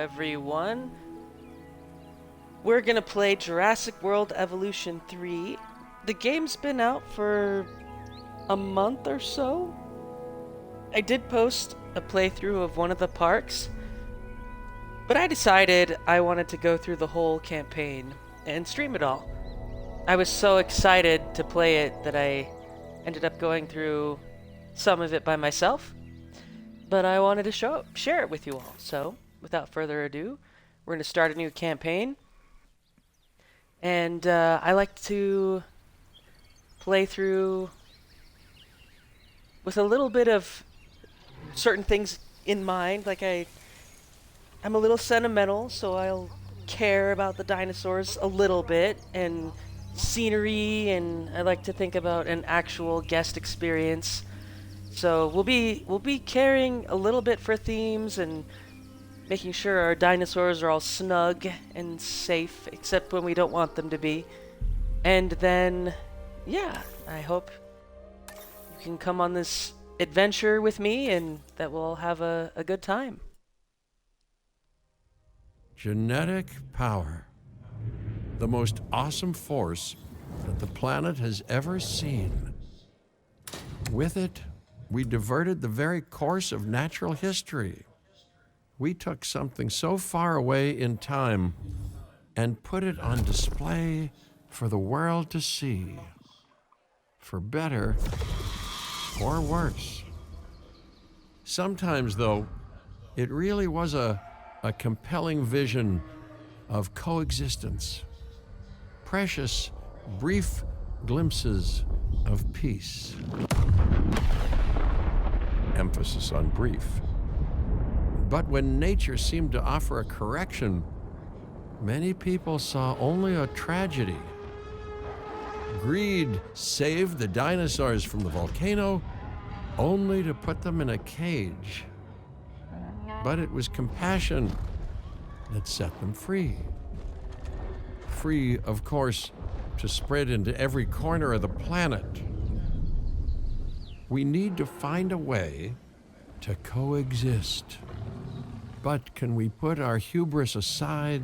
everyone. We're gonna play Jurassic World Evolution 3. The game's been out for a month or so. I did post a playthrough of one of the parks, but I decided I wanted to go through the whole campaign and stream it all. I was so excited to play it that I ended up going through some of it by myself, but I wanted to share it with you all. So, without further ado, we're going to start a new campaign. And I like to play through with a little bit of certain things in mind. Like I'm a little sentimental, so I'll care about the dinosaurs a little bit and scenery, and I like to think about an actual guest experience. So we'll be caring a little bit for themes and making sure our dinosaurs are all snug and safe, except when we don't want them to be. And then, yeah, I hope you can come on this adventure with me and that we'll all have a good time. Genetic power. The most awesome force that the planet has ever seen. With it, we diverted the very course of natural history. We took something so far away in time and put it on display for the world to see. For better or worse. Sometimes, though, it really was a compelling vision of coexistence. Precious, brief glimpses of peace. Emphasis on brief. But when nature seemed to offer a correction, many people saw only a tragedy. Greed saved the dinosaurs from the volcano, only to put them in a cage. But it was compassion that set them free. Free, of course, to spread into every corner of the planet. We need to find a way to coexist. But can we put our hubris aside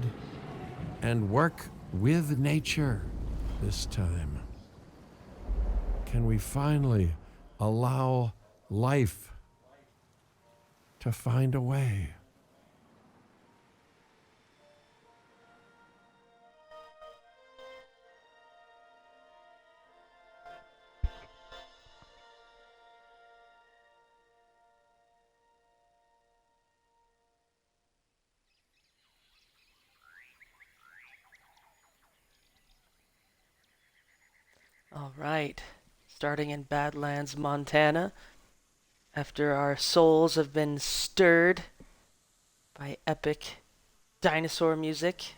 and work with nature this time? Can we finally allow life to find a way? All right, starting in Badlands, Montana, after our souls have been stirred by epic dinosaur music.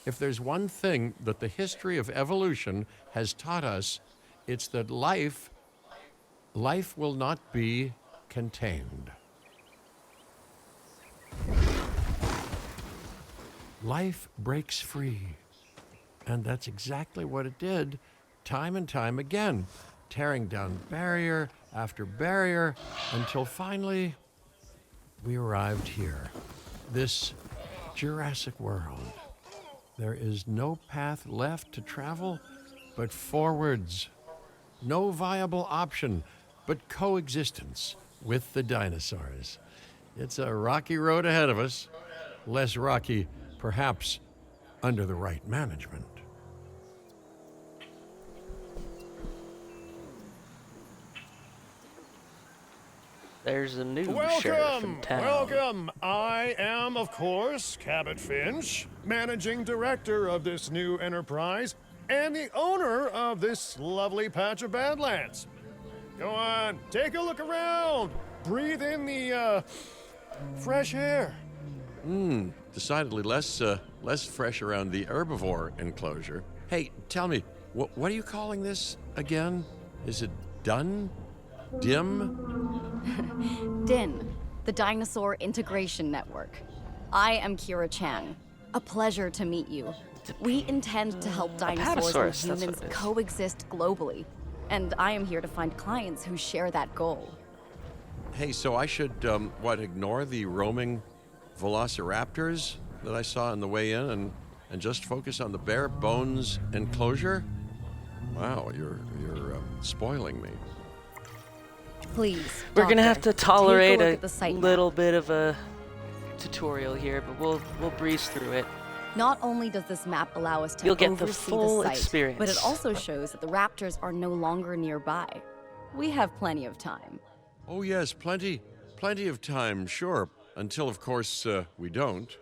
If there's one thing that the history of evolution has taught us, it's that life will not be contained. Life breaks free. And that's exactly what it did, time and time again, tearing down barrier after barrier, until finally we arrived here, this Jurassic World. There is no path left to travel but forwards. No viable option but coexistence with the dinosaurs. It's a rocky road ahead of us. Less rocky, perhaps, under the right management. There's a new sheriff in town. Welcome. I am, of course, Cabot Finch, managing director of this new enterprise and the owner of this lovely patch of Badlands. Go on, take a look around. Breathe in the fresh air. Decidedly less fresh around the herbivore enclosure. Hey, tell me, what are you calling this again? Is it done? DIM? DIN, the Dinosaur Integration Network. I am Kira Chan. A pleasure to meet you. We intend to help dinosaurs and Apatosaurus, that's what humans it is. coexist globally. And I am here to find clients who share that goal. Hey, so I should, ignore the roaming velociraptors that I saw on the way in and just focus on the bare bones enclosure? Wow, you're spoiling me. Please, We're gonna have Doctor, to tolerate take a look a at the site little map. bit of a tutorial here, but we'll breeze through it. Not only does this map allow us to You'll get the oversee full the site, experience. but it also shows that the raptors are no longer nearby. We have plenty of time. Oh, yes, plenty of time, sure. Until, of course, we don't.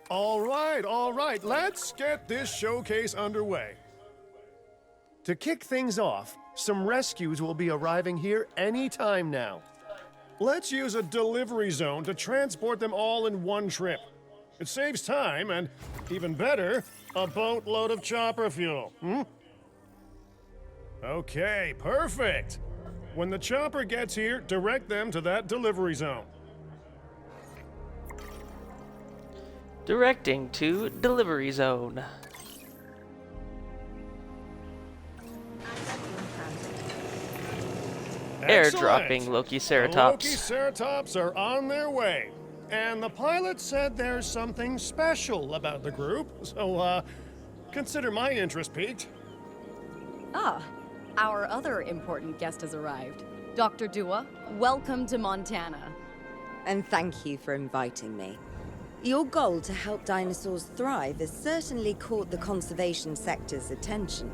All right, let's get this showcase underway. To kick things off, some rescues will be arriving here any time now. Let's use a delivery zone to transport them all in one trip. It saves time and, even better, a boatload of chopper fuel. Okay, perfect. When the chopper gets here, direct them to that delivery zone. Directing to delivery zone. Airdropping Excellent. Lokiceratops. The Lokiceratops are on their way. And the pilot said there's something special about the group, so, consider my interest piqued. Ah, our other important guest has arrived. Dr. Dua, welcome to Montana. And thank you for inviting me. Your goal to help dinosaurs thrive has certainly caught the conservation sector's attention.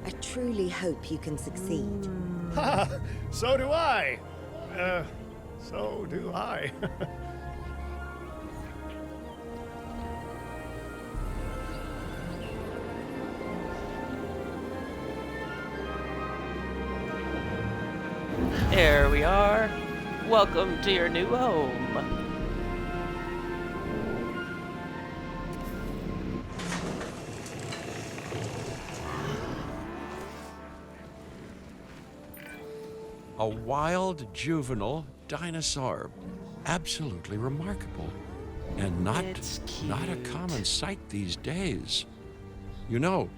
I truly hope you can succeed. So do I. So do I. There we are. Welcome to your new home. A wild juvenile dinosaur. Absolutely remarkable. And not It's a cute. common sight these days. You know,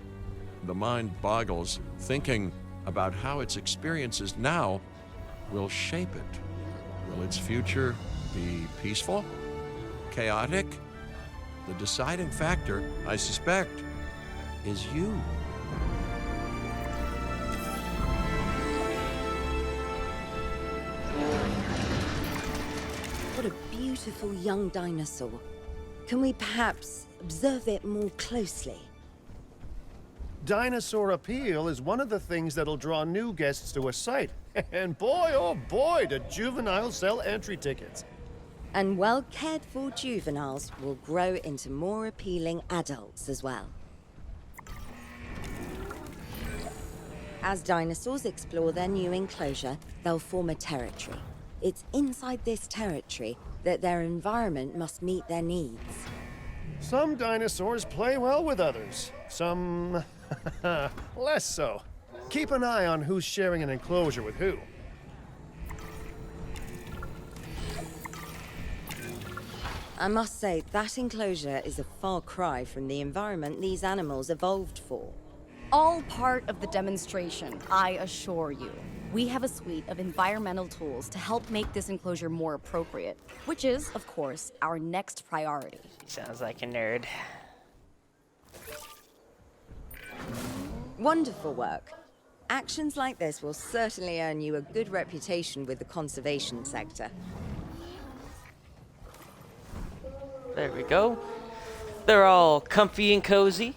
the mind boggles thinking about how its experiences now will shape it. Will its future be peaceful? Chaotic? The deciding factor, I suspect, is you. What a beautiful young dinosaur. Can we perhaps observe it more closely? Dinosaur appeal is one of the things that'll draw new guests to a site. And boy, oh boy, do juveniles sell entry tickets. And well cared for juveniles will grow into more appealing adults as well. As dinosaurs explore their new enclosure, they'll form a territory. It's inside this territory that their environment must meet their needs. Some dinosaurs play well with others, some less so. Keep an eye on who's sharing an enclosure with who. I must say, that enclosure is a far cry from the environment these animals evolved for. All part of the demonstration, I assure you. We have a suite of environmental tools to help make this enclosure more appropriate, which is, of course, our next priority. Sounds like a nerd. Wonderful work. Actions like this will certainly earn you a good reputation with the conservation sector. There we go. They're all comfy and cozy.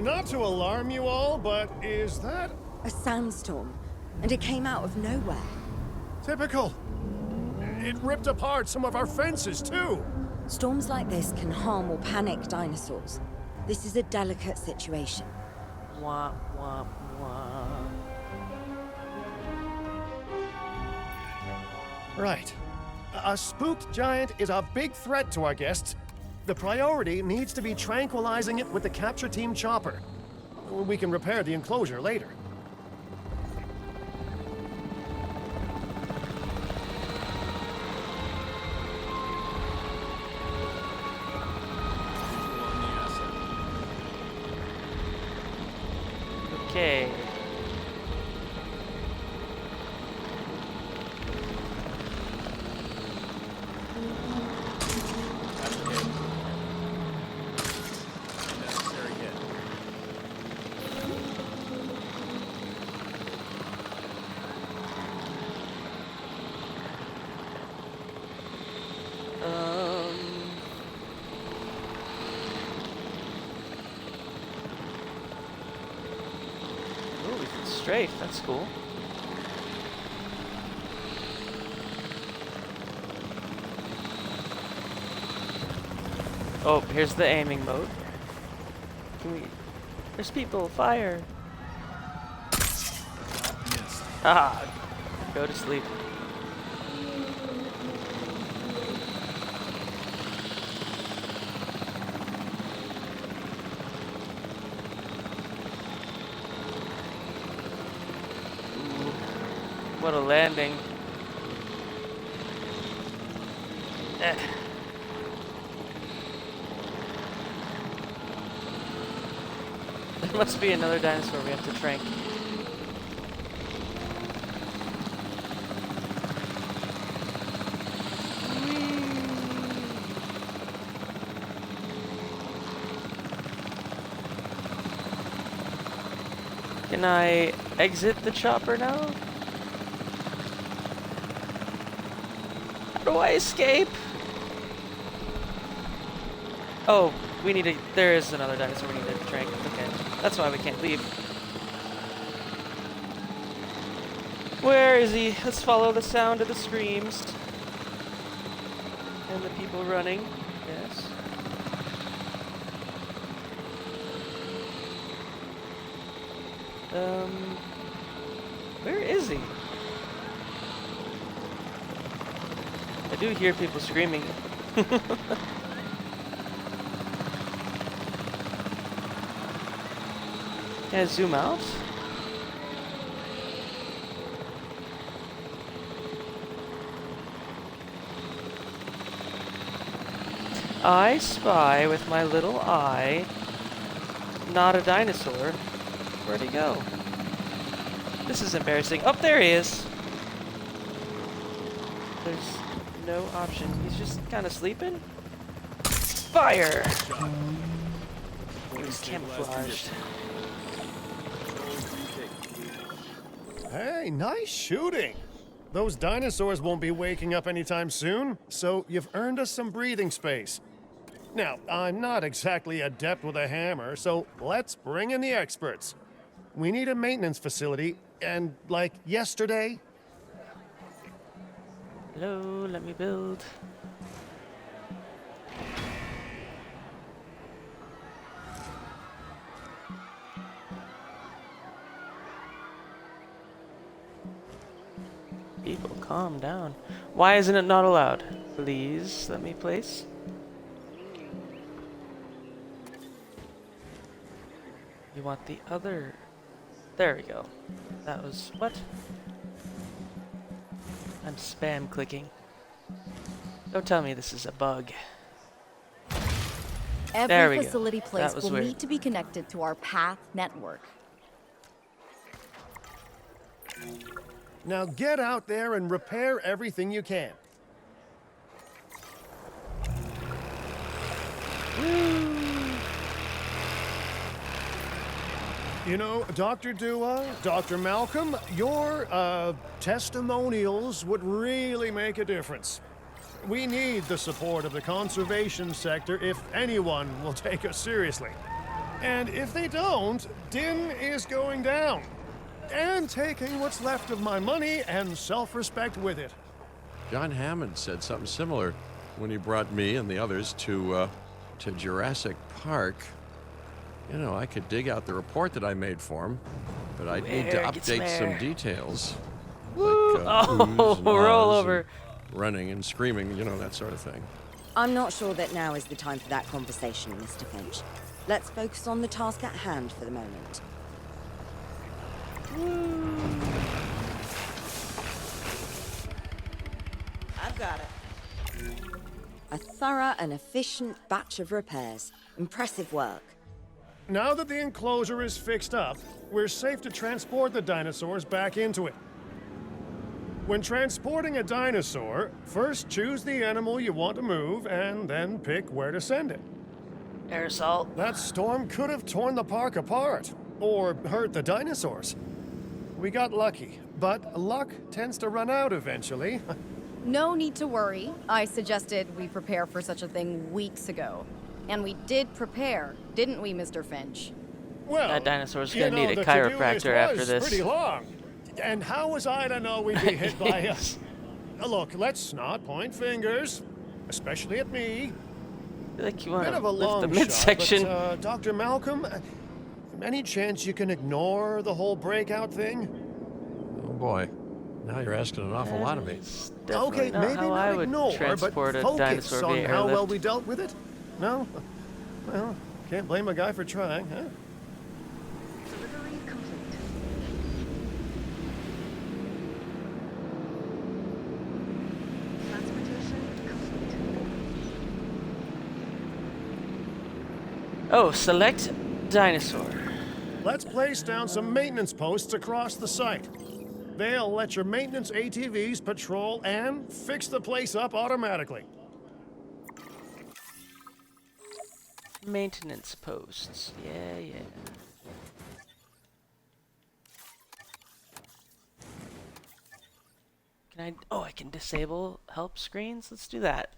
Not to alarm you all, but is that A sandstorm, and it came out of nowhere. typical? It ripped apart some of our fences, too. Storms like this can harm or panic dinosaurs. This is a delicate situation. Wah, wah, wah. Right. A spooked giant is a big threat to our guests. The priority needs to be tranquilizing it with the capture team chopper. We can repair the enclosure later. Okay. Ooh, we can strafe. That's cool. Oh, here's the aiming mode. Can we... There's people. Fire. Ah. Go to sleep. What a landing. Eh. There must be another dinosaur we have to trank. Can I exit the chopper now? How do I escape? Oh, we need to... There is another dinosaur we need to trank. Okay, that's why we can't leave. Where is he? Let's follow the sound of the screams. And the people running. Yes. Where is he? I do hear people screaming. Can I zoom out? I spy with my little eye not a dinosaur. Where'd he go? This is embarrassing. Oh, there he is. There's no option. He's just kind of sleeping. Fire! He was camouflaged. Hey, nice shooting. Those dinosaurs won't be waking up anytime soon, so you've earned us some breathing space. Now, I'm not exactly adept with a hammer, so let's bring in the experts. We need a maintenance facility, and like yesterday. Hello, let me build. People, calm down. Why isn't it not allowed? Please, let me place. You want the other... There we go. That was... What? I'm spam clicking. Don't tell me this is a bug. There we Every go. facility place That was will weird. need to be connected to our path network. Now get out there and repair everything you can. You know, Dr. Dua, Dr. Malcolm, your testimonials would really make a difference. We need the support of the conservation sector if anyone will take us seriously. And if they don't, Din is going down. And taking what's left of my money and self-respect with it. John Hammond said something similar when he brought me and the others to Jurassic Park. You know, I could dig out the report that I made for him, but I'd need to Where gets update some there? details. Woo! Like, Oh, oohs and roll ahs over. and running and screaming, you know, that sort of thing. I'm not sure that now is the time for that conversation, Mr. Finch. Let's focus on the task at hand for the moment. I've got it. A thorough and efficient batch of repairs. Impressive work. Now that the enclosure is fixed up, we're safe to transport the dinosaurs back into it. When transporting a dinosaur, first choose the animal you want to move and then pick where to send it. Aerosol. That storm could have torn the park apart or hurt the dinosaurs. We got lucky, but luck tends to run out eventually. No need to worry. I suggested we prepare for such a thing weeks ago. And we did prepare, didn't we, Mr. Finch? Well, That dinosaur's you gonna know, need a the to-do list chiropractor after was this. Pretty long. And how was I to know we'd be hit by a... Yes. Look, let's not point fingers, especially at me. I feel like you want Bit to of a lift long the midsection. shot, but, Dr. Malcolm, any chance you can ignore the whole breakout thing? Oh boy, now you're asking an awful lot of me. It's definitely Okay, not maybe how not I would ignore, transport but a focus dinosaur on via how well airlift. we dealt with it. No? Well, can't blame a guy for trying, huh? Delivery complete. Transportation complete. Oh, select dinosaur. Let's place down some maintenance posts across the site. They'll let your maintenance ATVs patrol and fix the place up automatically. Maintenance posts. Yeah, yeah. Can I? Oh, I can disable help screens. Let's do that.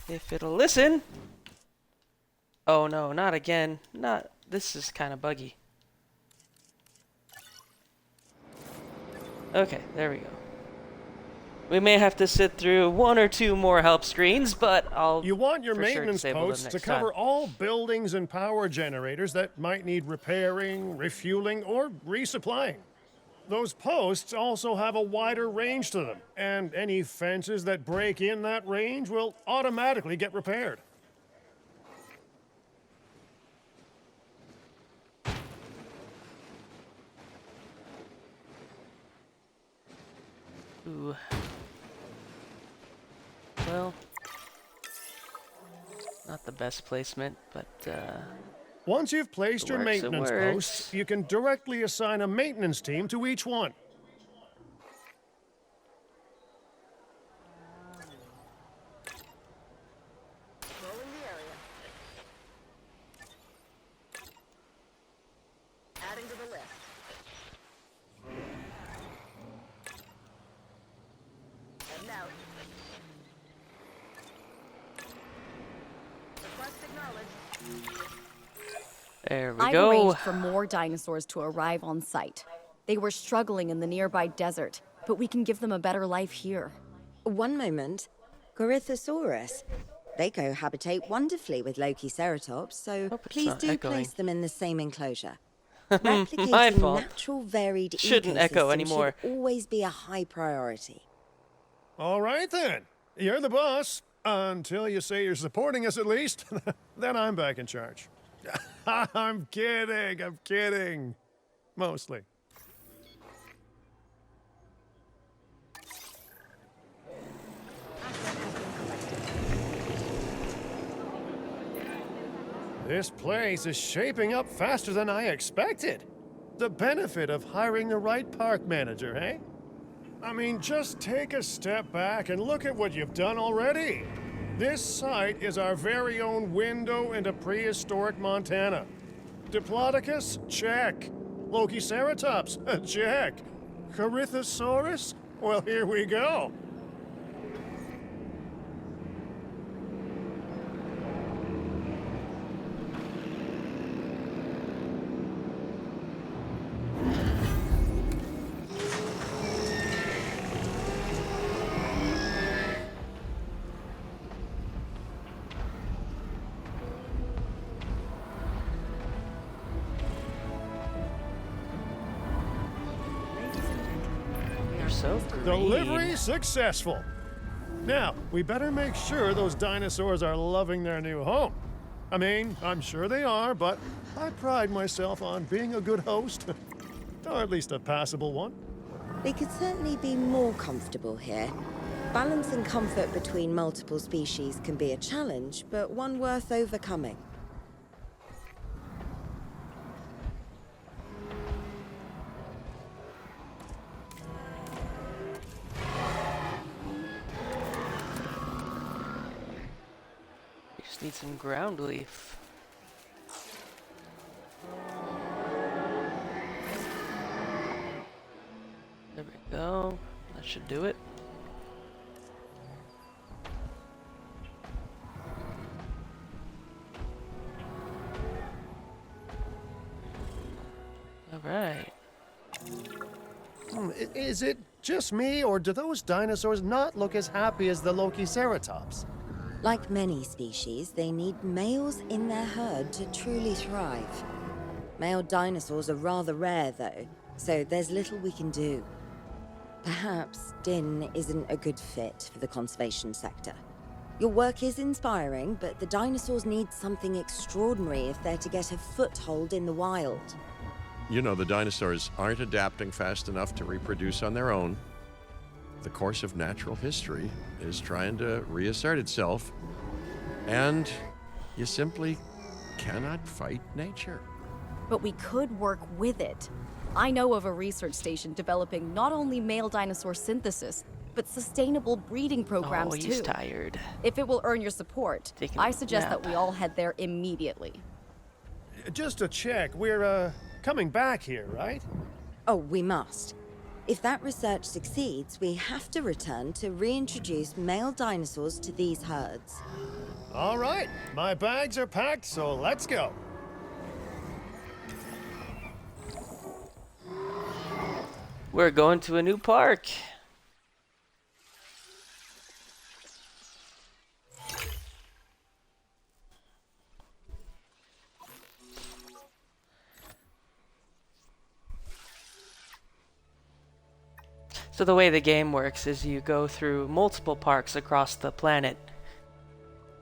If it'll listen. Oh no, not again. Not. This is kind of buggy. Okay, there we go. We may have to sit through one or two more help screens, but I'll. You want your for sure maintenance disable them posts to next cover time. all buildings and power generators that might need repairing, refueling, or resupplying. Those posts also have a wider range to them, and any fences that break in that range will automatically get repaired. Ooh. Well, not the best placement, but Once you've placed It your works, it maintenance works. posts, you can directly assign a maintenance team to each one. Rolling the area. Adding to the list. And now. Request acknowledged. there we I've go. arranged for more dinosaurs to arrive on site. They were struggling in the nearby desert, but we can give them a better life here. One moment. Corythosaurus. They cohabitate wonderfully with Lokiceratops, so Hope it's please not do echoing. place them in the same enclosure. My Replicating fault. natural varied Shouldn't echo ecosystems anymore. should always be a high priority. All right, then. You're the boss. Until you say you're supporting us, at least. Then I'm back in charge. I'm kidding. I'm kidding. Mostly. This place is shaping up faster than I expected. The benefit of hiring the right park manager, eh? I mean, just take a step back and look at what you've done already. This site is our very own window into prehistoric Montana. Diplodocus? Check. Lokiceratops? Check. Corythosaurus? Well, here we go. so green. Delivery successful. Now, we better make sure those dinosaurs are loving their new home. I mean, I'm sure they are, but I pride myself on being a good host. Or at least a passable one. They could certainly be more comfortable here. Balancing comfort between multiple species can be a challenge, but one worth overcoming. We just need some ground leaf. There we go. That should do it. All right. Is it just me, or do those dinosaurs not look as happy as the Lokiceratops? Like many species, they need males in their herd to truly thrive. Male dinosaurs are rather rare, though, so there's little we can do. Perhaps Din isn't a good fit for the conservation sector. Your work is inspiring, but the dinosaurs need something extraordinary if they're to get a foothold in the wild. You know, the dinosaurs aren't adapting fast enough to reproduce on their own. The course of natural history is trying to reassert itself, and you simply cannot fight nature. But we could work with it. I know of a research station developing not only male dinosaur synthesis, but sustainable breeding programs Oh, he's too. tired. If it will earn your support, Taking I a suggest nap. that we all head there immediately. Just to check, we're, coming back here, right? Oh, we must. If that research succeeds, we have to return to reintroduce male dinosaurs to these herds. All right, my bags are packed, so let's go. We're going to a new park. So the way the game works is you go through multiple parks across the planet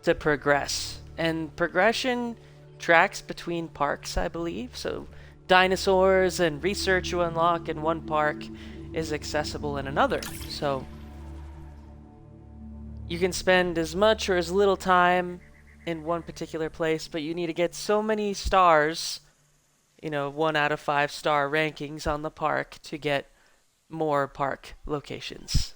to progress. And progression tracks between parks, I believe. So dinosaurs and research you unlock in one park is accessible in another. So you can spend as much or as little time in one particular place, but you need to get so many stars, 1 out of 5 star rankings on the park to get more park locations.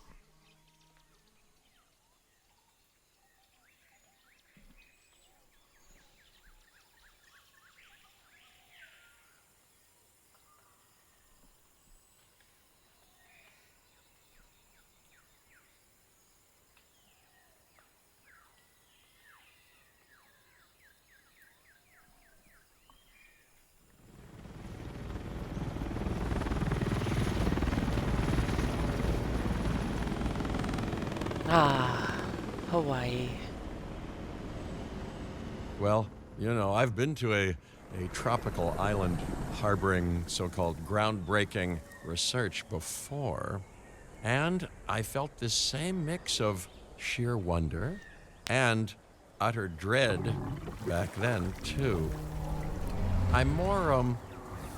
Ah, Hawaii. Well, I've been to a tropical island harboring so-called groundbreaking research before, and I felt this same mix of sheer wonder and utter dread back then, too. I'm more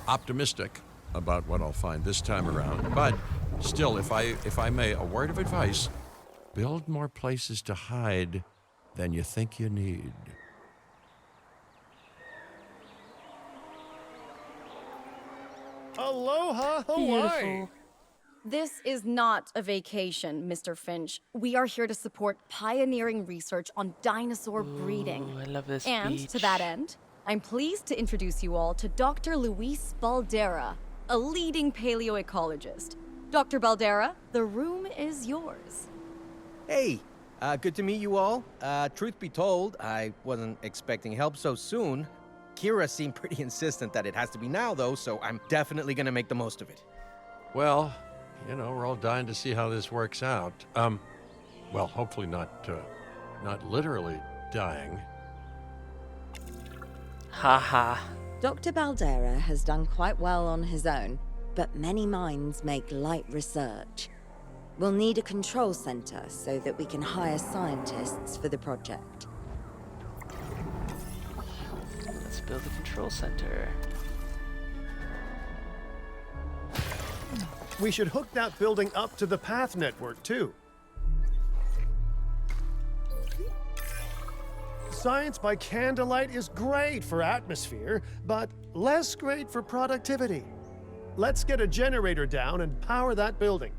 optimistic about what I'll find this time around, but still, if I may, a word of advice: build more places to hide than you think you need. Aloha, Hawaii! Beautiful. This is not a vacation, Mr. Finch. We are here to support pioneering research on dinosaur breeding. Ooh, I love this And beach. to that end, I'm pleased to introduce you all to Dr. Luis Baldera, a leading paleoecologist. Dr. Baldera, the room is yours. Hey, good to meet you all. Truth be told, I wasn't expecting help so soon. Kira seemed pretty insistent that it has to be now, though, so I'm definitely gonna make the most of it. Well, we're all dying to see how this works out. Well, hopefully not literally dying. Haha. Dr. Baldera has done quite well on his own, but many minds make light research. We'll need a control center so that we can hire scientists for the project. Let's build a control center. We should hook that building up to the path network, too. Science by candlelight is great for atmosphere, but less great for productivity. Let's get a generator down and power that building.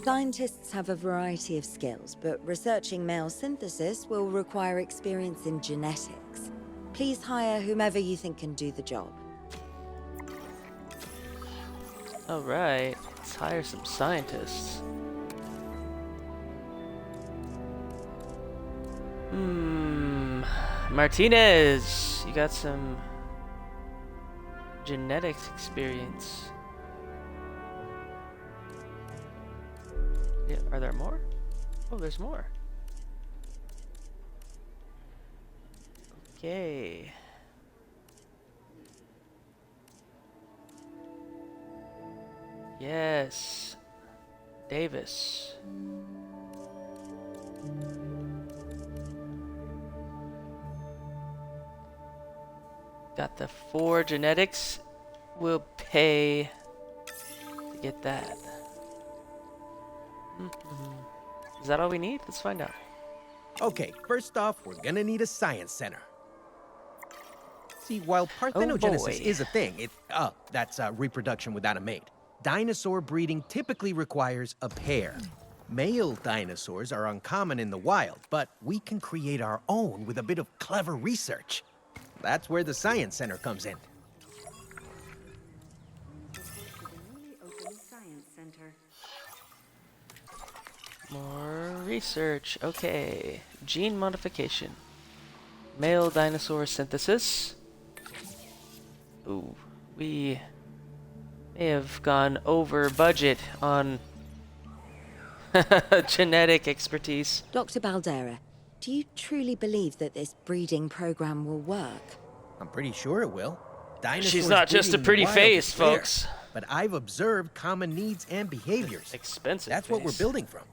Scientists have a variety of skills, but researching male synthesis will require experience in genetics. Please hire whomever you think can do the job. Alright, let's hire some scientists. Martinez, you got some genetics experience. Yeah, are there more? Oh, there's more. Okay. Yes. Davis. Got the 4 genetics. We'll pay to get that. Is that all we need? Let's find out. Okay, first off, we're gonna need a science center. See, while parthenogenesis boy. is a thing, that's reproduction without a mate. Dinosaur breeding typically requires a pair. Male dinosaurs are uncommon in the wild, but we can create our own with a bit of clever research. That's where the science center comes in. More research. Okay. Gene modification. Male dinosaur synthesis. Ooh, we may have gone over budget on genetic expertise. Dr. Baldera, do you truly believe that this breeding program will work? I'm pretty sure it will. Dinosaurs She's not just a breeding in the pretty wild face, is rare, folks. but I've observed common needs and behaviors. Expensive That's what we're face. building from.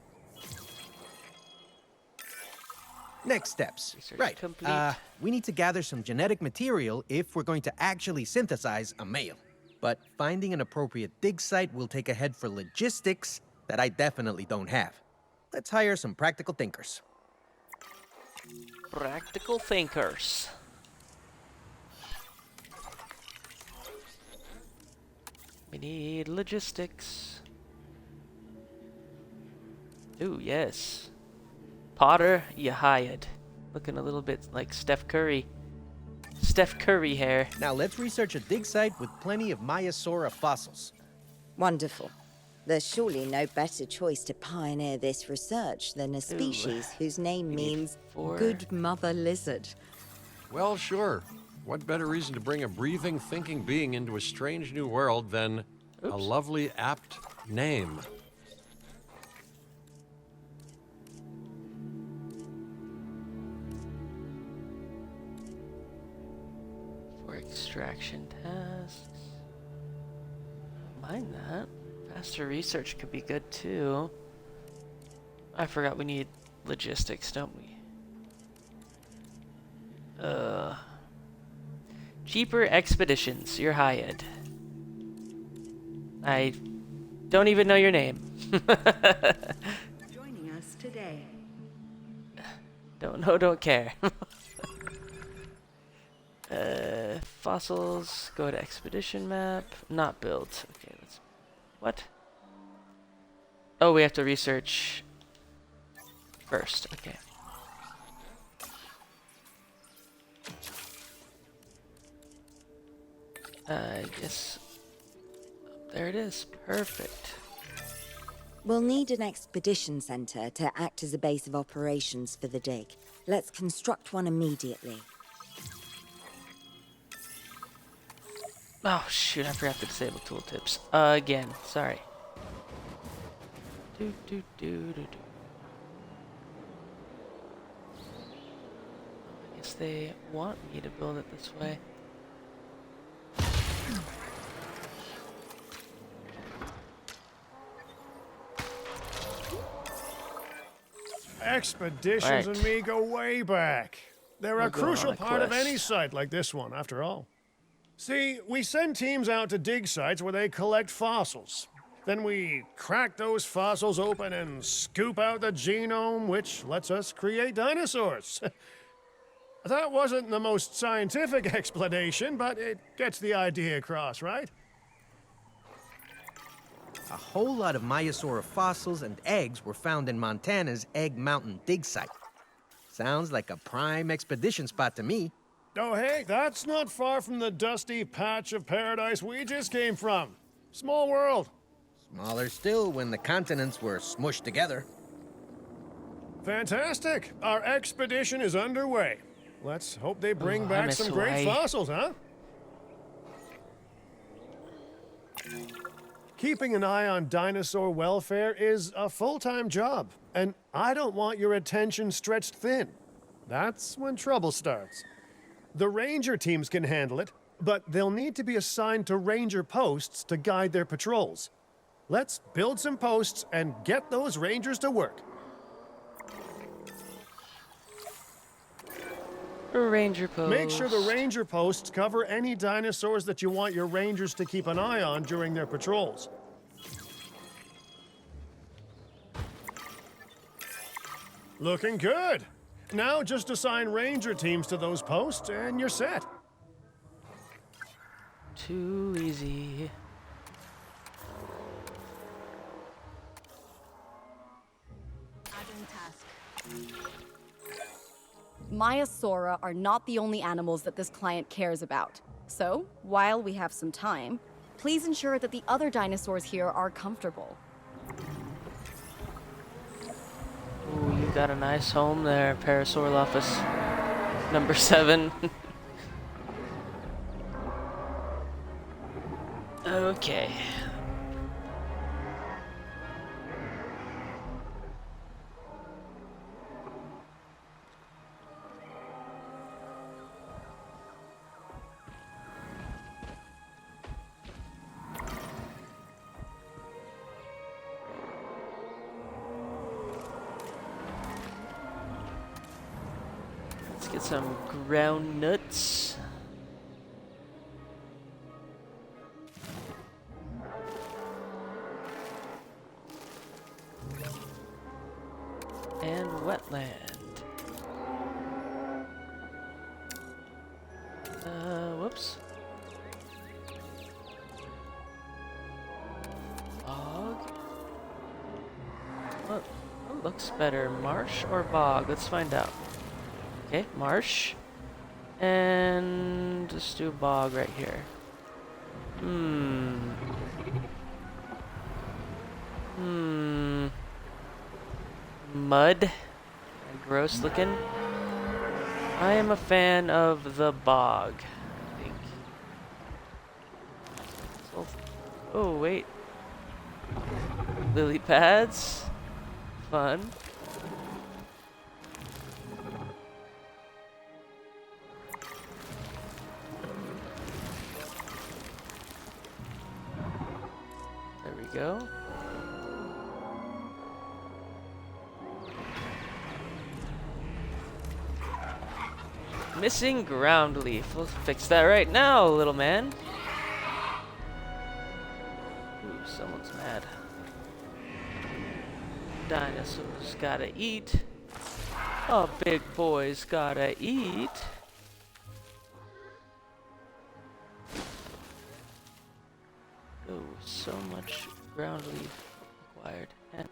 Next steps. Research Right. complete. We need to gather some genetic material if we're going to actually synthesize a male. But finding an appropriate dig site will take a head for logistics that I definitely don't have. Let's hire some practical thinkers. Practical thinkers. We need logistics. Ooh, yes. Potter, you hired. Looking a little bit like Steph Curry. Steph Curry hair. Now let's research a dig site with plenty of Maiasaura fossils. Wonderful. There's surely no better choice to pioneer this research than a species whose name we need means 4. good mother lizard. Well, sure. What better reason to bring a breathing, thinking being into a strange new world than a Oops. lovely, apt name? For extraction tasks. Mind that. Faster research could be good too. I forgot we need logistics, don't we? Cheaper expeditions. You're hired. I don't even know your name. Joining us today. Don't know, don't care. Fossils, go to expedition map, not built. Okay, let's. What? Oh, we have to research first. Okay. I guess. There it is. Perfect. We'll need an expedition center to act as a base of operations for the dig. Let's construct one immediately. Oh shoot! I forgot to disable tooltips again. Sorry. Do do do do do. I guess they want me to build it this way. Expeditions Right. and me go way back. They're We're a going on crucial a part of any quest. site like this one, after all. See, we send teams out to dig sites where they collect fossils. Then we crack those fossils open and scoop out the genome, which lets us create dinosaurs. That wasn't the most scientific explanation, but it gets the idea across, right? A whole lot of Maiasaura fossils and eggs were found in Montana's Egg Mountain dig site. Sounds like a prime expedition spot to me. Oh, hey, that's not far from the dusty patch of paradise we just came from. Small world. Smaller still when the continents were smushed together. Fantastic. Our expedition is underway. Let's hope they bring back miss some great Hawaii. fossils, huh? Keeping an eye on dinosaur welfare is a full-time job, and I don't want your attention stretched thin. That's when trouble starts. The ranger teams can handle it, but they'll need to be assigned to ranger posts to guide their patrols. Let's build some posts and get those rangers to work. Ranger post. Make sure the ranger posts cover any dinosaurs that you want your rangers to keep an eye on during their patrols. Looking good. Now just assign ranger teams to those posts and you're set. Too easy. Adding task. Maiasaura are not the only animals that this client cares about. So, while we have some time, please ensure that the other dinosaurs here are comfortable. Ooh, you got a nice home there, Parasaurolophus. Number 7. Okay. Let's get some ground nuts. And wetland. Whoops. Bog. What looks better, marsh or bog? Let's find out. Okay, marsh. And let's do bog right here. Mud. Gross looking. I am a fan of the bog, I think. So, oh, wait. Lily pads. Fun. There we go. Missing ground leaf. We'll fix that right now, little man. Ooh, someone's mad. Dinosaurs gotta eat. Oh, big boys gotta eat. Oh, so much ground leaf required. And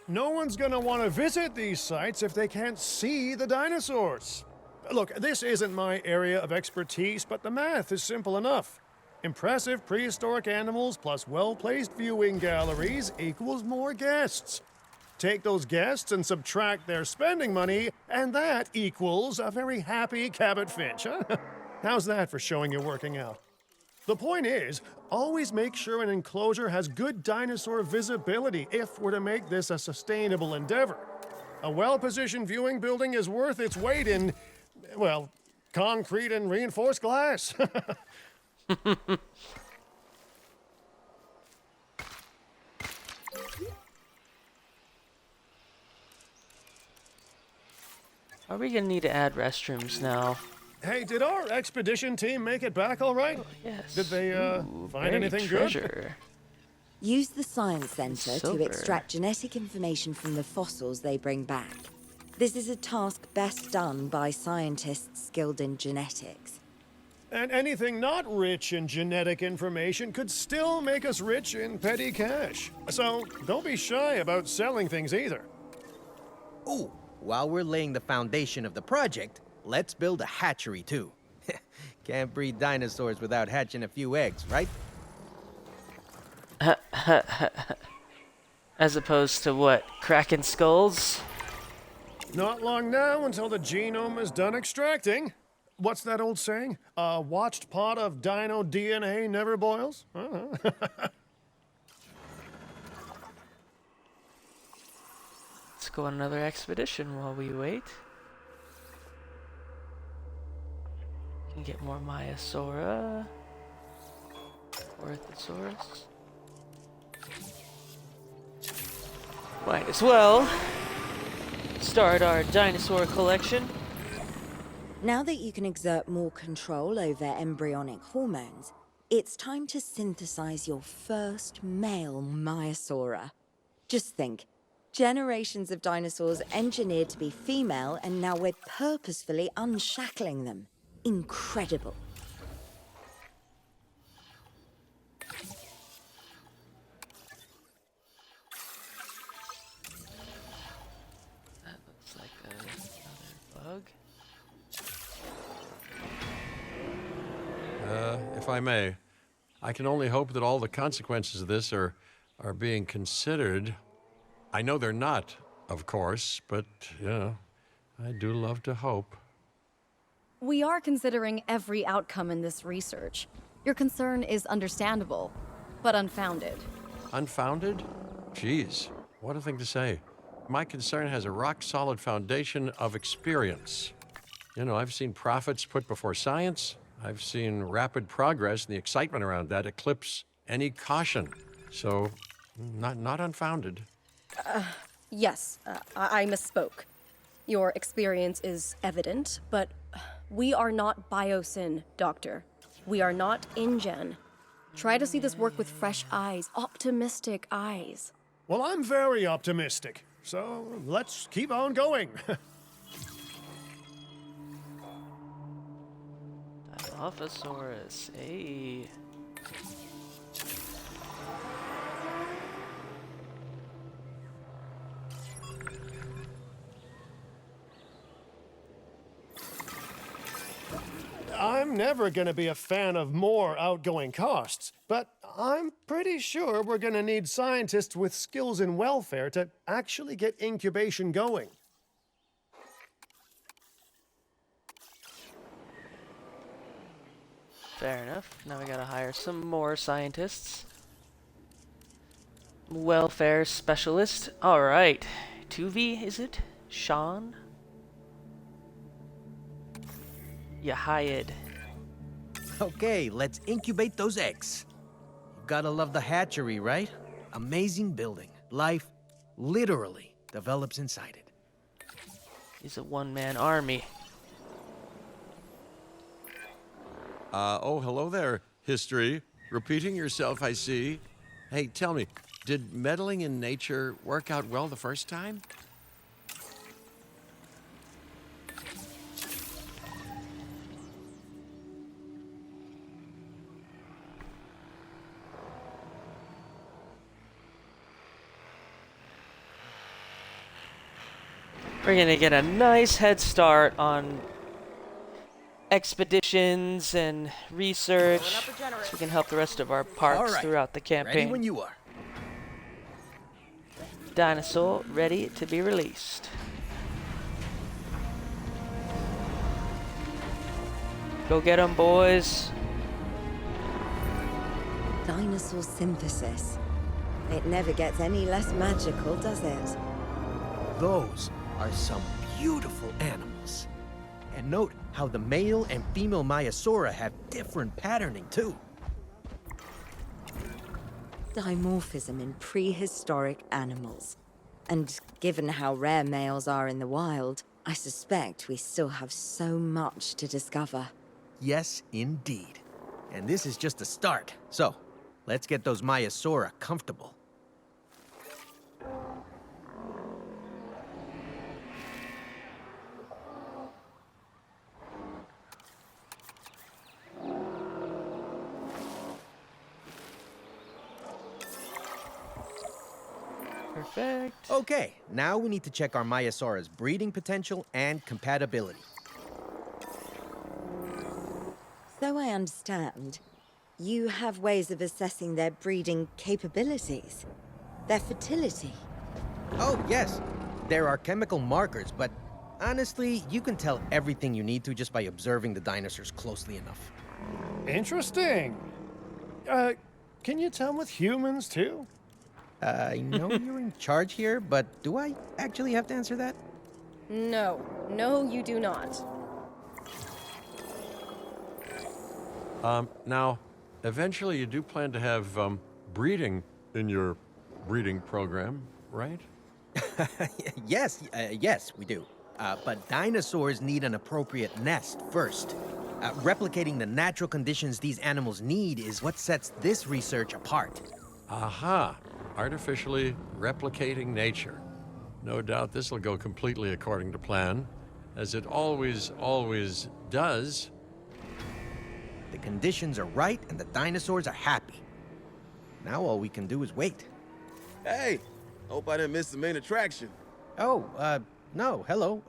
No one's gonna want to visit these sites if they can't see the dinosaurs. Look, this isn't my area of expertise, but the math is simple enough. Impressive prehistoric animals plus well-placed viewing galleries equals more guests. Take those guests and subtract their spending money, and that equals a very happy Cabot Finch, huh? How's that for showing you're working out? The point is, always make sure an enclosure has good dinosaur visibility if we're to make this a sustainable endeavor. A well-positioned viewing building is worth its weight in, well, concrete and reinforced glass. Are we gonna need to add restrooms now? Hey, did our expedition team make it back all right? Yes. Did they Ooh, find buried anything treasure. Use the Science Center Silver. to extract genetic information from the fossils they bring back. This is a task best done by scientists skilled in genetics. And anything not rich in genetic information could still make us rich in petty cash. So don't be shy about selling things either. Ooh, while we're laying the foundation of the project, let's build a hatchery too. Can't breed dinosaurs without hatching a few eggs, right? As opposed to what? Cracking skulls? Not long now until the genome is done extracting. What's that old saying? A watched pot of dino DNA never boils? Let's go on another expedition while we wait. Can get more Maiasaura. Orthosaurus. Might as well start our dinosaur collection. Now that you can exert more control over embryonic hormones, it's time to synthesize your first male Maiasaura. Just think, generations of dinosaurs engineered to be female, and now we're purposefully unshackling them. Incredible. That looks like another bug. If I may, I can only hope that all the consequences of this are being considered. I know they're not, of course, but, you know, I do love to hope. We are considering every outcome in this research. Your concern is understandable, but unfounded. Unfounded? Geez, what a thing to say. My concern has a rock-solid foundation of experience. You know, I've seen profits put before science. I've seen rapid progress, and the excitement around that eclipse any caution. So, not unfounded. Yes, I misspoke. Your experience is evident, but we are not Biosyn, Doctor. We are not InGen. Try to see this work with fresh eyes, optimistic eyes. Well, I'm very optimistic. So let's keep on going. Dilophosaurus, hey. I'm never going to be a fan of more outgoing costs, but I'm pretty sure we're going to need scientists with skills in welfare to actually get incubation going. Fair enough. Now we gotta hire some more scientists. Welfare specialist. Alright. 2V, is it? Sean? You hired. Okay, let's incubate those eggs. You gotta love the hatchery, right? Amazing building. Life literally develops inside it. He's a one-man army. Oh, hello there, history. Repeating yourself, I see. Hey, tell me, did meddling in nature work out well the first time? We're gonna get a nice head start on expeditions and research so we can help the rest of our parks All right. throughout the Ready campaign. when you are. Dinosaur ready to be released. Go get 'em, boys. Dinosaur synthesis. It never gets any less magical, does it? Those are some beautiful animals. And note how the male and female Maiasaura have different patterning too. Dimorphism in prehistoric animals. And given how rare males are in the wild, I suspect we still have so much to discover. Yes, indeed. And this is just the start. So, let's get those Maiasaura comfortable. Perfect. Okay, now we need to check our Maiasaura's breeding potential and compatibility. So I understand, you have ways of assessing their breeding capabilities, their fertility. Oh, yes. There are chemical markers, but honestly, you can tell everything you need to just by observing the dinosaurs closely enough. Interesting. Can you tell with humans too? I know you're in charge here, but do I actually have to answer that? No. No, you do not. Now, eventually you do plan to have breeding in your breeding program, right? Yes, we do. But dinosaurs need an appropriate nest first. Replicating the natural conditions these animals need is what sets this research apart. Aha! Artificially replicating nature. No doubt this will go completely according to plan, as it always does. The conditions are right and the dinosaurs are happy. Now all we can do is wait. Hey, hope I didn't miss the main attraction. Oh, no, hello.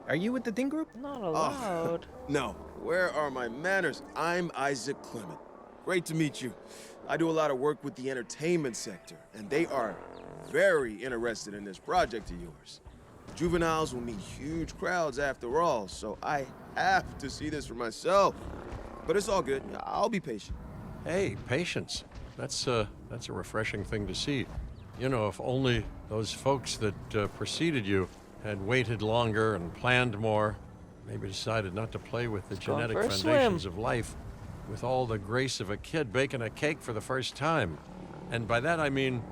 Are you with the Ding Group? Not allowed. No, where are my manners? I'm Isaac Clement. Great to meet you. I do a lot of work with the entertainment sector, and they are very interested in this project of yours. Juveniles will meet huge crowds after all, so I have to see this for myself. But it's all good. I'll be patient. Hey, patience. That's a refreshing thing to see. You know, if only those folks that preceded you had waited longer and planned more, maybe decided not to play with the Going genetic for a foundations swim. of life with all the grace of a kid baking a cake for the first time. And by that I mean,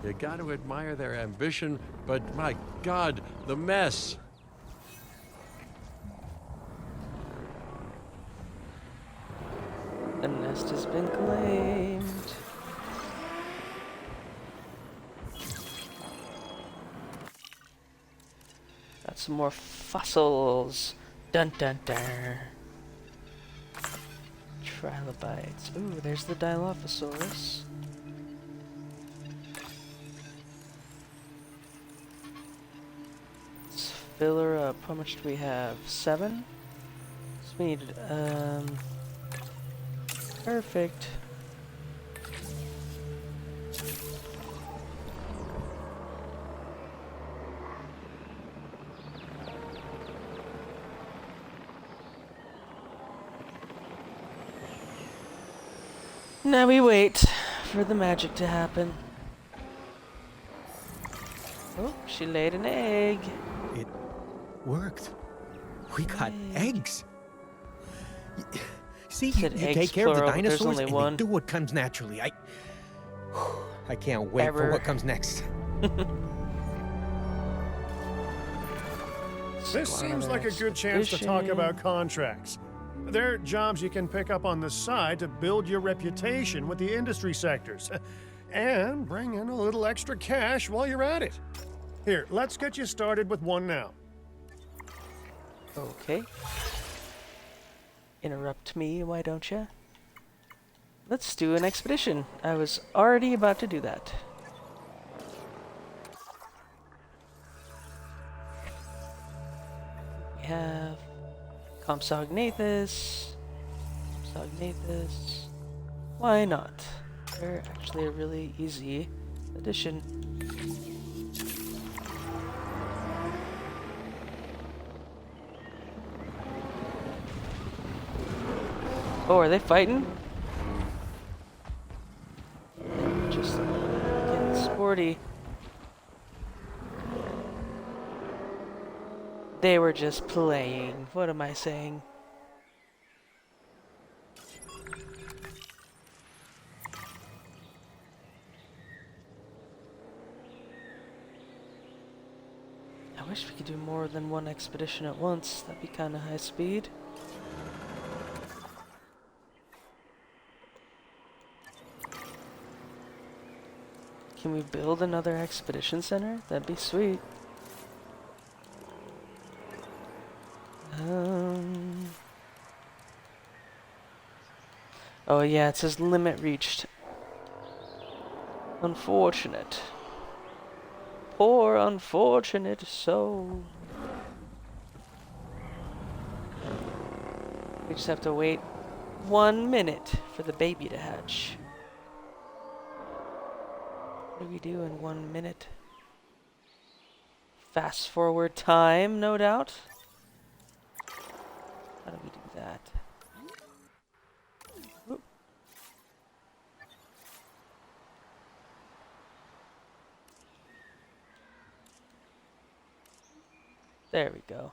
you got to admire their ambition, but my God, the mess. The nest has been claimed. Got some more fossils. Dun dun dun. Trilobites. Ooh, there's the Dilophosaurus. Let's fill her up. How much do we have? 7? So we need, perfect. Now we wait for the magic to happen. Oh, she laid an egg. It worked. We got eggs. See, you Said take eggs care of the plural, but there's dinosaurs only and one. they do what comes naturally. I can't wait for Ever. what comes next. This seems like a good chance to talk about contracts. They're jobs you can pick up on the side to build your reputation with the industry sectors. And bring in a little extra cash while you're at it. Here, let's get you started with one now. Okay. Interrupt me, why don't you? Let's do an expedition. I was already about to do that. We have Compsognathus. Compsognathus. Why not? They're actually a really easy addition. Oh, are they fighting? Just getting sporty. They were just playing. What am I saying? I wish we could do more than one expedition at once. That'd be kind of high speed. Can we build another expedition center? That'd be sweet. Oh yeah, it says limit reached. Unfortunate. Poor unfortunate soul. We just have to wait 1 minute for the baby to hatch. What do we do in 1 minute? Fast forward time, no doubt. How do we do that? Oop. There we go.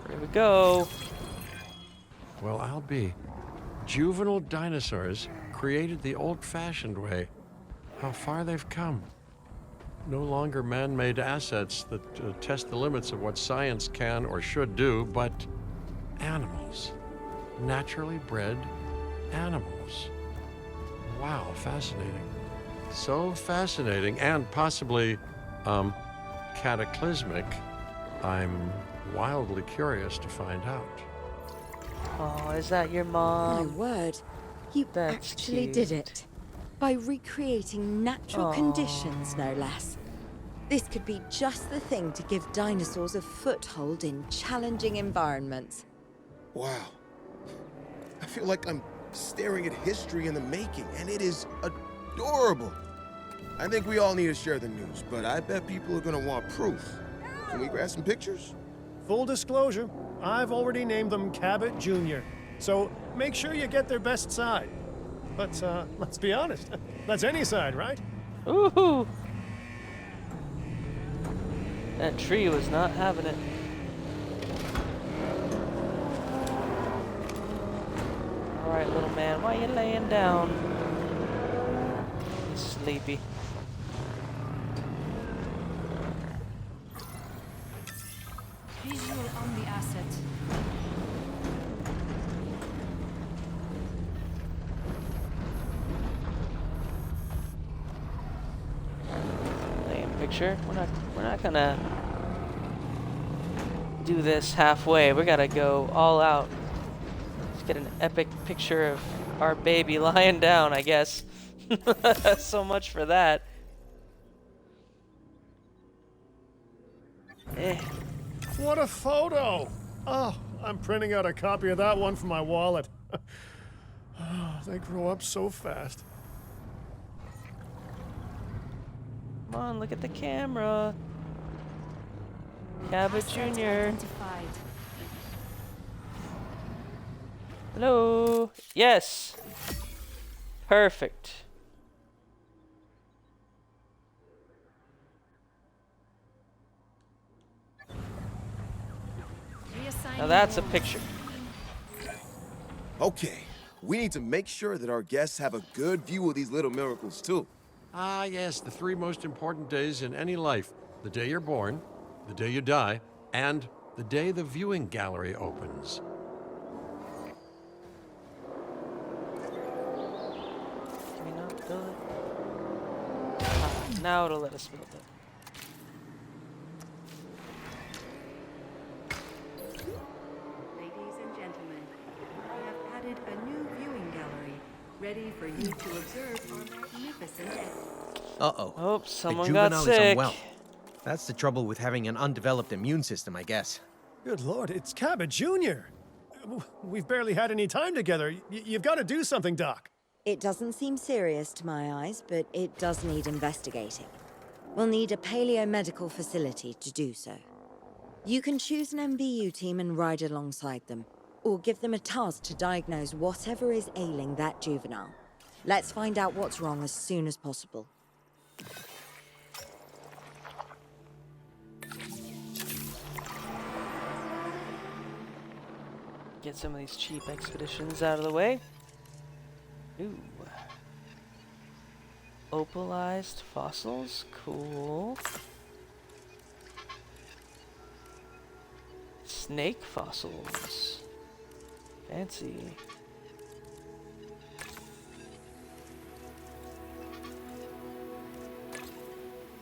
Here we go. Well, I'll be. Juvenile dinosaurs created the old-fashioned way. How far they've come. No longer man-made assets that test the limits of what science can or should do, but animals. Naturally bred animals. Wow, fascinating. So fascinating and possibly, cataclysmic. I'm wildly curious to find out. Oh, is that your My mom? word. You That's actually cute. did it. By recreating natural conditions, no less. This could be just the thing to give dinosaurs a foothold in challenging environments. Wow. I feel like I'm staring at history in the making, and it is adorable. I think we all need to share the news, but I bet people are gonna want proof. Can we grab some pictures? Full disclosure, I've already named them Cabot Jr., so make sure you get their best side. But let's be honest, that's any side, right? Ooh! That tree was not having it. Alright, little man, why you laying down? He's sleepy. Visual on the asset. Laying picture. We're not gonna do this halfway. We gotta go all out. Let's get an epic picture of our baby lying down, I guess. So much for that. Eh. What a photo! Oh, I'm printing out a copy of that one for my wallet. Oh, they grow up so fast. Come on, look at the camera. Cabot Jr. Identified. Hello. Yes. Perfect. Now that's a picture. Okay, we need to make sure that our guests have a good view of these little miracles, too. Ah, yes, the three most important days in any life. The day you're born, the day you die, and the day the viewing gallery opens. Can we not build it? Ah, now it'll let us build it. Ladies and gentlemen, we have added a new viewing gallery, ready for you to observe our magnificent Uh-oh. Oh, The someone got juvenile is sick. unwell. That's the trouble with having an undeveloped immune system, I guess. Good Lord, it's Cabot Jr. We've barely had any time together. You've got to do something, Doc. It doesn't seem serious to my eyes, but it does need investigating. We'll need a paleomedical facility to do so. You can choose an MBU team and ride alongside them. Or give them a task to diagnose whatever is ailing that juvenile. Let's find out what's wrong as soon as possible. Get some of these cheap expeditions out of the way. Ooh. Opalized fossils, cool. Snake fossils, fancy.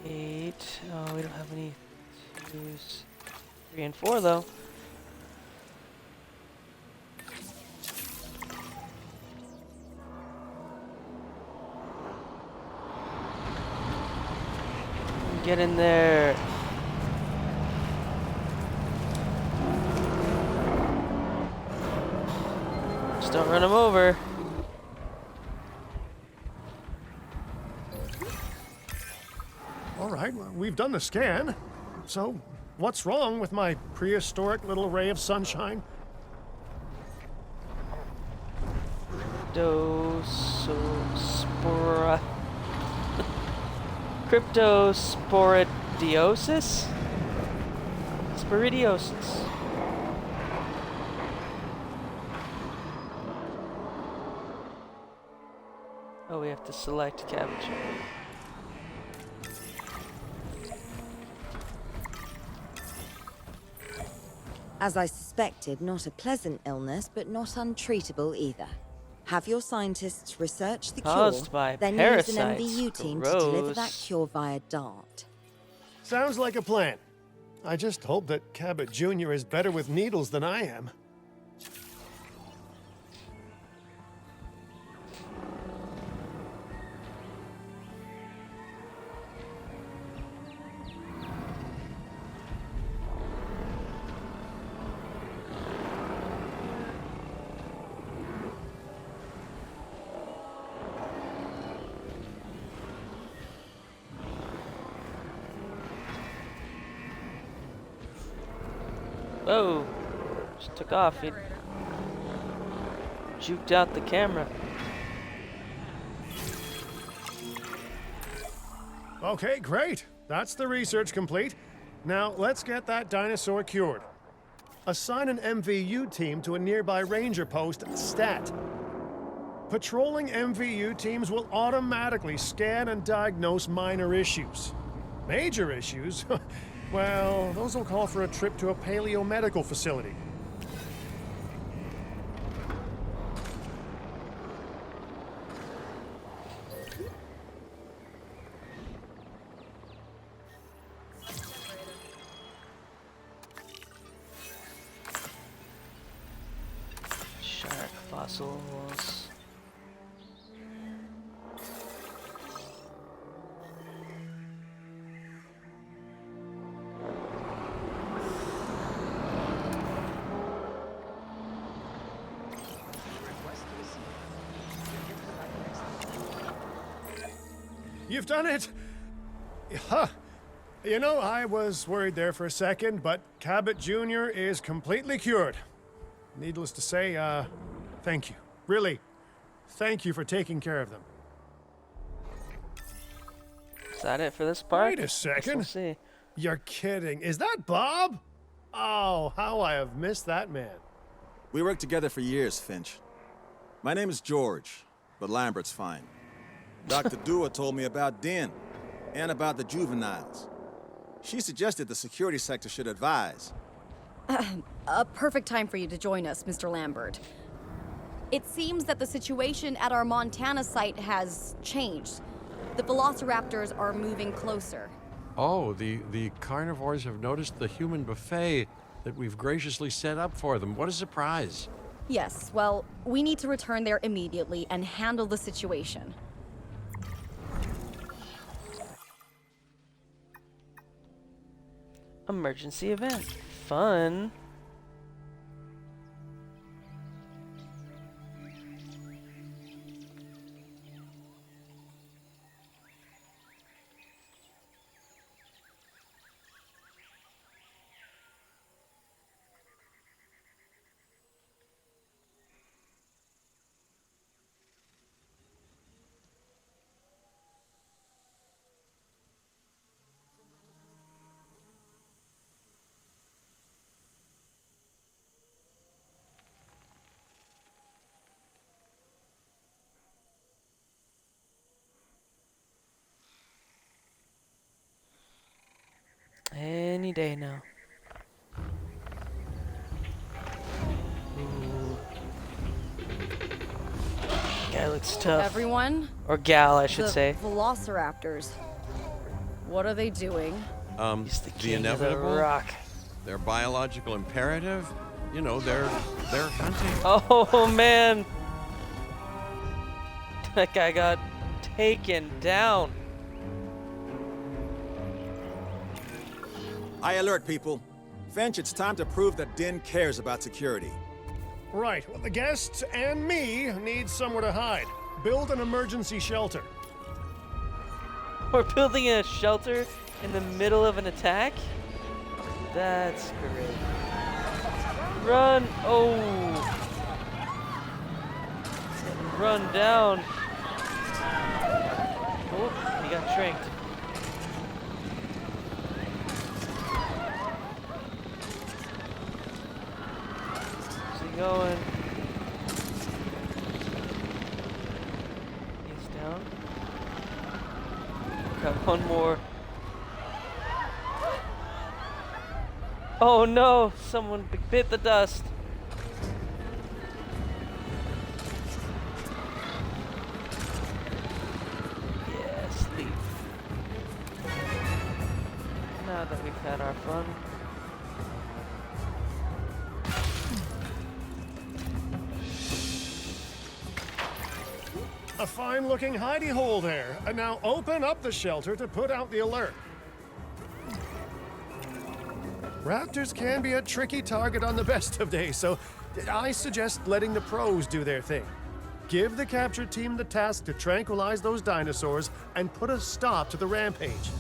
Eight. Oh, we don't have any twos. 3 and 4 though. Get in there. Just don't run them over. All right, well, we've done the scan. So, what's wrong with my prehistoric little ray of sunshine? Cryptosporidiosis? Sporidiosis. Oh, we have to select cabbage. As I suspected, not a pleasant illness, but not untreatable either. Have your scientists research the Caused cure, by then use an parasites. MVU team to deliver that Gross. cure via DART. Sounds like a plan. I just hope that Cabot Jr. is better with needles than I am. Whoa! Just took off. It juked out the camera. Okay, great. That's the research complete. Now, let's get that dinosaur cured. Assign an MVU team to a nearby ranger post, Stat. Patrolling MVU teams will automatically scan and diagnose minor issues. Major issues? Well, those will call for a trip to a paleomedical facility. Shark fossils. You've done it! Huh. You know, I was worried there for a second, but Cabot Jr. is completely cured. Needless to say, thank you. Really, thank you for taking care of them. Is that it for this part? Wait a Guess second. We'll see. You're kidding. Is that Bob? Oh, how I have missed that man. We worked together for years, Finch. My name is George, but Lambert's fine. Dr. Dewar told me about Den and about the juveniles. She suggested the security sector should advise. A perfect time for you to join us, Mr. Lambert. It seems that the situation at our Montana site has changed. The velociraptors are moving closer. Oh, the carnivores have noticed the human buffet that we've graciously set up for them. What a surprise. Yes, well, we need to return there immediately and handle the situation. Emergency event. Fun. Any day now. Ooh. Guy looks tough. Everyone, Or gal, I should the say. velociraptors. What are they doing? He's the The king of the inevitable, rock. their biological imperative, you know, they're hunting. Oh man, that guy got taken down. I alert people. Finch, it's time to prove that Din cares about security. Right, well, the guests and me need somewhere to hide. Build an emergency shelter. We're building a shelter in the middle of an attack? That's great. Run! Oh! Run down! Oh, he got shrinked. Where's he going? He's down. Got one more. Oh no! Someone bit the dust. Yeah, sleep. Now that we've had our fun. A fine-looking hidey hole there. And now open up the shelter to put out the alert. Raptors can be a tricky target on the best of days, so I suggest letting the pros do their thing. Give the capture team the task to tranquilize those dinosaurs and put a stop to the rampage.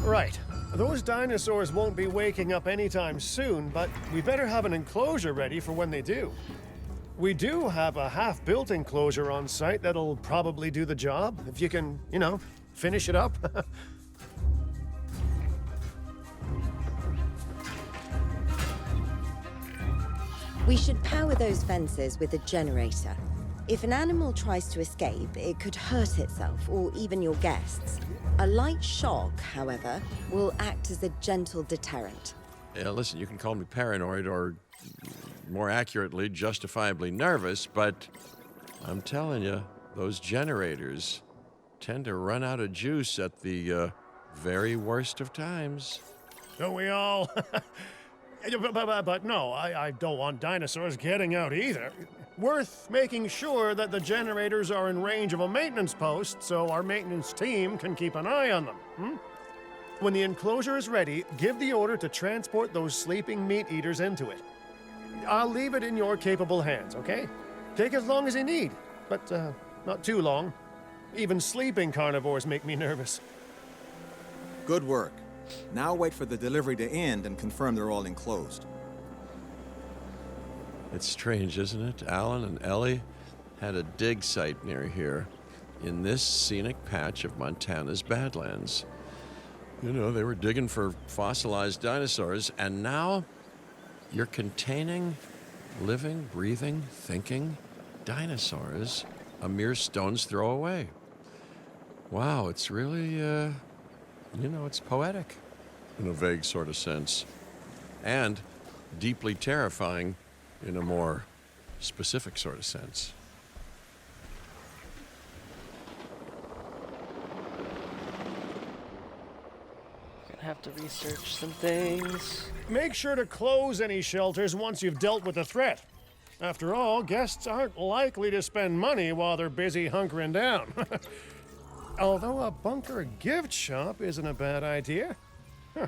Right. Those dinosaurs won't be waking up anytime soon, but we better have an enclosure ready for when they do. We do have a half-built enclosure on site that'll probably do the job, if you can, you know, finish it up. We should power those fences with a generator. If an animal tries to escape, it could hurt itself or even your guests. A light shock, however, will act as a gentle deterrent. Yeah, listen, you can call me paranoid or, more accurately, justifiably nervous, but I'm telling you, those generators tend to run out of juice at the very worst of times. Don't we all? But no, I don't want dinosaurs getting out either. Worth making sure that the generators are in range of a maintenance post so our maintenance team can keep an eye on them. When the enclosure is ready, give the order to transport those sleeping meat eaters into it. I'll leave it in your capable hands, okay? Take as long as you need, but not too long. Even sleeping carnivores make me nervous. Good work. Now wait for the delivery to end and confirm they're all enclosed. It's strange, isn't it? Alan and Ellie had a dig site near here in this scenic patch of Montana's Badlands. You know, they were digging for fossilized dinosaurs, and now you're containing living, breathing, thinking dinosaurs a mere stone's throw away. Wow, it's really, you know, it's poetic in a vague sort of sense, and deeply terrifying in a more specific sort of sense. Gonna have to research some things. Make sure to close any shelters once you've dealt with the threat. After all, guests aren't likely to spend money while they're busy hunkering down. Although a bunker gift shop isn't a bad idea. Huh.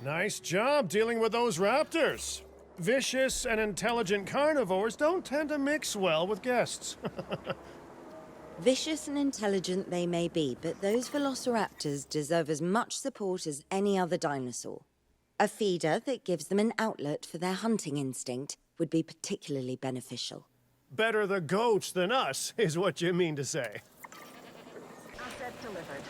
Nice job dealing with those raptors. Vicious and intelligent carnivores don't tend to mix well with guests. Vicious and intelligent they may be, but those velociraptors deserve as much support as any other dinosaur. A feeder that gives them an outlet for their hunting instinct would be particularly beneficial. Better the goats than us, is what you mean to say. Asset delivered.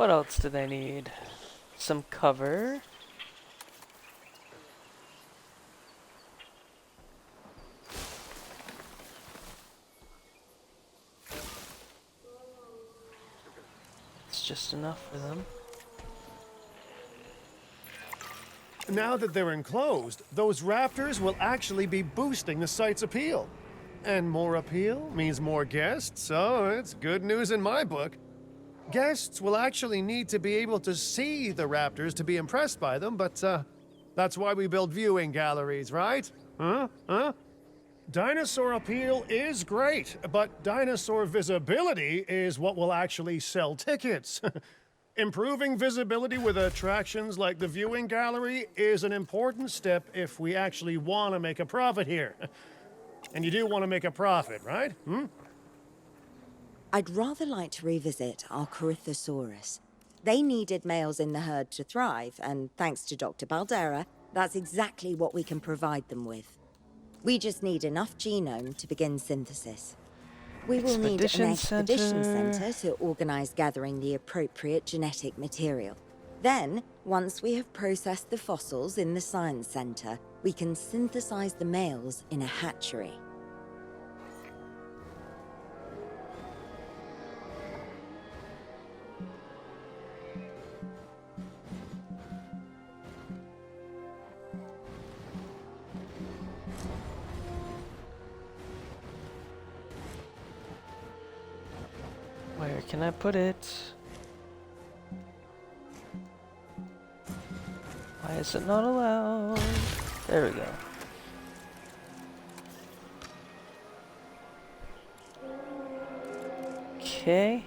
What else do they need? Some cover. It's just enough for them. Now that they're enclosed, those raptors will actually be boosting the site's appeal. And more appeal means more guests, so it's good news in my book. Guests will actually need to be able to see the raptors to be impressed by them, but that's why we build viewing galleries, right? Huh? Dinosaur appeal is great, but dinosaur visibility is what will actually sell tickets. Improving visibility with attractions like the viewing gallery is an important step if we actually want to make a profit here. And you do want to make a profit, right? I'd rather like to revisit our Corythosaurus. They needed males in the herd to thrive, and thanks to Dr. Baldera, that's exactly what we can provide them with. We just need enough genome to begin synthesis. We will need an expedition center to organize gathering the appropriate genetic material. Then, once we have processed the fossils in the science center, we can synthesize the males in a hatchery. Where can I put it? Why is it not allowed? There we go. Okay.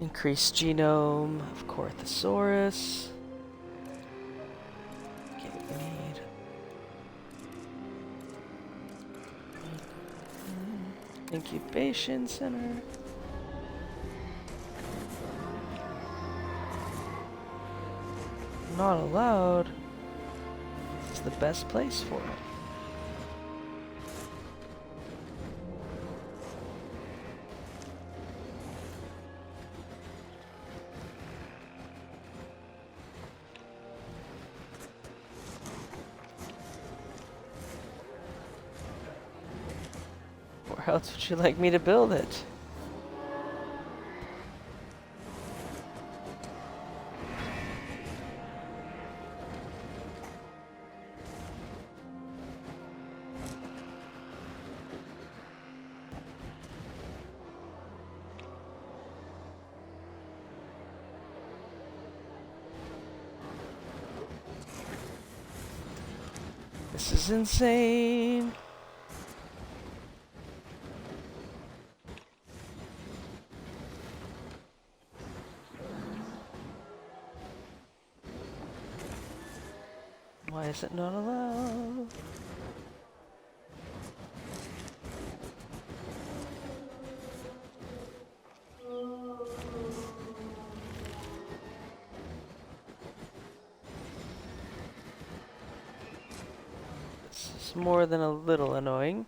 Increased genome of Corythosaurus. Get what we need. Incubation center. Not allowed. This is the best place for it. Where else would you like me to build it? This is insane. Why is it not allowed? This is more than a little annoying.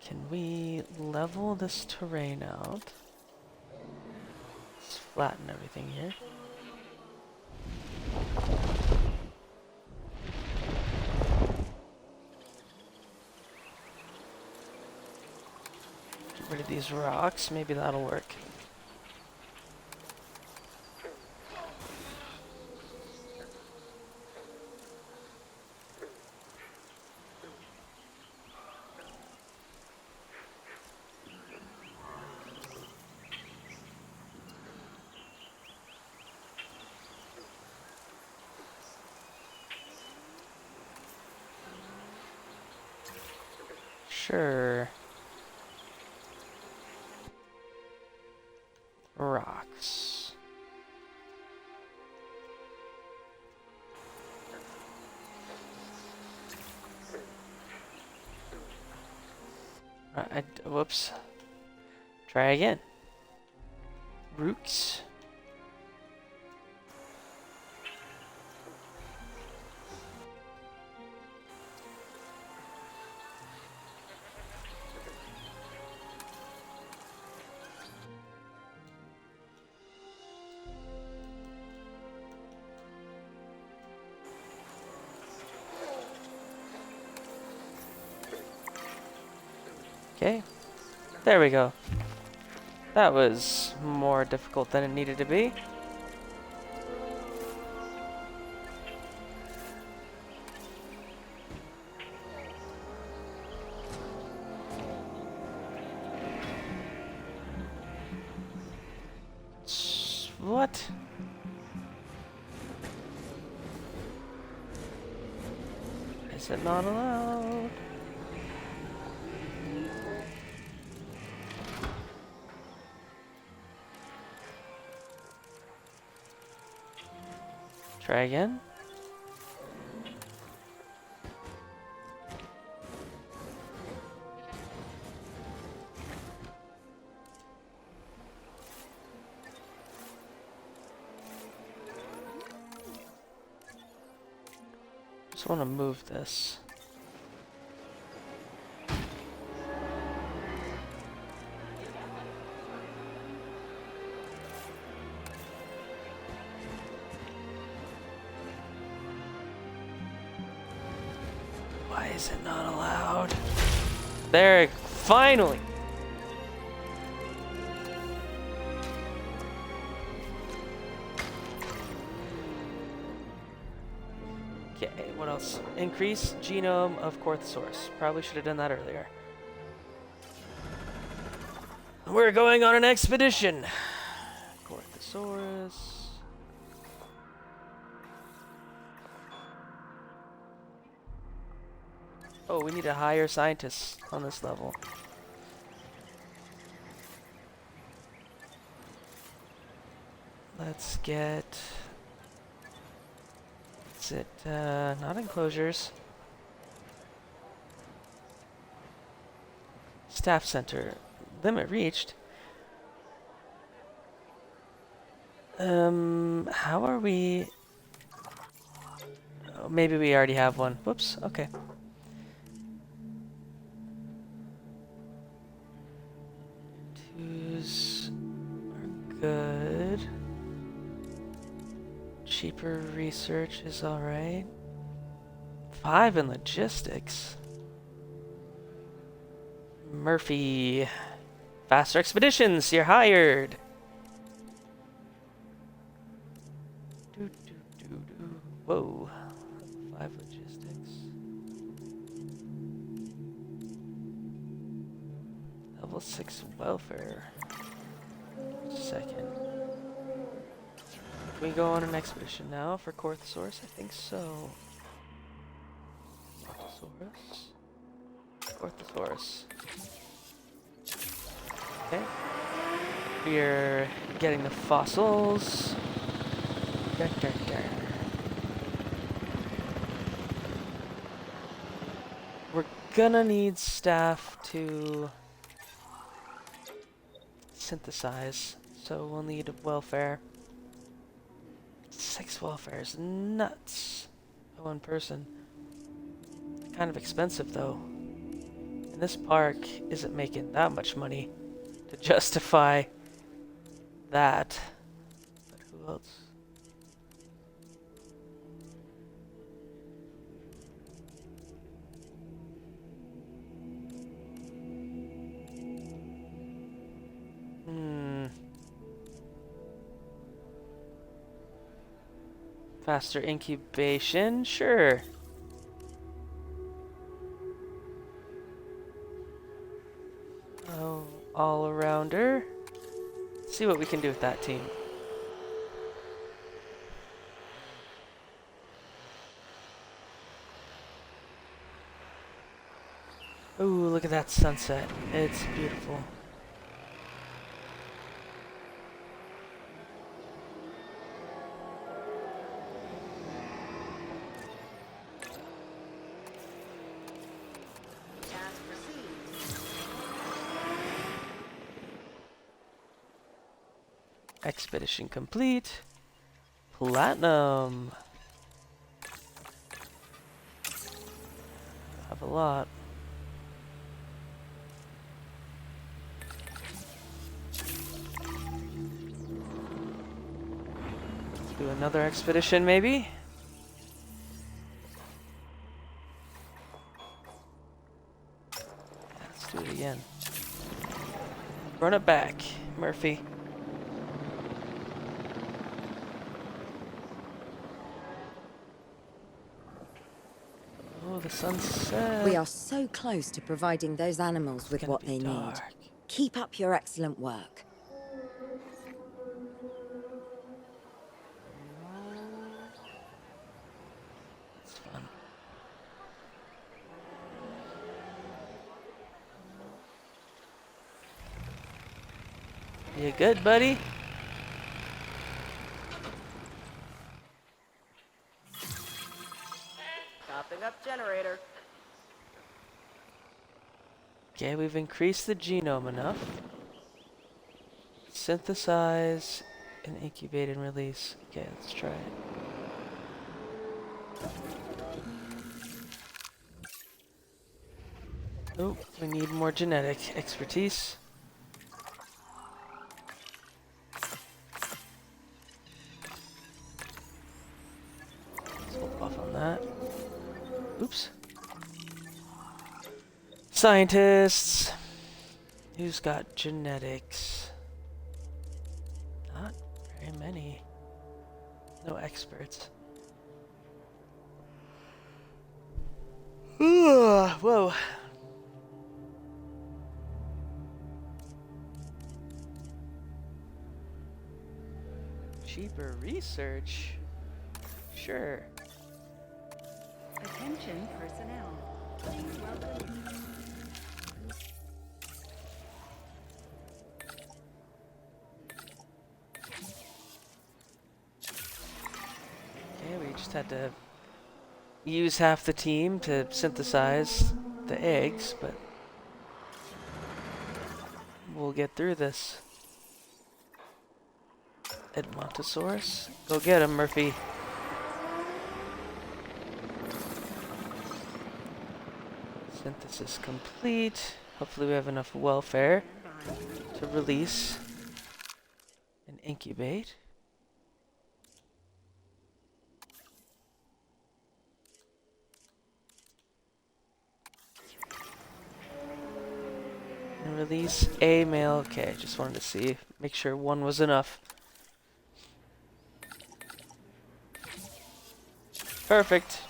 Can we level this terrain out? Let's flatten everything here. Get rid of these rocks, maybe that'll work. Sure. Rocks. Whoops. Try again. Rooks. Okay, there we go. That was more difficult than it needed to be. What? Is it not allowed? Try again. Just want to move this. Why is it not allowed? There, finally! Okay, what else? Increase genome of Corthosaurus. Probably should have done that earlier. We're going on an expedition. Corthosaurus. Oh, we need to hire scientists on this level. Let's get... Is it, not enclosures. Staff center. Limit reached. How are we... Oh, maybe we already have one. Whoops, okay. Twos are good. Cheaper research is alright. 5 in logistics. Murphy. Faster expeditions, you're hired. Whoa. 5 logistics. Level 6 welfare. Second. Can we go on an expedition now for Corthosaurus? I think so. Corthosaurus. Okay. We're getting the fossils. We're gonna need staff to synthesize, so we'll need welfare. 6 welfare is nuts. One person. Kind of expensive though. And this park isn't making that much money to justify that. But who else? Faster incubation, sure. Oh, all-arounder. See what we can do with that team. Ooh, look at that sunset. It's beautiful. Expedition complete. Platinum. Have a lot. Let's do another expedition, maybe. Let's do it again. Run it back, Murphy. Oh, the sunset. We are so close to providing those animals with what they need. Keep up your excellent work. It's fun. You good, buddy? Topping up generator. Okay, we've increased the genome enough. Synthesize and incubate and release. Okay, let's try it. Oh, we need more genetic expertise. Let's hold off on that. Oops. Scientists. Who's got genetics? Not very many. No experts. Whoa. Cheaper research? Sure. Attention personnel. Welcome. Okay, we just had to use half the team to synthesize the eggs, but we'll get through this. Edmontosaurus. Go get him, Murphy. Synthesis complete. Hopefully we have enough welfare to release and incubate. And release a male. Okay, just wanted to see, make sure one was enough. Perfect.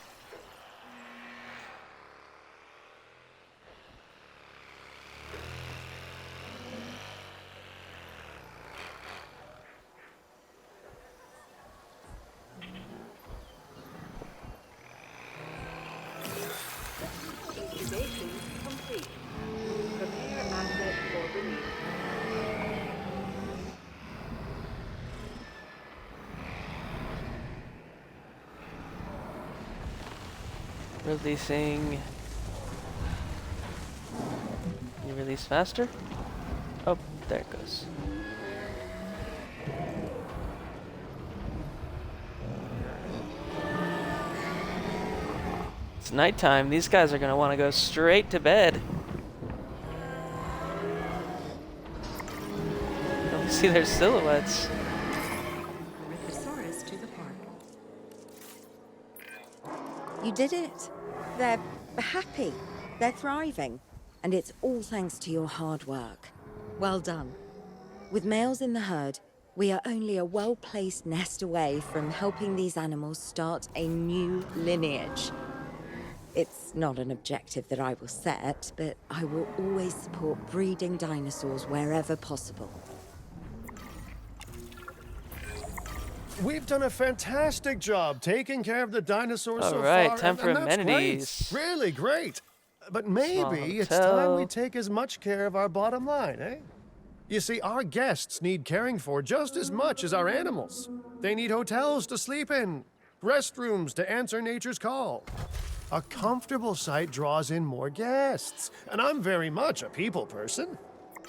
Incubation complete. Prepare asset for release. Releasing. Can you release faster? Oh, there it goes. It's nighttime. These guys are going to want to go straight to bed. Don't see their silhouettes. Rhinoceros to the park. You did it. They're happy. They're thriving. And it's all thanks to your hard work. Well done. With males in the herd, we are only a well-placed nest away from helping these animals start a new lineage. It's not an objective that I will set, but I will always support breeding dinosaurs wherever possible. We've done a fantastic job taking care of the dinosaurs so All right, far. time for and that's amenities. Great. Really great. But Small maybe it's time hotel. we take as much care of our bottom line, eh? You see, our guests need caring for just as much as our animals. They need hotels to sleep in, restrooms to answer nature's call. A comfortable site draws in more guests, and I'm very much a people person.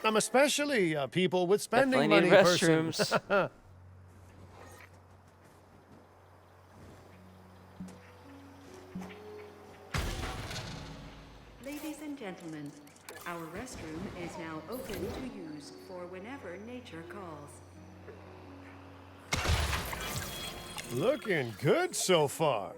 I'm especially a people with spending Definitely need money person. restrooms. gentlemen, our restroom is now open to use for whenever nature calls. Looking good so far.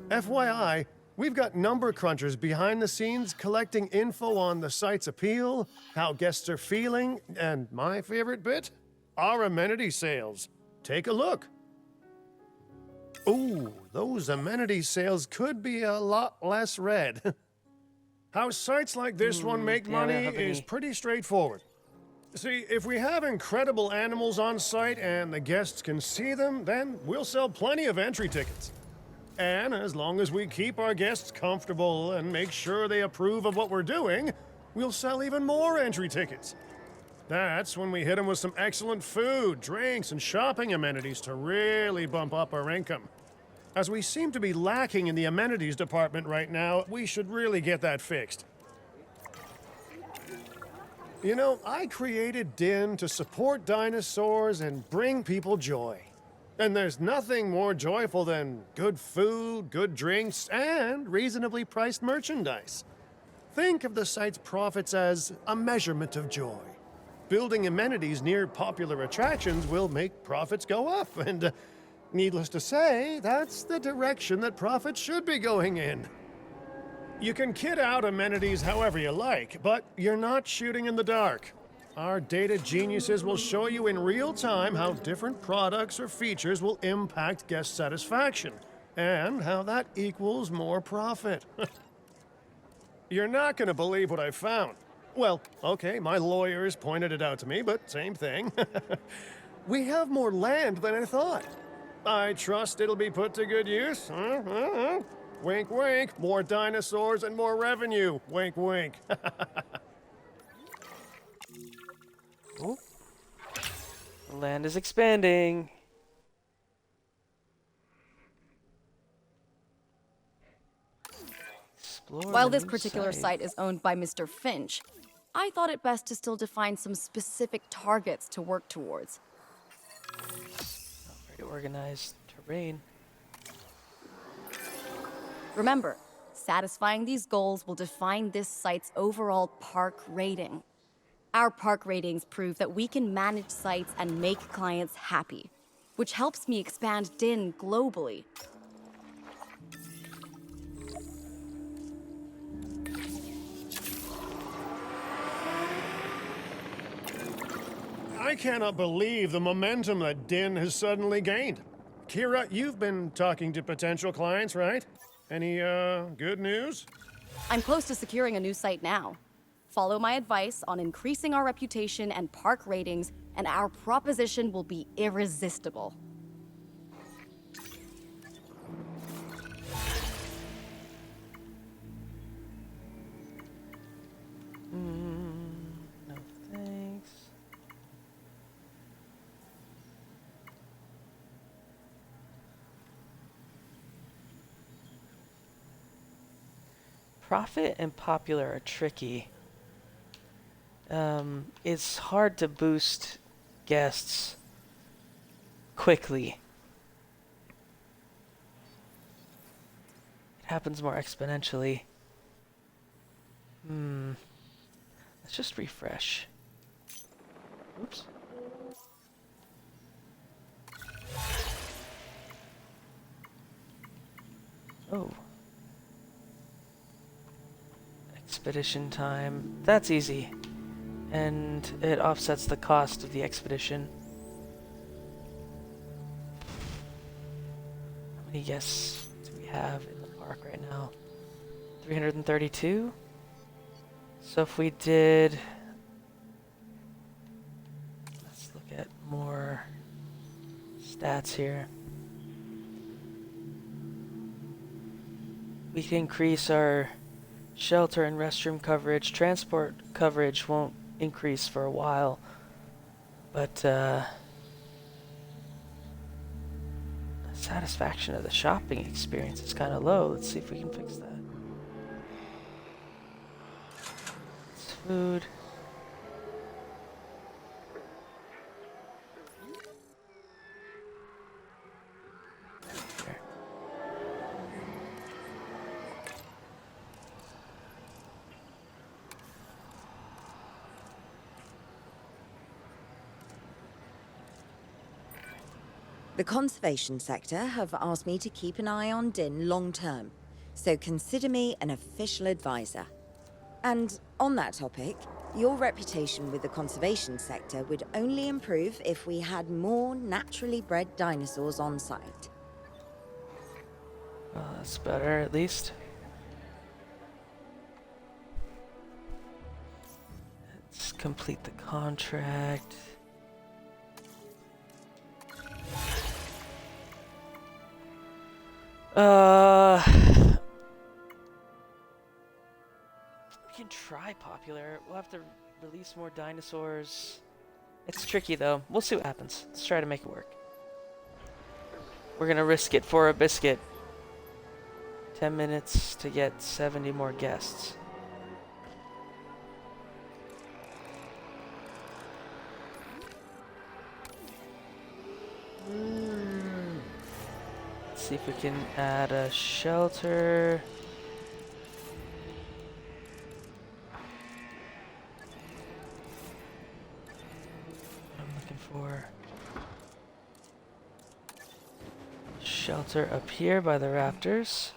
FYI, we've got number crunchers behind the scenes collecting info on the site's appeal, how guests are feeling, and my favorite bit, our amenity sales. Take a look. Ooh, those amenity sales could be a lot less red. How sites like this one make yeah, money I don't have is any. pretty straightforward. See, if we have incredible animals on site and the guests can see them, then we'll sell plenty of entry tickets. And as long as we keep our guests comfortable and make sure they approve of what we're doing, we'll sell even more entry tickets. That's when we hit them with some excellent food, drinks, and shopping amenities to really bump up our income. As we seem to be lacking in the amenities department right now, we should really get that fixed. You know, I created DIN to support dinosaurs and bring people joy. And there's nothing more joyful than good food, good drinks, and reasonably priced merchandise. Think of the site's profits as a measurement of joy. Building amenities near popular attractions will make profits go up, and needless to say, that's the direction that profits should be going in. You can kit out amenities however you like, but you're not shooting in the dark. Our data geniuses will show you in real time how different products or features will impact guest satisfaction, and how that equals more profit. You're not going to believe what I found. Well, okay, my lawyers pointed it out to me, but same thing. We have more land than I thought. I trust it'll be put to good use. Wink, wink. More dinosaurs and more revenue. Wink, wink. Oh. The land is expanding. Explore While the this new particular site is owned by Mr. Finch, I thought it best to still define some specific targets to work towards. Very organized terrain. Remember, satisfying these goals will define this site's overall park rating. Our park ratings prove that we can manage sites and make clients happy, which helps me expand DIN globally. I cannot believe the momentum that DIN has suddenly gained. Kira, you've been talking to potential clients, right? Any, good news? I'm close to securing a new site now. Follow my advice on increasing our reputation and park ratings, and our proposition will be irresistible. No thanks. Profit and popular are tricky. It's hard to boost guests quickly. It happens more exponentially. Let's just refresh. Oops. Oh. Expedition time. That's easy. And it offsets the cost of the expedition. How many guests do we have in the park right now? 332? So if we did... Let's look at more stats here. We can increase our shelter and restroom coverage. Transport coverage won't increase for a while, but the satisfaction of the shopping experience is kind of low. Let's see if we can fix that. It's food. There. The conservation sector have asked me to keep an eye on Din long term, so consider me an official advisor. And on that topic, your reputation with the conservation sector would only improve if we had more naturally bred dinosaurs on site. Well, that's better, at least. Let's complete the contract. We can try popular. We'll have to release more dinosaurs. It's tricky though. We'll see what happens. Let's try to make it work. We're gonna risk it for a biscuit. 10 minutes to get 70 more guests. Let's see if we can add a shelter. I'm looking for shelter up here by the raptors.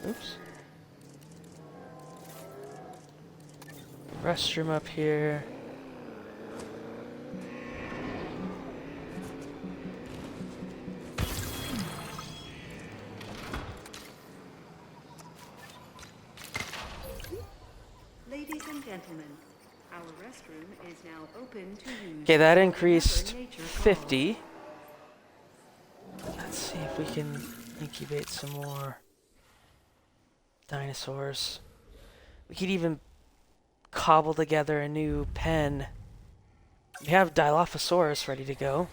Oops. Restroom up here. Ladies and gentlemen, our restroom is now open to use. Okay, that for increased whatever nature 50. Let's see if we can incubate some more dinosaurs. We could even cobble together a new pen. We have Dilophosaurus ready to go.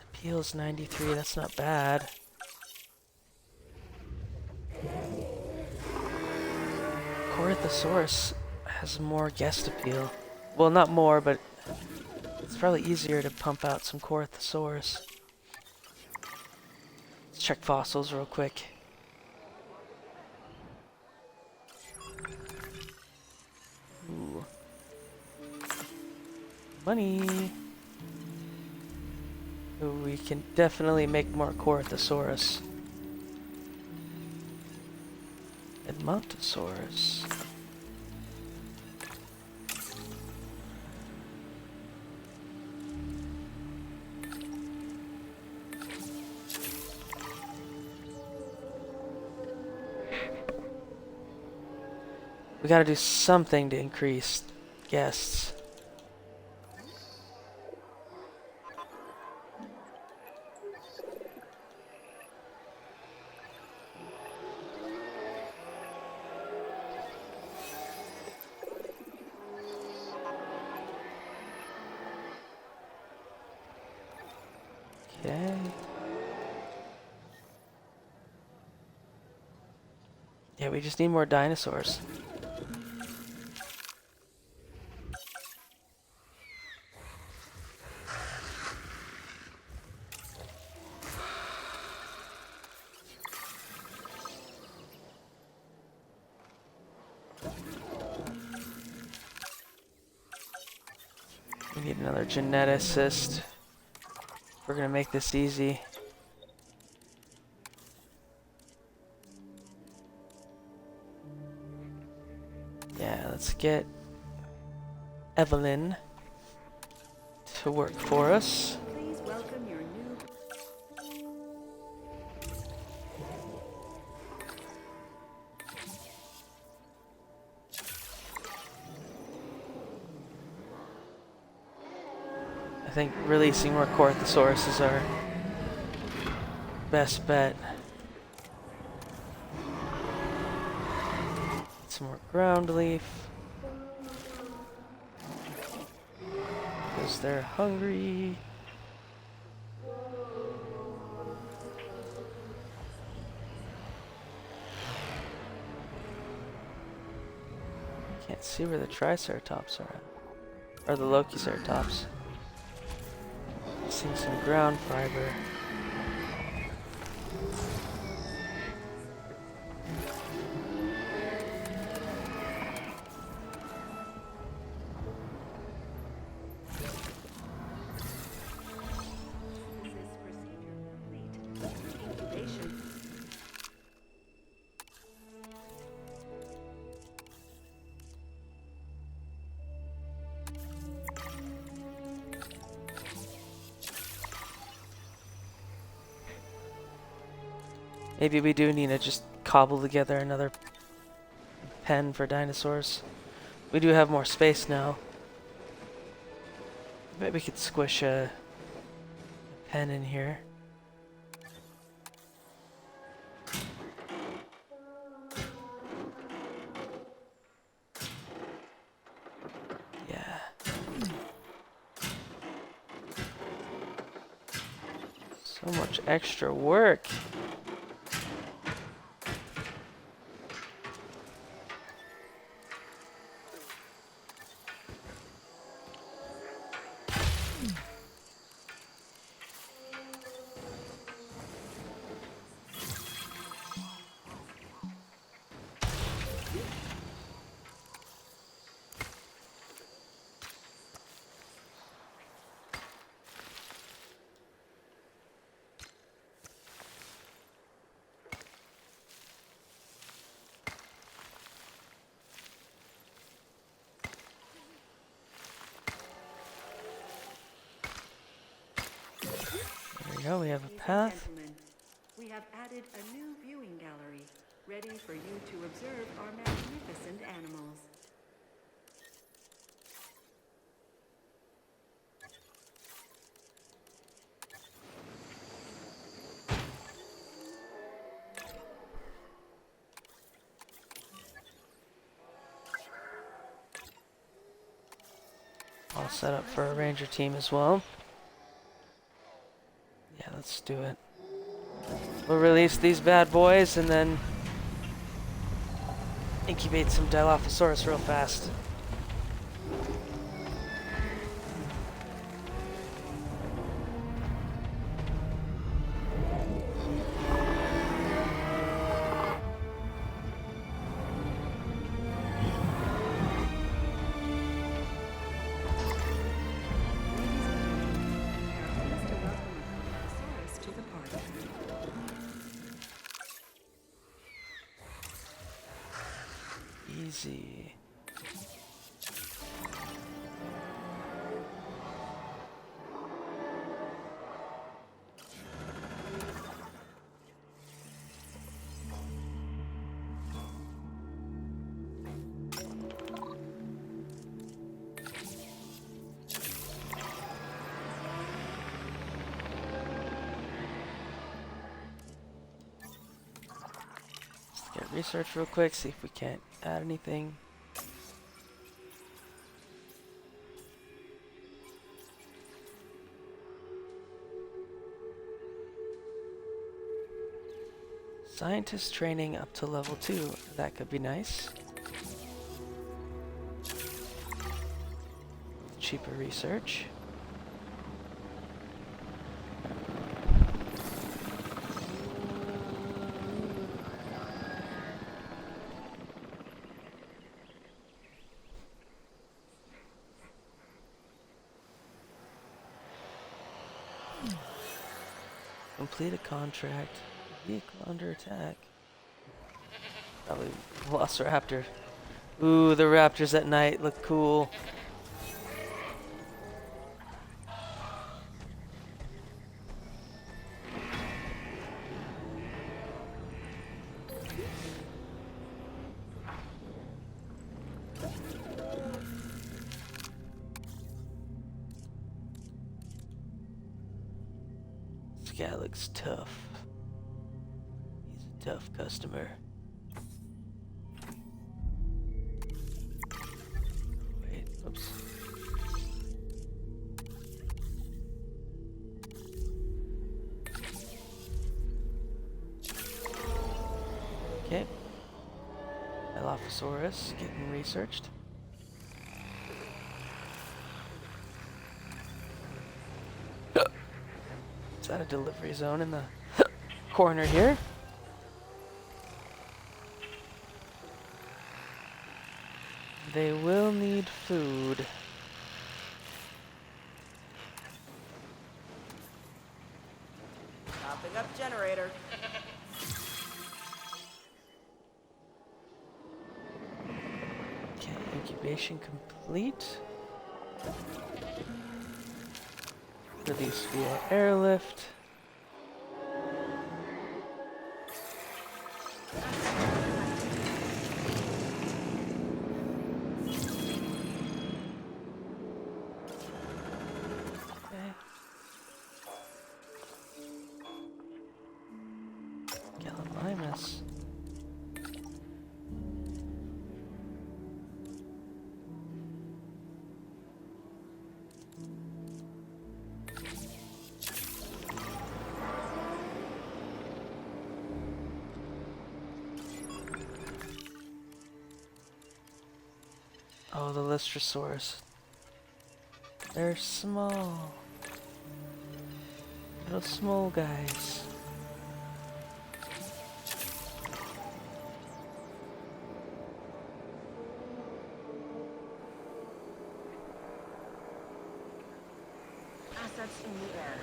Appeals 93, that's not bad. Corythosaurus has more guest appeal. Well, not more, but it's probably easier to pump out some Corythosaurus. Let's check fossils real quick. Ooh. Money. Ooh, we can definitely make more Corythosaurus. Edmontosaurus. We gotta do something to increase guests. Okay. Yeah, we just need more dinosaurs. We need another geneticist. We're gonna make this easy. Yeah, let's get Evelyn to work for us. Please welcome your new. I think releasing more Corythosaurus is our best bet. Some more ground leaf. Because they're hungry. Can't see where the Triceratops are at. Or the Lokiceratops. Seeing some ground fiber. Maybe we do need to just cobble together another pen for dinosaurs. We do have more space now. Maybe we could squish a pen in here. Yeah. So much extra work. There we go, we have a Ladies and path. gentlemen, we have added a new viewing gallery, ready for you to observe our magnificent animals. All set up for a ranger team as well. Yeah, let's do it. We'll release these bad boys and then incubate some Dilophosaurus real fast. To the party. Easy. Let's get research real quick, see if we can't add anything. Scientist training up to level 2. That could be nice. Cheaper research. Complete a contract. Vehicle under attack. Probably Velociraptor. Ooh, the raptors at night look cool. This guy looks tough. He's a tough customer. Wait, oops. Okay. Dilophosaurus getting researched. Is that a delivery zone in the corner here? They will need food. Topping up generator. Okay, incubation complete. Release via airlift. Okay. Gallimimus. Oh, the Lystrosaurs. They're small. Little small guys. Assets in the air.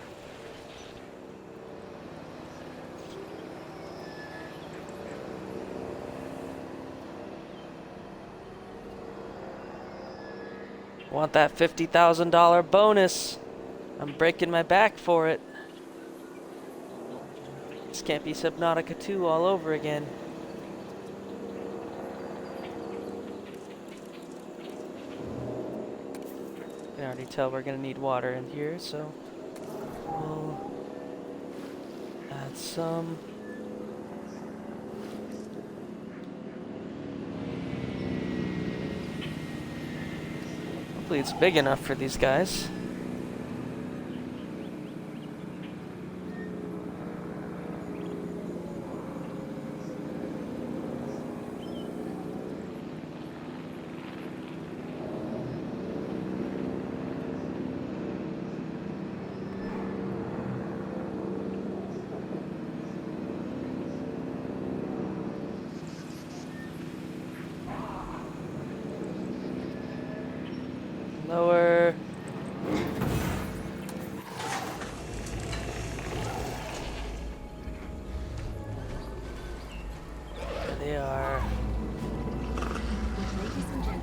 Want that $50,000 bonus. I'm breaking my back for it. This can't be Subnautica 2 all over again. I can already tell we're gonna need water in here, so we'll add some. Hopefully it's big enough for these guys. Lower. There they are. Ladies and gentlemen,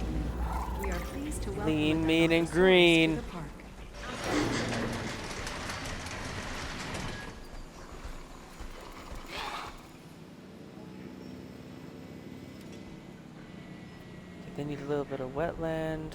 we are pleased to welcome Lean, the mean, and Dilophosaurus green. to the park. They need a little bit of wetland.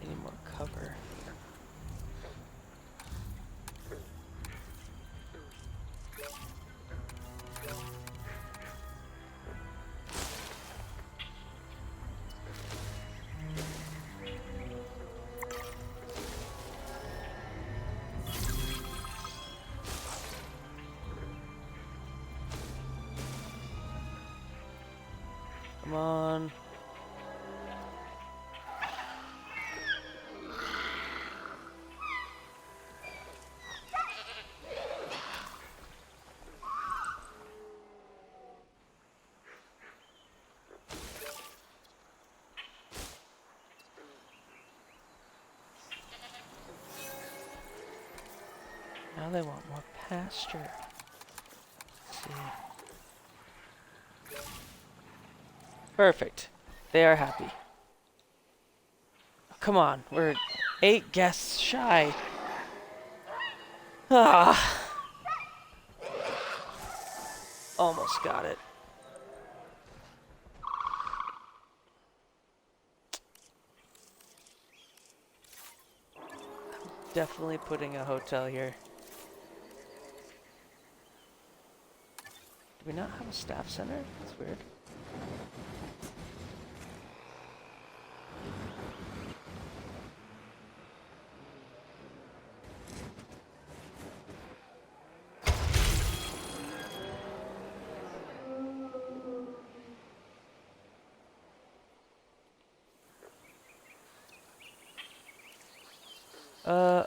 Any more cover? Come on. Now they want more pasture. Let's see. Perfect. They are happy. Come on, we're 8 guests shy. Ah. Almost got it. Definitely putting a hotel here. we not have a staff center? That's weird.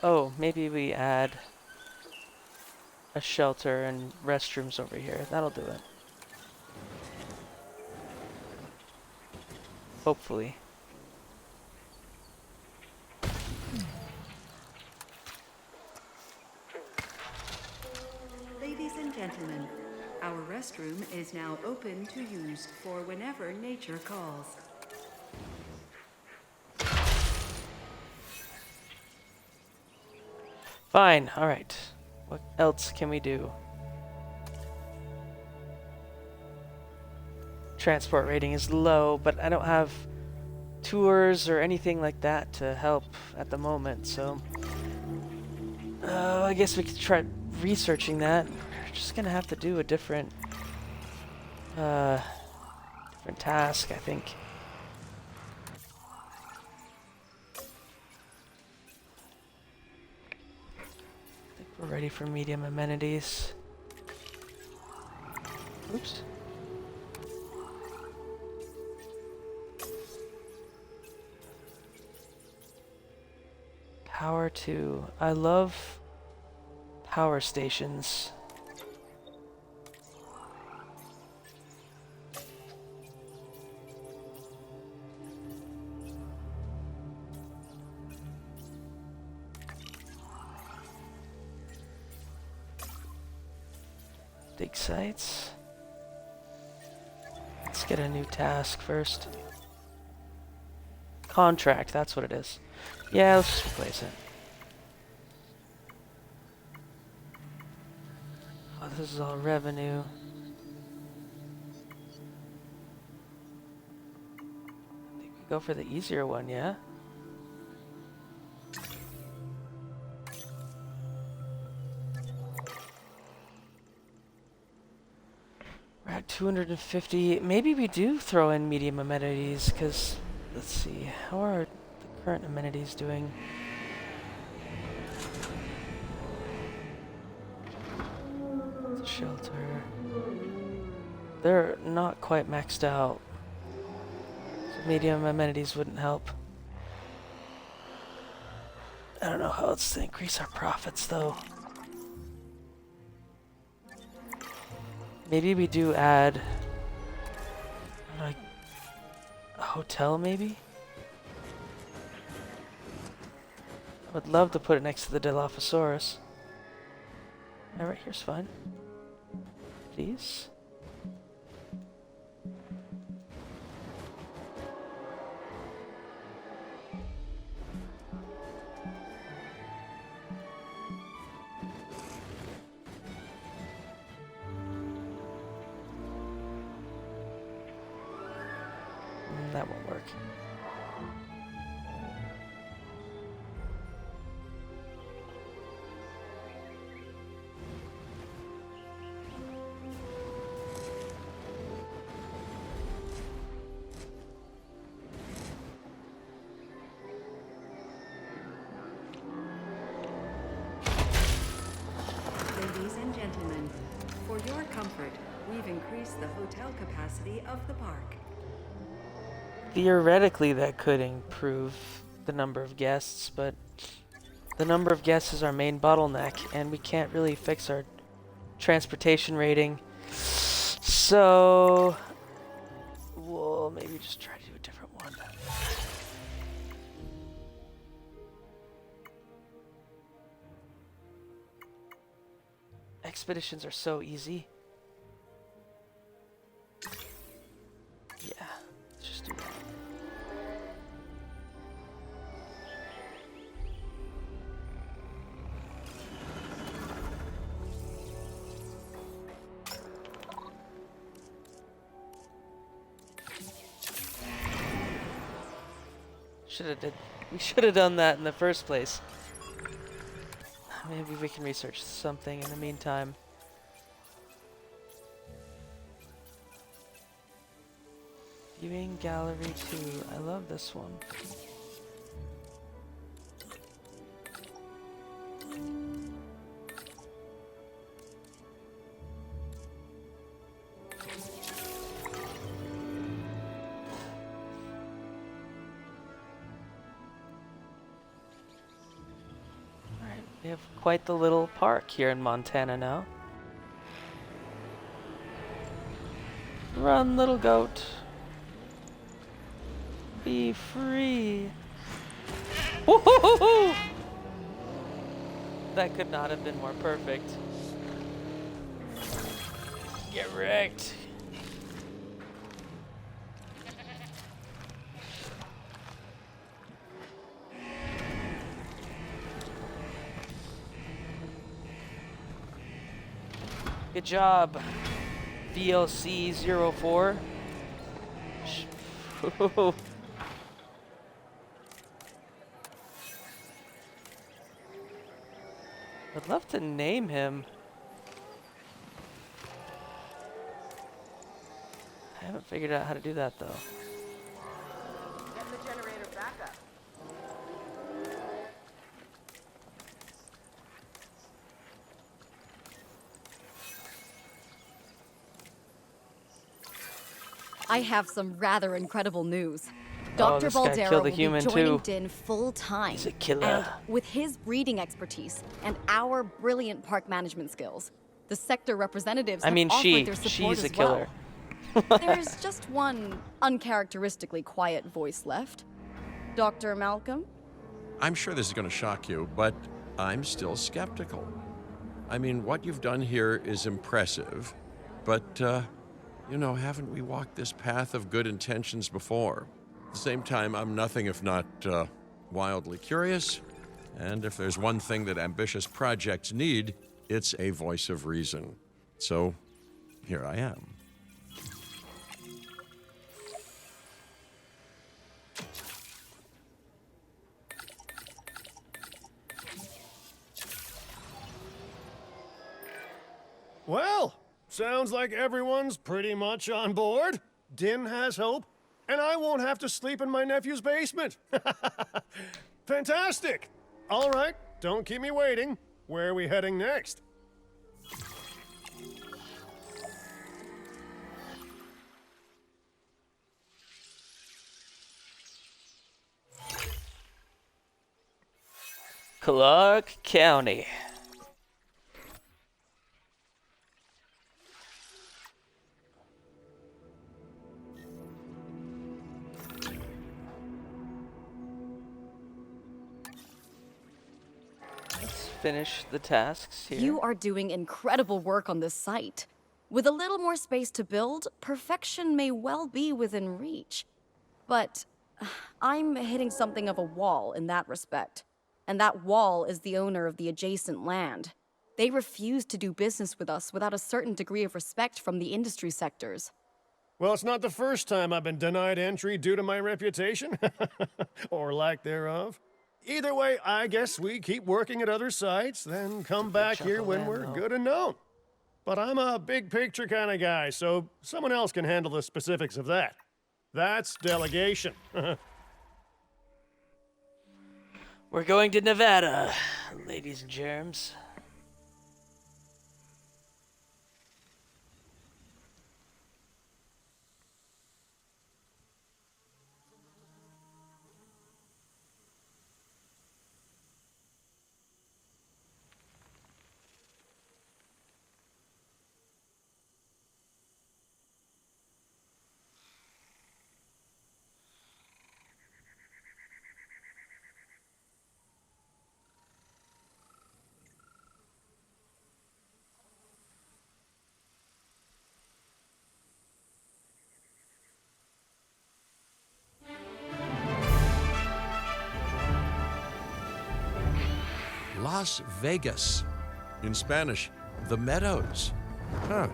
Oh, maybe we add a shelter and restrooms over here. That'll do it. Hopefully. Ladies and gentlemen, our restroom is now open to use for whenever nature calls. Fine, alright. What else can we do? Transport rating is low, but I don't have tours or anything like that to help at the moment, so... I guess we could try researching that. We're just gonna have to do a different task, I think. We're ready for medium amenities. Oops. Power 2. I love power stations. Dig sites. Let's get a new task first. Contract, that's what it is. Yeah, let's just replace it. Oh, this is all revenue. I think we go for the easier one, yeah? We're at 250. Maybe we do throw in medium amenities, because, let's see, how are the current amenities doing? Shelter. They're not quite maxed out. So medium amenities wouldn't help. I don't know how else to increase our profits, though. Maybe we do add like a hotel, maybe? I would love to put it next to the Dilophosaurus. Yeah, right here's fine. Please. That won't work. Ladies and gentlemen, for your comfort, we've increased the hotel capacity of the park. Theoretically, that could improve the number of guests, but the number of guests is our main bottleneck, and we can't really fix our transportation rating. So, we'll maybe just try to do a different one. Expeditions are so easy. Yeah, let's just do that. We should have done that in the first place. Maybe we can research something in the meantime. Viewing gallery 2. I love this one. Alright, we have quite the little park here in Montana now. Run, little goat. Be free. Woo-hoo-hoo-hoo! That could not have been more perfect. Get wrecked. Good job, VLC 04. I'd love to name him. I haven't figured out how to do that though. Get the generator back up. I have some rather incredible news. Oh, Dr. this guy Baldera killed a will human be joining too. Din full time. He's a killer. And with his breeding expertise and our brilliant park management skills, the sector representatives have offered their support she's a as killer. well. There's just one uncharacteristically quiet voice left. Dr. Malcolm? I'm sure this is going to shock you, but I'm still skeptical. I mean, what you've done here is impressive, but, you know, haven't we walked this path of good intentions before? At the same time, I'm nothing if not wildly curious, and if there's one thing that ambitious projects need, it's a voice of reason. So, here I am. Well, sounds like everyone's pretty much on board. Din has hope, and I won't have to sleep in my nephew's basement. Fantastic! All right, don't keep me waiting. Where are we heading next? Clark County. Let's finish the tasks here. You are doing incredible work on this site. With a little more space to build, perfection may well be within reach. But I'm hitting something of a wall in that respect. And that wall is the owner of the adjacent land. They refuse to do business with us without a certain degree of respect from the industry sectors. Well, it's not the first time I've been denied entry due to my reputation, or lack thereof. Either way, I guess we keep working at other sites, then come back here when we're good and known. But I'm a big picture kind of guy, so someone else can handle the specifics of that. That's delegation. We're going to Nevada, ladies and germs. Las Vegas. In Spanish, the Meadows. Huh.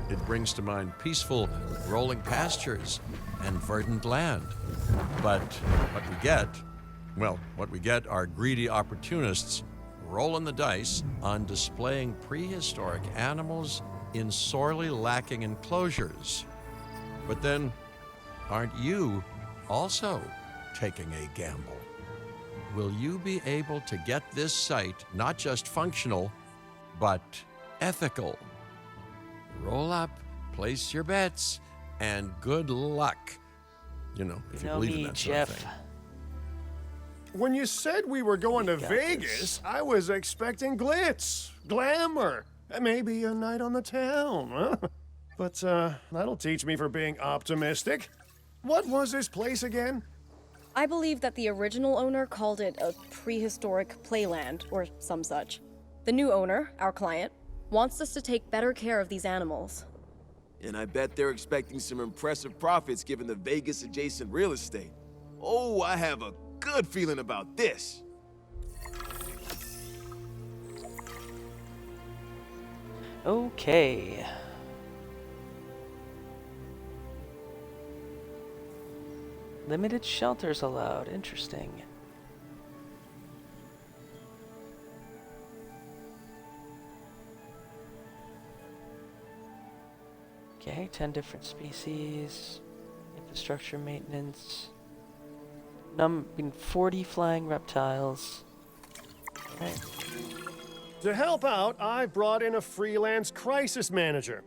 It brings to mind peaceful, rolling pastures and verdant land. But what we get are greedy opportunists rolling the dice on displaying prehistoric animals in sorely lacking enclosures. But then, Aren't you also taking a gamble? Will you be able to get this site not just functional, but ethical? Roll up, place your bets, and good luck. You know, if you know believe in me, that sort of Jeff. thing. When you said we were going to got Vegas, this. I was expecting glitz, glamour, and maybe a night on the town, huh? But that'll teach me for being optimistic. What was this place again? I believe that the original owner called it a prehistoric playland, or some such. The new owner, our client, wants us to take better care of these animals. And I bet they're expecting some impressive profits given the Vegas adjacent real estate. Oh, I have a good feeling about this. Okay. Limited shelters allowed. Interesting. Okay, 10 different species. Infrastructure maintenance. 40 flying reptiles. Right. To help out, I brought in a freelance crisis manager.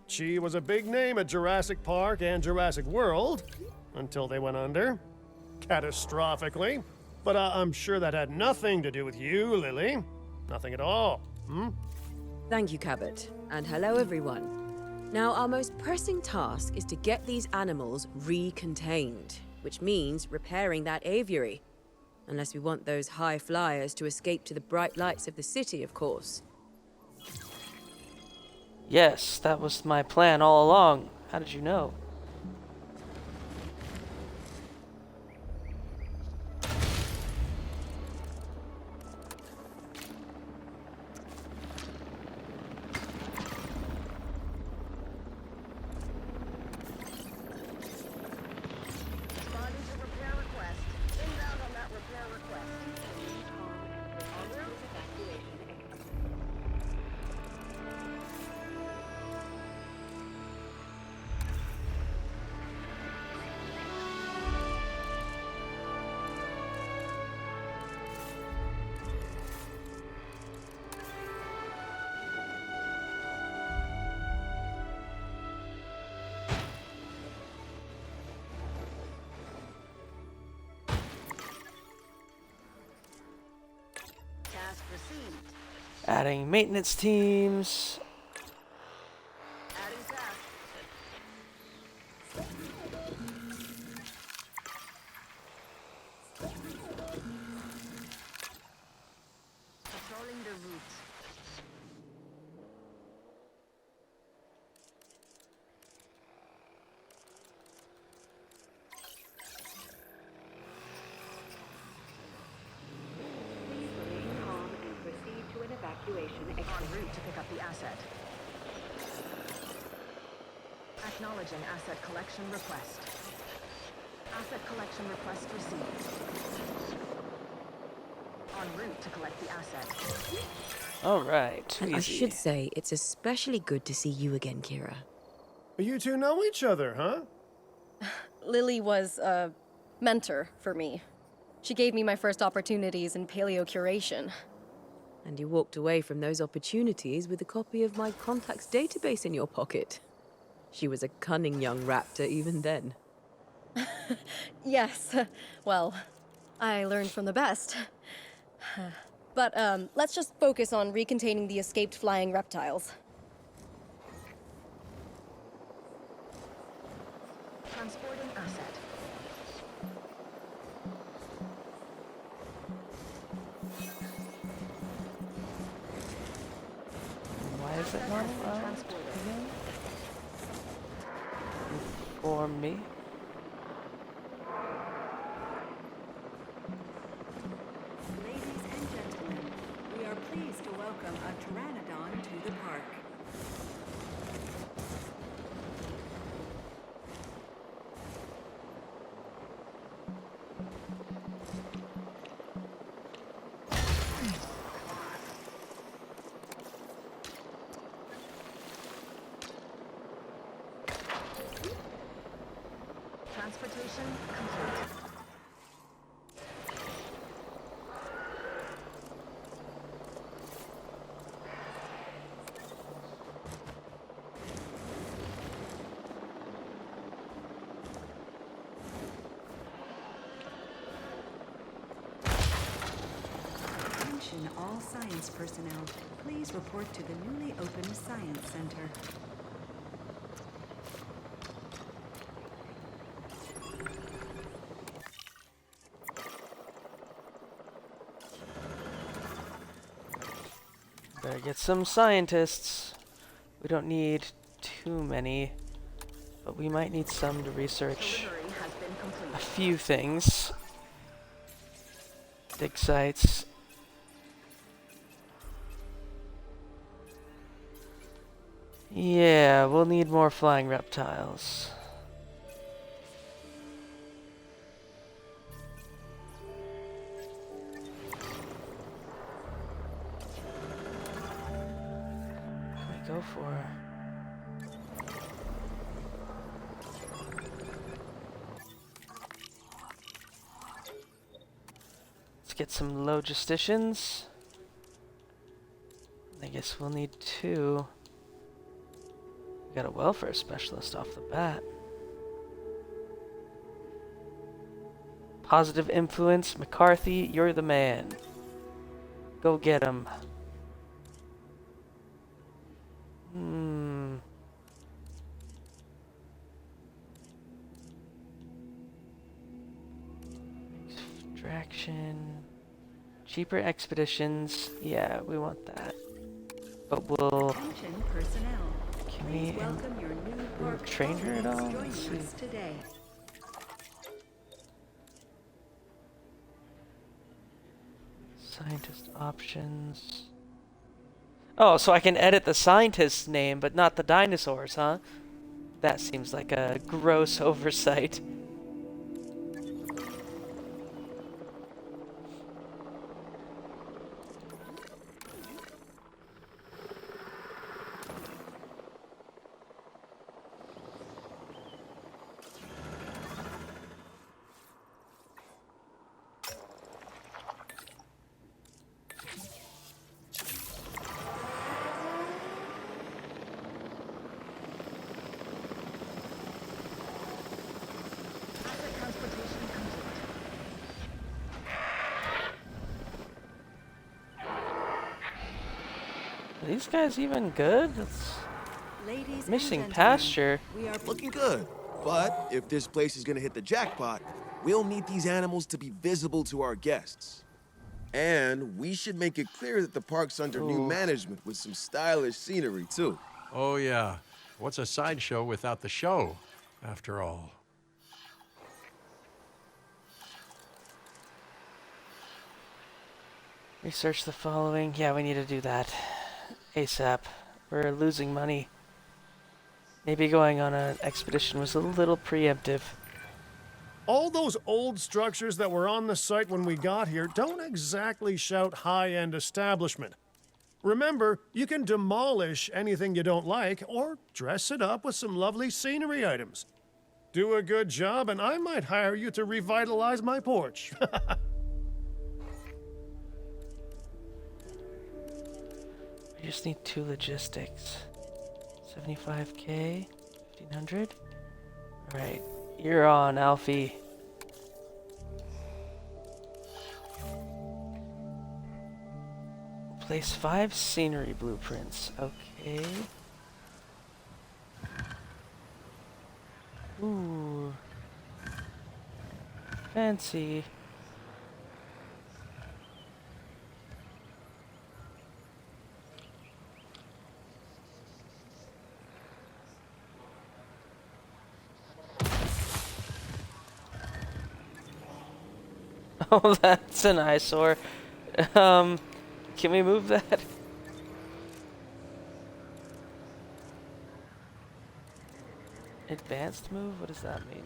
She was a big name at Jurassic Park and Jurassic World, until they went under. Catastrophically. But I'm sure that had nothing to do with you, Lily. Nothing at all. Thank you, Cabot. And hello, everyone. Now, our most pressing task is to get these animals recontained, which means repairing that aviary. Unless we want those high flyers to escape to the bright lights of the city, of course. Yes, that was my plan all along. How did you know? Responding to repair request. Inbound on that repair request. En route to evacuation. Task received. Adding maintenance teams. Adding task. Patrolling the route. Please remain calm and proceed to an evacuation En exit. route to pick up the asset. Acknowledging asset collection request. Asset collection request received. En route to collect the asset. All right. And I Easy. should say, it's especially good to see you again, Kira. You two know each other, huh? Lily was a mentor for me. She gave me my first opportunities in paleo curation. And you walked away from those opportunities with a copy of my contacts database in your pocket. She was a cunning young raptor even then. Yes, well, I learned from the best. But let's just focus on recontaining the escaped flying reptiles. Transporting asset. Why is it Asset not has been allowed transported. again? Inform me. Ladies and gentlemen, we are pleased to welcome a pteranodon to the park. transportation complete. Attention all science personnel. Please report to the newly opened Science Center. Better get some scientists. We don't need too many, but we might need some to research Delivery has been a complete. few things. Dig sites. Yeah, we'll need more flying reptiles. What can we go for? Let's get some logisticians. I guess we'll need 2. We got a welfare specialist off the bat. Positive influence, McCarthy, you're the man. Go get him. Extraction. Cheaper expeditions. Yeah, we want that. But we'll... Attention personnel. Can Please we welcome your new park train her at all? colleagues Let's joining see. us today. Scientist options. Oh, so I can edit the scientist's name, but not the dinosaurs, huh? That seems like a gross oversight. Asset transportation complete. Are these guys even good? It's Ladies and missing gentlemen, pasture. we are Looking good. But if this place is gonna hit the jackpot, we'll need these animals to be visible to our guests. And we should make it clear that the park's under new Ooh. management with some stylish scenery, too. Oh, yeah. What's a sideshow without the show, after all? Research the following. Yeah, we need to do that ASAP. We're losing money. Maybe going on an expedition was a little preemptive. All those old structures that were on the site when we got here don't exactly shout high-end establishment. Remember, you can demolish anything you don't like or dress it up with some lovely scenery items. Do a good job and I might hire you to revitalize my porch. We just need 2 logistics. 75k, 1500. All right, you're on, Alfie. Place 5 scenery blueprints. Okay. Ooh. Fancy. Oh, that's an eyesore. Can we move that? Advanced move? What does that mean?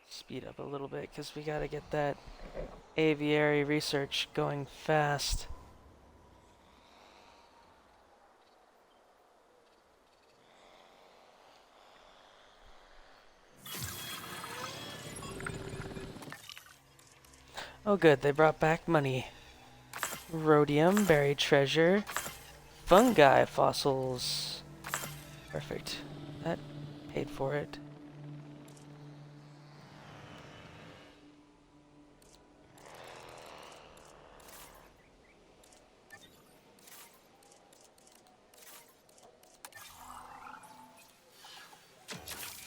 Speed up a little bit because we gotta get that aviary research going fast. Oh good, they brought back money. Rhodium, buried treasure, fungi fossils. Perfect. That paid for it.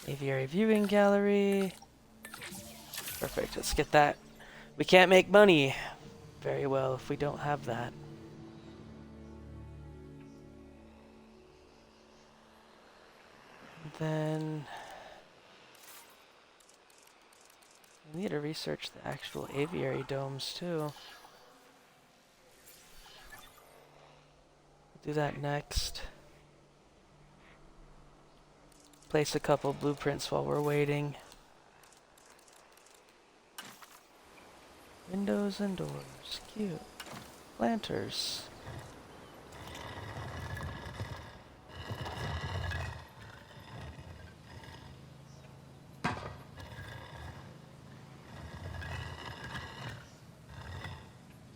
Aviary viewing gallery. Perfect, let's get that. We can't make money very well if we don't have that. Then we need to research the actual aviary domes too. Do that next. Place a couple blueprints while we're waiting. Windows and doors. Cute. Planters.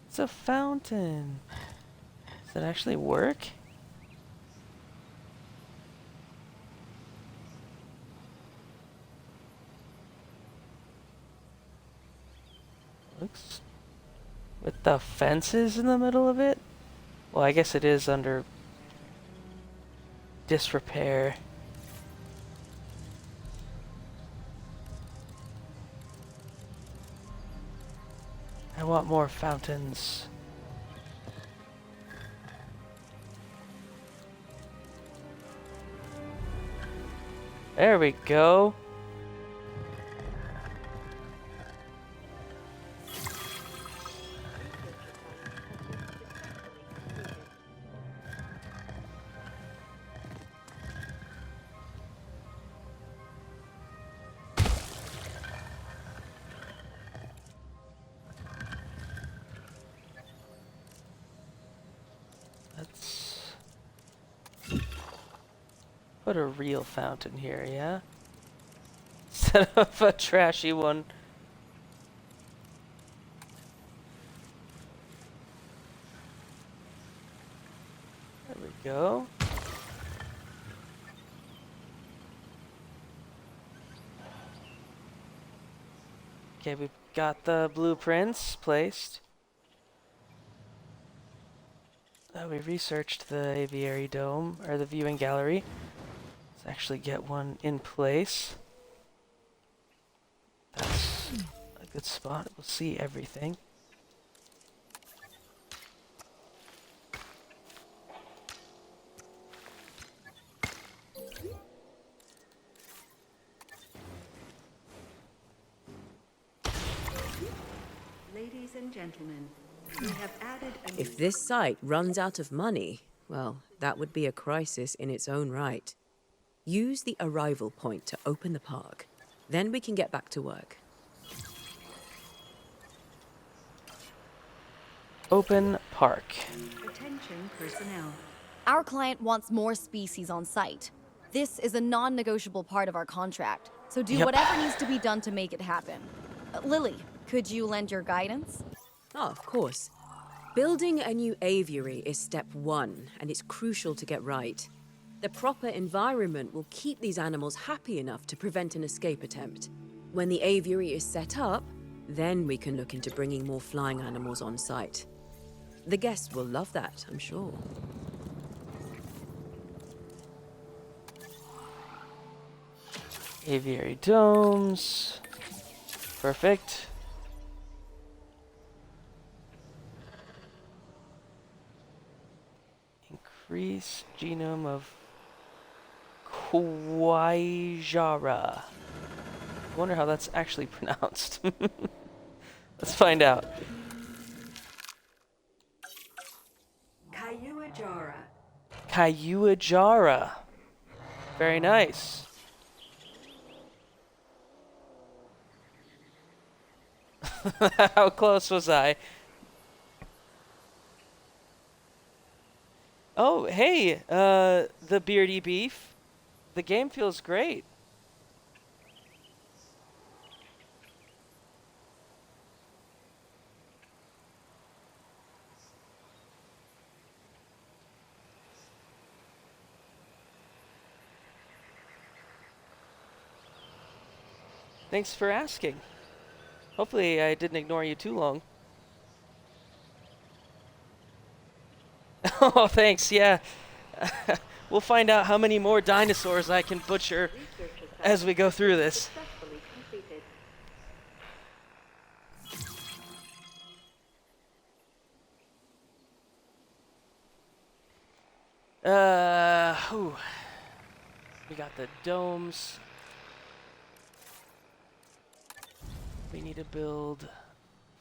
It's a fountain. Does that actually work? Looks with the fences in the middle of it? Well, I guess it is under disrepair. I want more fountains. There we go. Let's put a real fountain here, yeah? Instead of a trashy one. There we go. Okay, we've got the blueprints placed. We researched the aviary dome, or the viewing gallery. Let's actually get one in place. That's a good spot. We'll see everything. Ladies and gentlemen, we have added a If this site runs out of money, well, that would be a crisis in its own right. Use the arrival point to open the park. Then we can get back to work. Open park. attention personnel. Our client wants more species on site. This is a non-negotiable part of our contract, so do Yep. whatever needs to be done to make it happen. Lily, could you lend your guidance? Oh, of course. Building a new aviary is step one, and it's crucial to get right. The proper environment will keep these animals happy enough to prevent an escape attempt. When the aviary is set up, then we can look into bringing more flying animals on site. The guests will love that, I'm sure. Aviary domes. Perfect. Increase genome of Quaijara. I wonder how that's actually pronounced. Let's find out. Kayuajara. Kayuajara. Very nice. How close was I? Oh, hey, the Beardy Beef. The game feels great. Thanks for asking. Hopefully I didn't ignore you too long. Oh, thanks, yeah. We'll find out how many more dinosaurs I can butcher as we go through this. Successfully completed. Whew. We got the domes. We need to build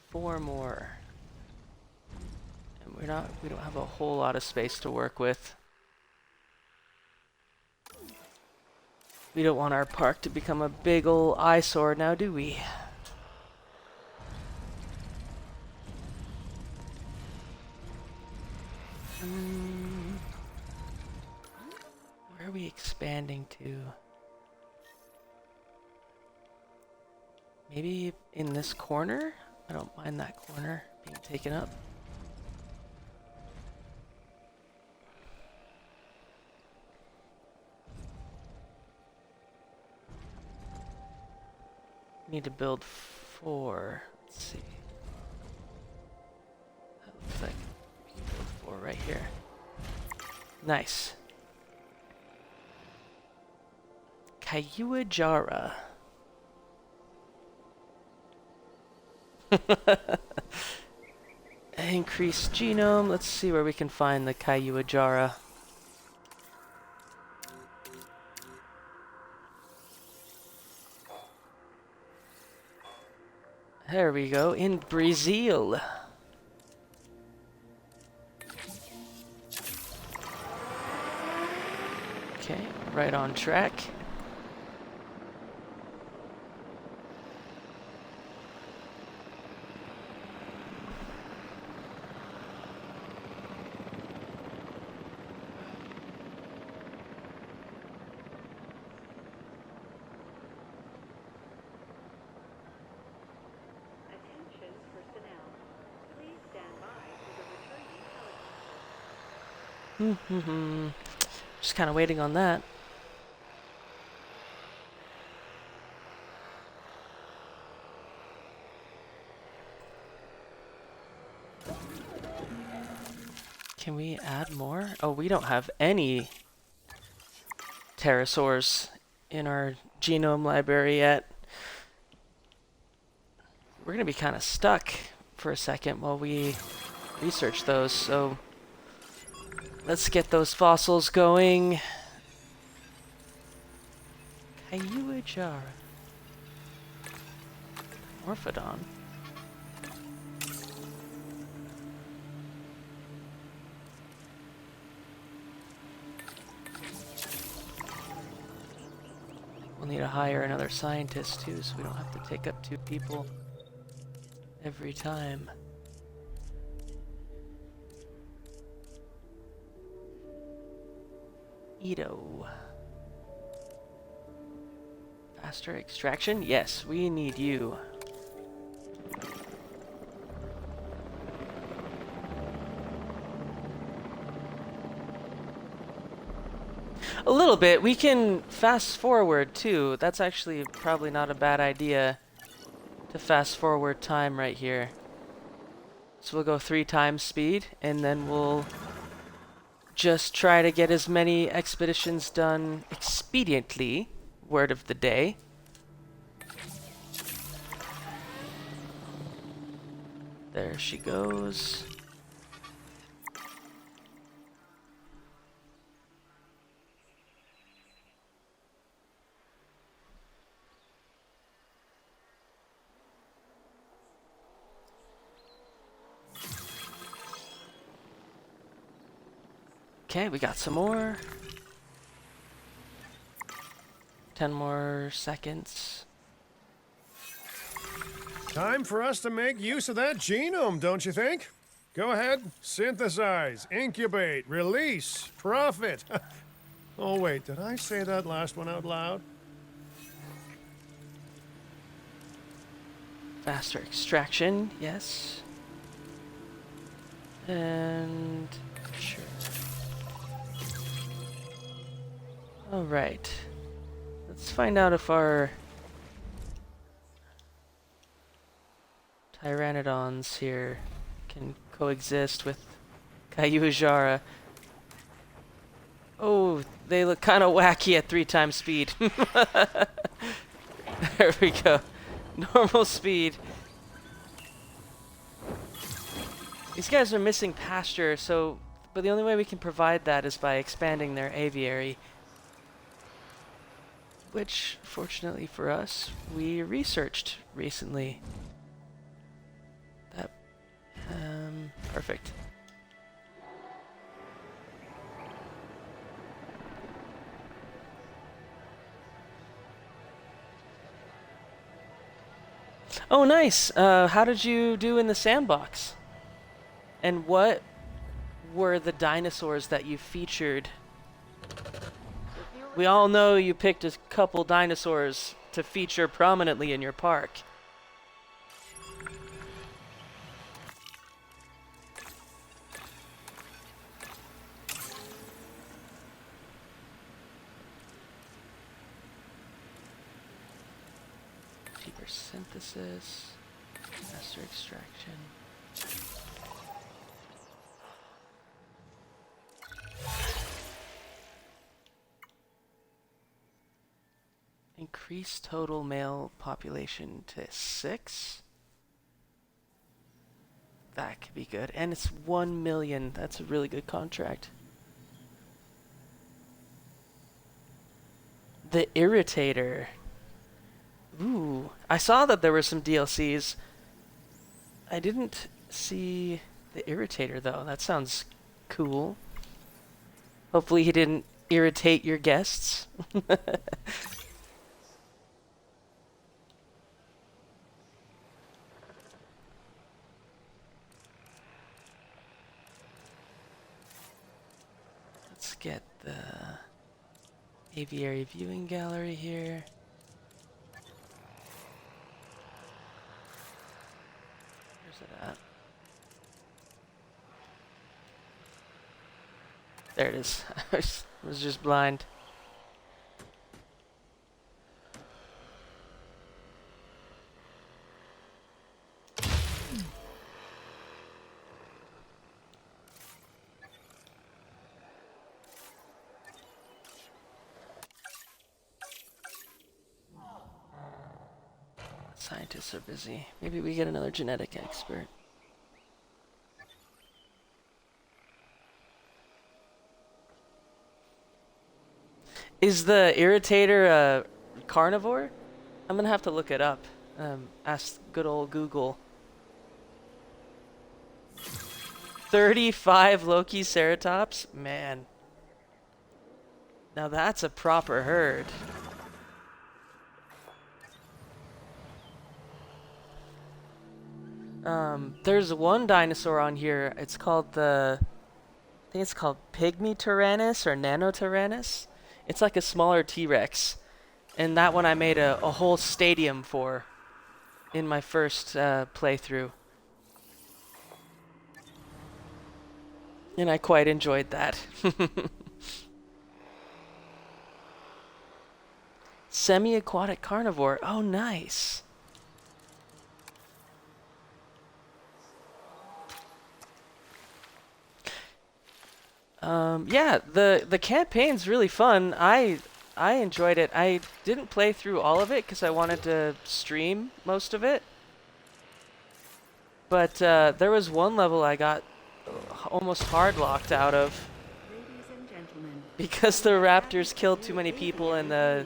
4 more. And we don't have a whole lot of space to work with. We don't want our park to become a big ol' eyesore now, do we? Where are we expanding to? Maybe in this corner? I don't mind that corner being taken up. Need to build 4. Let's see. That looks like we can build 4 right here. Nice. Kayuajara. Increase genome. Let's see where we can find the Kayuajara. There we go, in Brazil. Okay, right on track. Attention personnel. Please stand by for the returning helicopter. Just kind of waiting on that. Can we add more? Oh, we don't have any pterosaurs in our genome library yet. We're gonna be kind of stuck for a second while we research those, so let's get those fossils going. Kayuajara. Orphodon. We'll need to hire another scientist too, so we don't have to take up 2 people every time. Edo. Faster extraction? Yes, we need you. A little bit. We can fast forward too. That's actually probably not a bad idea to fast forward time right here. So we'll go 3 times speed, and then we'll just try to get as many expeditions done expediently. Word of the day. There she goes. Okay, we got some more. 10 more seconds. Time for us to make use of that genome, don't you think? Go ahead, synthesize, incubate, release, profit. Oh wait, did I say that last one out loud? Faster extraction, yes. And sure. All right. Let's find out if our Pteranodons here can coexist with Kayuajara. Oh, they look kind of wacky at 3 times speed. There we go. Normal speed. These guys are missing pasture, but the only way we can provide that is by expanding their aviary. Which, fortunately for us, we researched recently. That, perfect. Oh, nice. How did you do in the sandbox? And what were the dinosaurs that you featured? We all know you picked a couple dinosaurs to feature prominently in your park. Deeper synthesis, faster extraction. Increase total male population to 6. That could be good. And it's 1 million. That's a really good contract. The Irritator. Ooh. I saw that there were some DLCs. I didn't see the Irritator, though. That sounds cool. Hopefully he didn't irritate your guests. Let's get the aviary viewing gallery here. Where's it at? There it is. I was just blind. Scientists are busy. Maybe we get another genetic expert. Is the Irritator a carnivore? I'm gonna have to look it up. Ask good old Google. 35 Loki Ceratops? Man. Now that's a proper herd. There's one dinosaur on here. It's called I think it's called Pygmy Tyrannus or Nanotyrannus. It's like a smaller T-Rex. And that one I made a whole stadium for in my first playthrough. And I quite enjoyed that. Semi-aquatic carnivore. Oh, nice. Yeah, the campaign's really fun. I enjoyed it. I didn't play through all of it because I wanted to stream most of it. But there was one level I got almost hard locked out of because the raptors killed too many people and the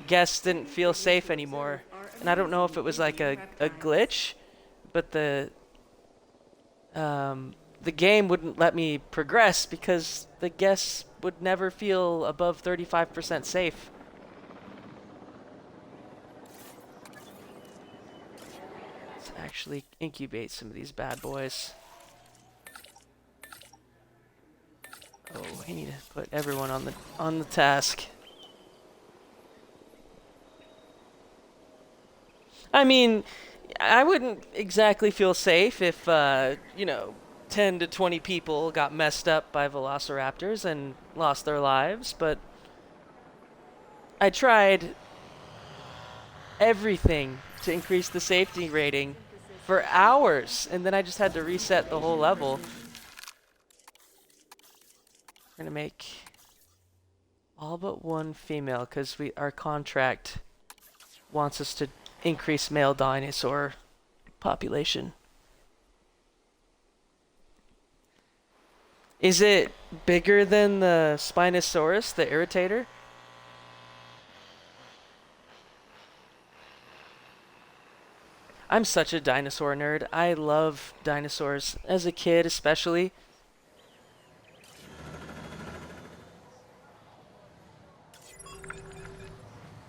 guests didn't feel safe anymore. And I don't know if it was like a glitch, but the the game wouldn't let me progress because the guests would never feel above 35% safe. Let's actually incubate some of these bad boys. Oh, we need to put everyone on the task. I mean, I wouldn't exactly feel safe if, you know, 10 to 20 people got messed up by velociraptors and lost their lives, but I tried everything to increase the safety rating for hours, and then I just had to reset the whole level. We're gonna make all but one female because our contract wants us to increase male dinosaur population. Is it bigger than the Spinosaurus, the irritator? I'm such a dinosaur nerd. I love dinosaurs as a kid, especially.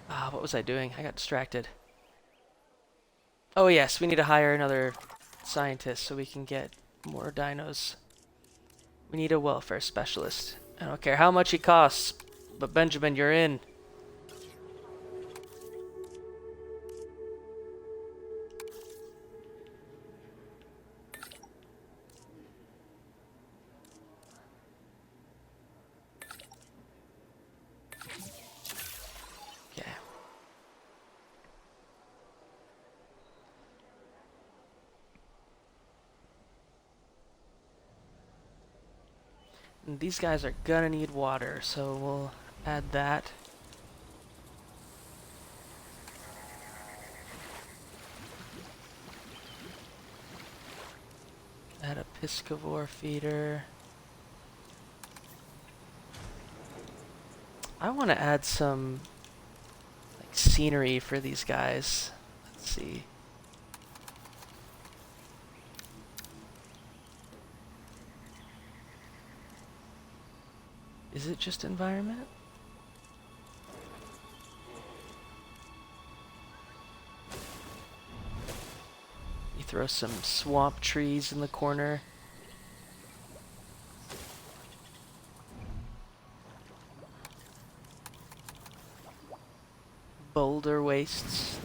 Ah, what was I doing? I got distracted. Oh yes, we need to hire another scientist so we can get more dinos. We need a welfare specialist. I don't care how much he costs, but Benjamin, you're in. Okay. And these guys are gonna need water, so we'll add that. Add a piscivore feeder. I want to add some like scenery for these guys. Let's see. Is it just environment? You throw some swamp trees in the corner. Boulder wastes.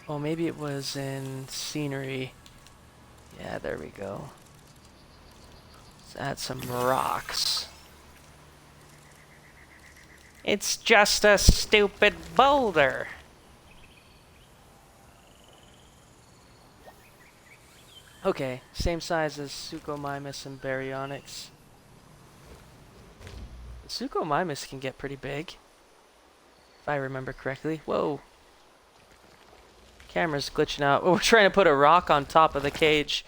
Oh, maybe it was in scenery. Yeah, there we go. Let's add some rocks. It's just a stupid boulder. Okay, same size as Suchomimus and Baryonyx. The Suchomimus can get pretty big, if I remember correctly. Whoa. Camera's glitching out. Oh, we're trying to put a rock on top of the cage.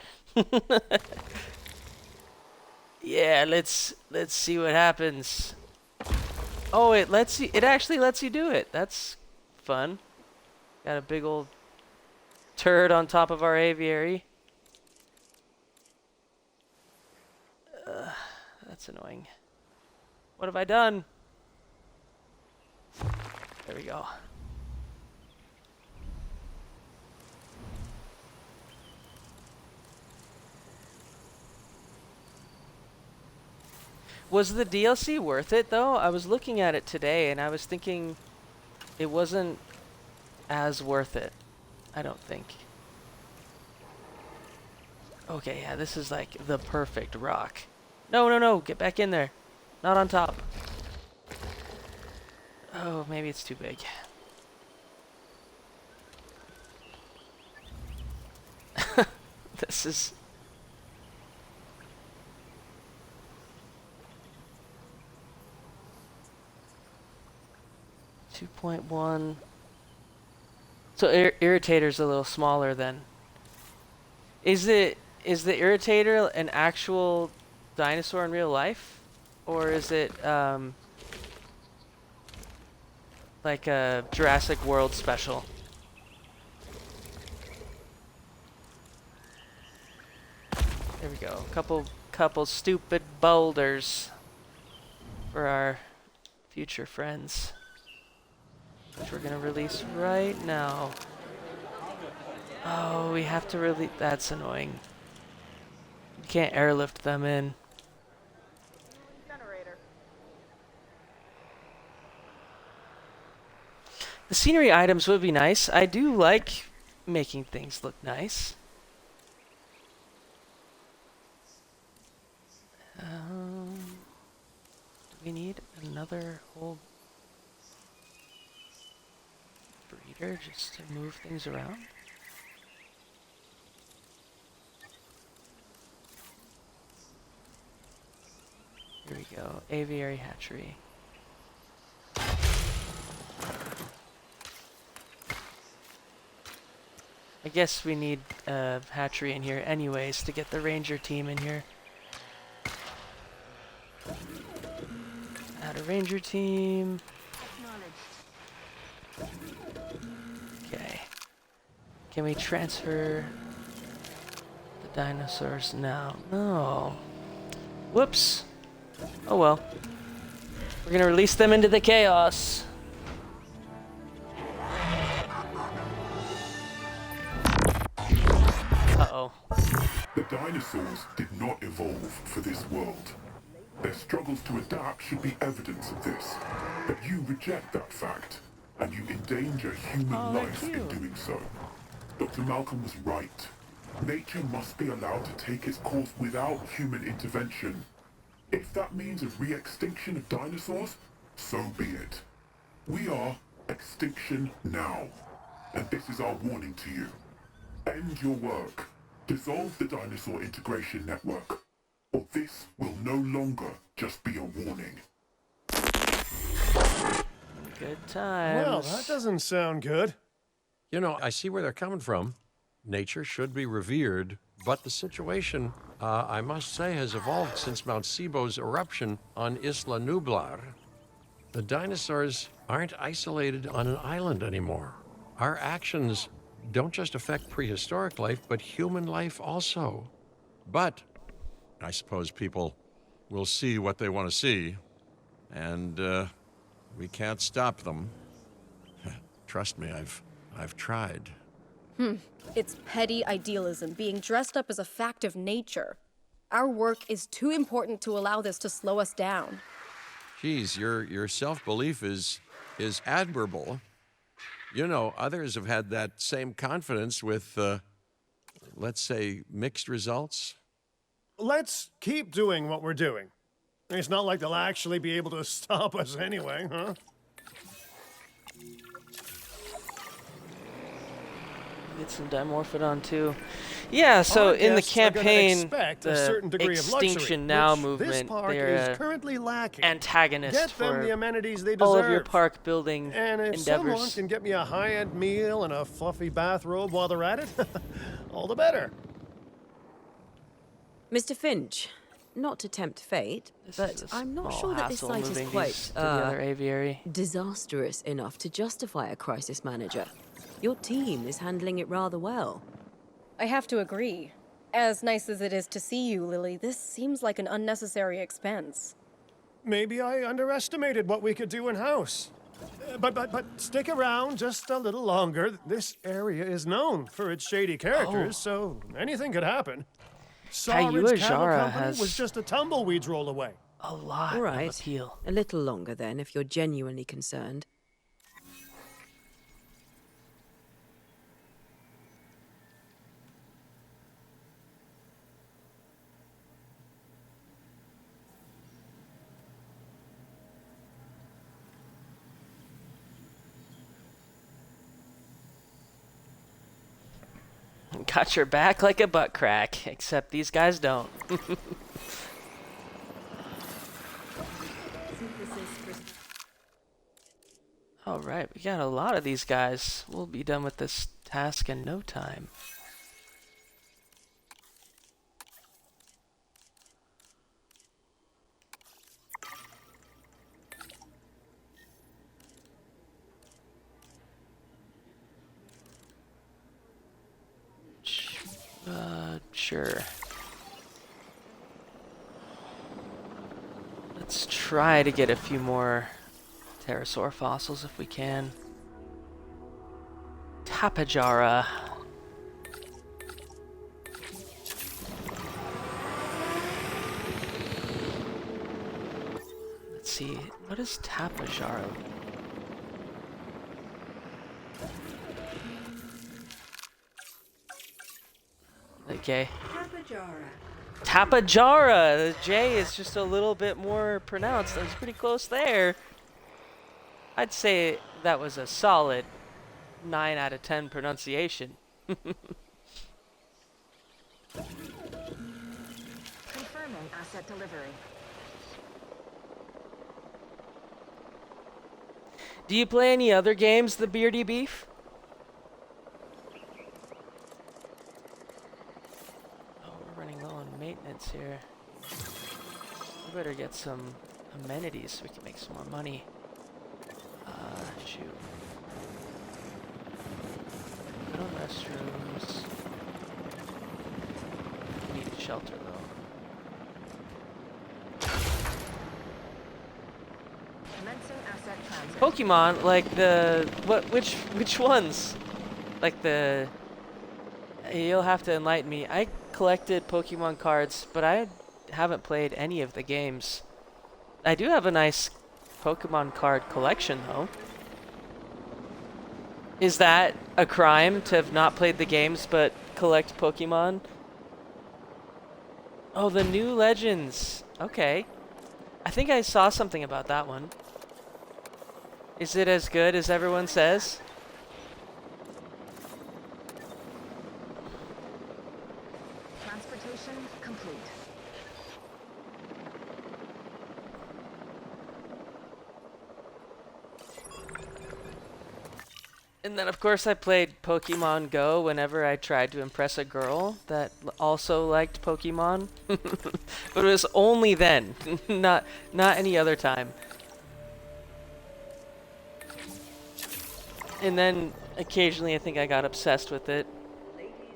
Yeah, let's see what happens. Oh, it actually lets you do it. That's fun. Got a big old turd on top of our aviary. That's annoying. What have I done? There we go. Was the DLC worth it, though? I was looking at it today, and I was thinking it wasn't as worth it. I don't think. Okay, yeah, this is like the perfect rock. No, no, no, get back in there. Not on top. Oh, maybe it's too big. This is... 2.1. So irritator's a little smaller then. Is the irritator an actual dinosaur in real life, or is it like a Jurassic World special? There we go. Couple stupid boulders for our future friends, which we're gonna release right now. Oh, we have to release. That's annoying. You can't airlift them in. The scenery items would be nice. I do like making things look nice. Do we need another whole breeder just to move things around? Here we go. Aviary hatchery. I guess we need a hatchery in here anyways to get the ranger team in here. Add a ranger team. Okay. Can we transfer the dinosaurs now? No. Whoops. Oh well. We're gonna release them into the chaos. Uh-oh. The dinosaurs did not evolve for this world. Their struggles to adapt should be evidence of this. But you reject that fact, and you endanger human life in doing so. Dr. Malcolm was right. Nature must be allowed to take its course without human intervention. If that means a re-extinction of dinosaurs, so be it. We are extinction now, and this is our warning to you. End your work. Dissolve the dinosaur integration network, or this will no longer just be a warning. Good times. Well, that doesn't sound good. You know, I see where they're coming from. Nature should be revered, but the situation, I must say, has evolved since Mount Sibo's eruption on Isla Nublar. The dinosaurs aren't isolated on an island anymore. Our actions don't just affect prehistoric life, but human life also. But I suppose people will see what they want to see, and we can't stop them. Trust me, I've tried. It's petty idealism being dressed up as a fact of nature. Our work is too important to allow this to slow us down. Geez, your self-belief is admirable. You know, others have had that same confidence with, let's say, mixed results. Let's keep doing what we're doing. It's not like they'll actually be able to stop us anyway, huh? Get some Dimorphodon too. Yeah, so in the campaign, the Extinction Now movement, they're currently lacking. Antagonist Get them for the amenities they all deserve. of your park building and if endeavors. someone can get me a high-end meal and a fluffy bathrobe while they're at it, all the better. Mr. Finch, not to tempt fate, but I'm not sure that this site is quite the other aviary. disastrous enough to justify a crisis manager. Your team is handling it rather well. I have to agree. As nice as it is to see you, Lily, this seems like an unnecessary expense. Maybe I underestimated what we could do in-house. But stick around just a little longer. This area is known for its shady characters, so anything could happen. Sawridge Cattle Company was just a tumbleweed's roll away. A lot All right. of appeal. A little longer then, if you're genuinely concerned. Got your back like a butt crack, except these guys don't. All right, we got a lot of these guys. We'll be done with this task in no time. Sure. try to get a few more pterosaur fossils if we can. Tapejara. Let's see, what is Tapejara? Okay. Tapejara! The J is just a little bit more pronounced. That was pretty close there. I'd say that was a solid 9 out of 10 pronunciation. Confirming asset delivery. Do you play any other games, the Beardy Beef? Oh, we're running low on maintenance here. We better get some amenities so we can make some more money. Shoot. No restrooms. We need shelter though. Commencing asset transit. Pokemon, like the which ones? Like the you'll have to enlighten me. I collected Pokemon cards, but I haven't played any of the games. I do have a nice Pokemon card collection though. Is that a crime to have not played the games but collect Pokemon? Oh, the new Legends. Okay. I think I saw something about that one. Is it as good as everyone says? Transportation complete. And then, of course, I played Pokemon Go whenever I tried to impress a girl that also liked Pokemon. But it was only then, not any other time. And then, occasionally, I think I got obsessed with it.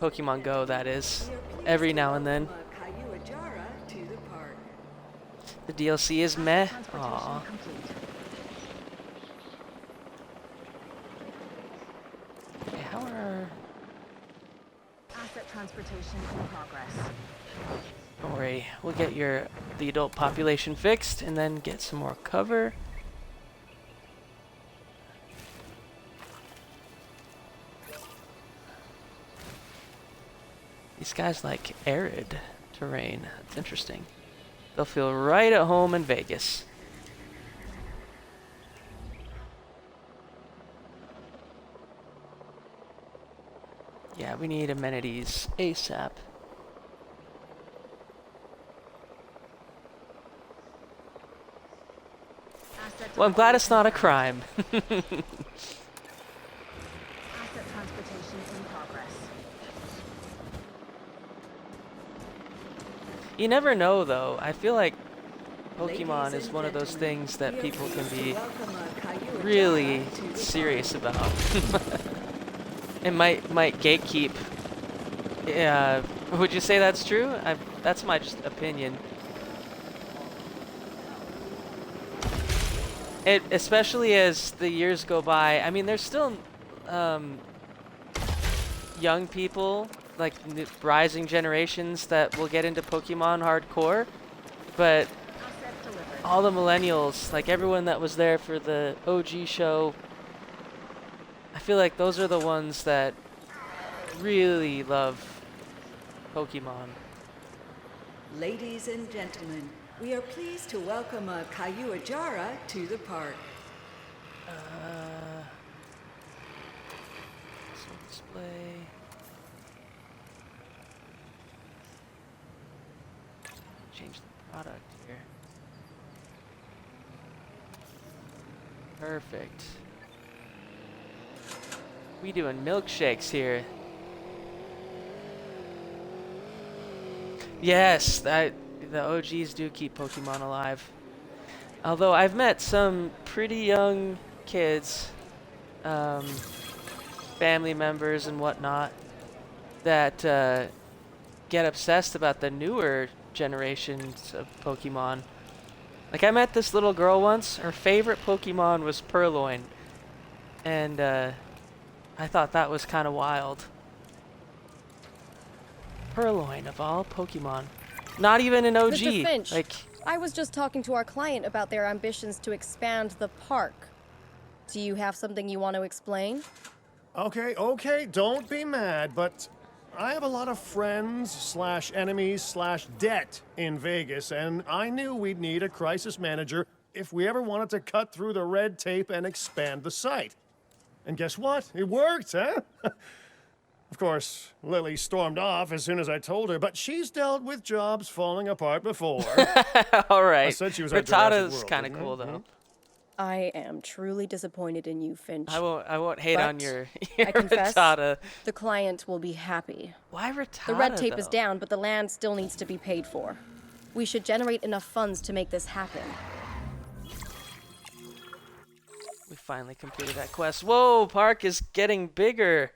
Pokemon Go, that is. Every now and then. The DLC is meh. Aww. Okay, how are... Asset transportation in progress. Don't worry, we'll get the adult population fixed and then get some more cover. These guys like arid terrain. That's interesting. They'll feel right at home in Vegas. Yeah, we need amenities ASAP. Well, I'm glad it's not a crime. Asset transportation in progress. You never know, though. I feel like Pokemon is one of those things that people can be really serious about. It might gatekeep. Yeah, would you say that's true? That's my just opinion. Especially as the years go by. I mean, there's still young people, like rising generations, that will get into Pokemon hardcore, but all the millennials, like everyone that was there for the OG show, I feel like those are the ones that really love Pokemon. Ladies and gentlemen, we are pleased to welcome a Kayuajara to the park. Display. Change the product here. Perfect. We doing milkshakes here. Yes, the OGs do keep Pokemon alive. Although I've met some pretty young kids, family members and whatnot, that get obsessed about the newer generations of Pokemon. Like, I met this little girl once. Her favorite Pokemon was Purloin. And, I thought that was kind of wild. Purloin, of all Pokemon. Not even an OG. Mr. Finch, Like, I was just talking to our client about their ambitions to expand the park. Do you have something you want to explain? Okay, don't be mad, but I have a lot of friends / enemies / debt in Vegas, and I knew we'd need a crisis manager if we ever wanted to cut through the red tape and expand the site. And guess what? It worked, huh? Of course, Lily stormed off as soon as I told her, but she's dealt with jobs falling apart before. all right. I said she was at Jurassic Rattata's World, kind of didn't I? cool, though. I am truly disappointed in you, Finch. I won't hate on But your I confess, Rattata. the client will be happy. Why Rattata, The red tape is though? down, but the land still needs to be paid for. We should generate enough funds to make this happen. We finally completed that quest. Whoa, park is getting bigger.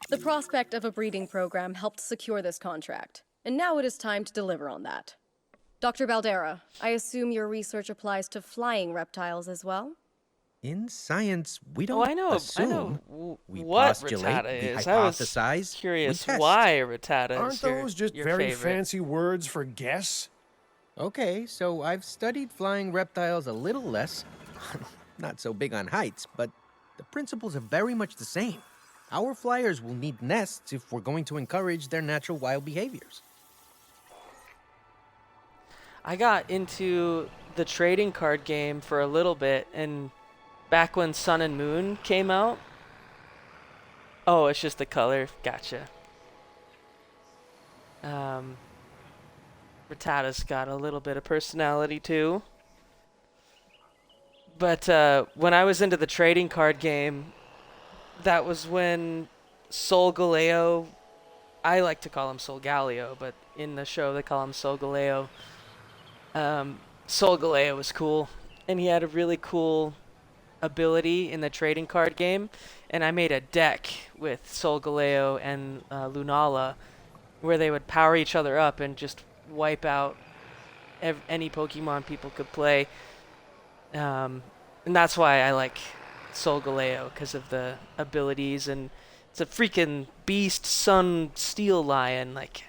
The prospect of a breeding program helped secure this contract, and now it is time to deliver on that. Dr. Baldera, I assume your research applies to flying reptiles as well? In science, we don't Oh, I know assume. what postulate, Rattata we is. I was hypothesize, curious we test. why Rattata Aren't is those just your very favorite. fancy words for guess? Okay, so I've studied flying reptiles a little less. Not so big on heights, but the principles are very much the same. Our flyers will need nests if we're going to encourage their natural wild behaviors. I got into the trading card game for a little bit, and back when Sun and Moon came out. Oh, it's just the color. Gotcha. Rattata's got a little bit of personality too. But when I was into the trading card game, that was when Solgaleo, I like to call him Solgaleo, but in the show they call him Solgaleo. Solgaleo was cool, and he had a really cool ability in the trading card game, and I made a deck with Solgaleo and Lunala where they would power each other up and just wipe out any Pokemon people could play. And that's why I like Solgaleo, because of the abilities, and it's a freaking beast, sun, steel lion. Like,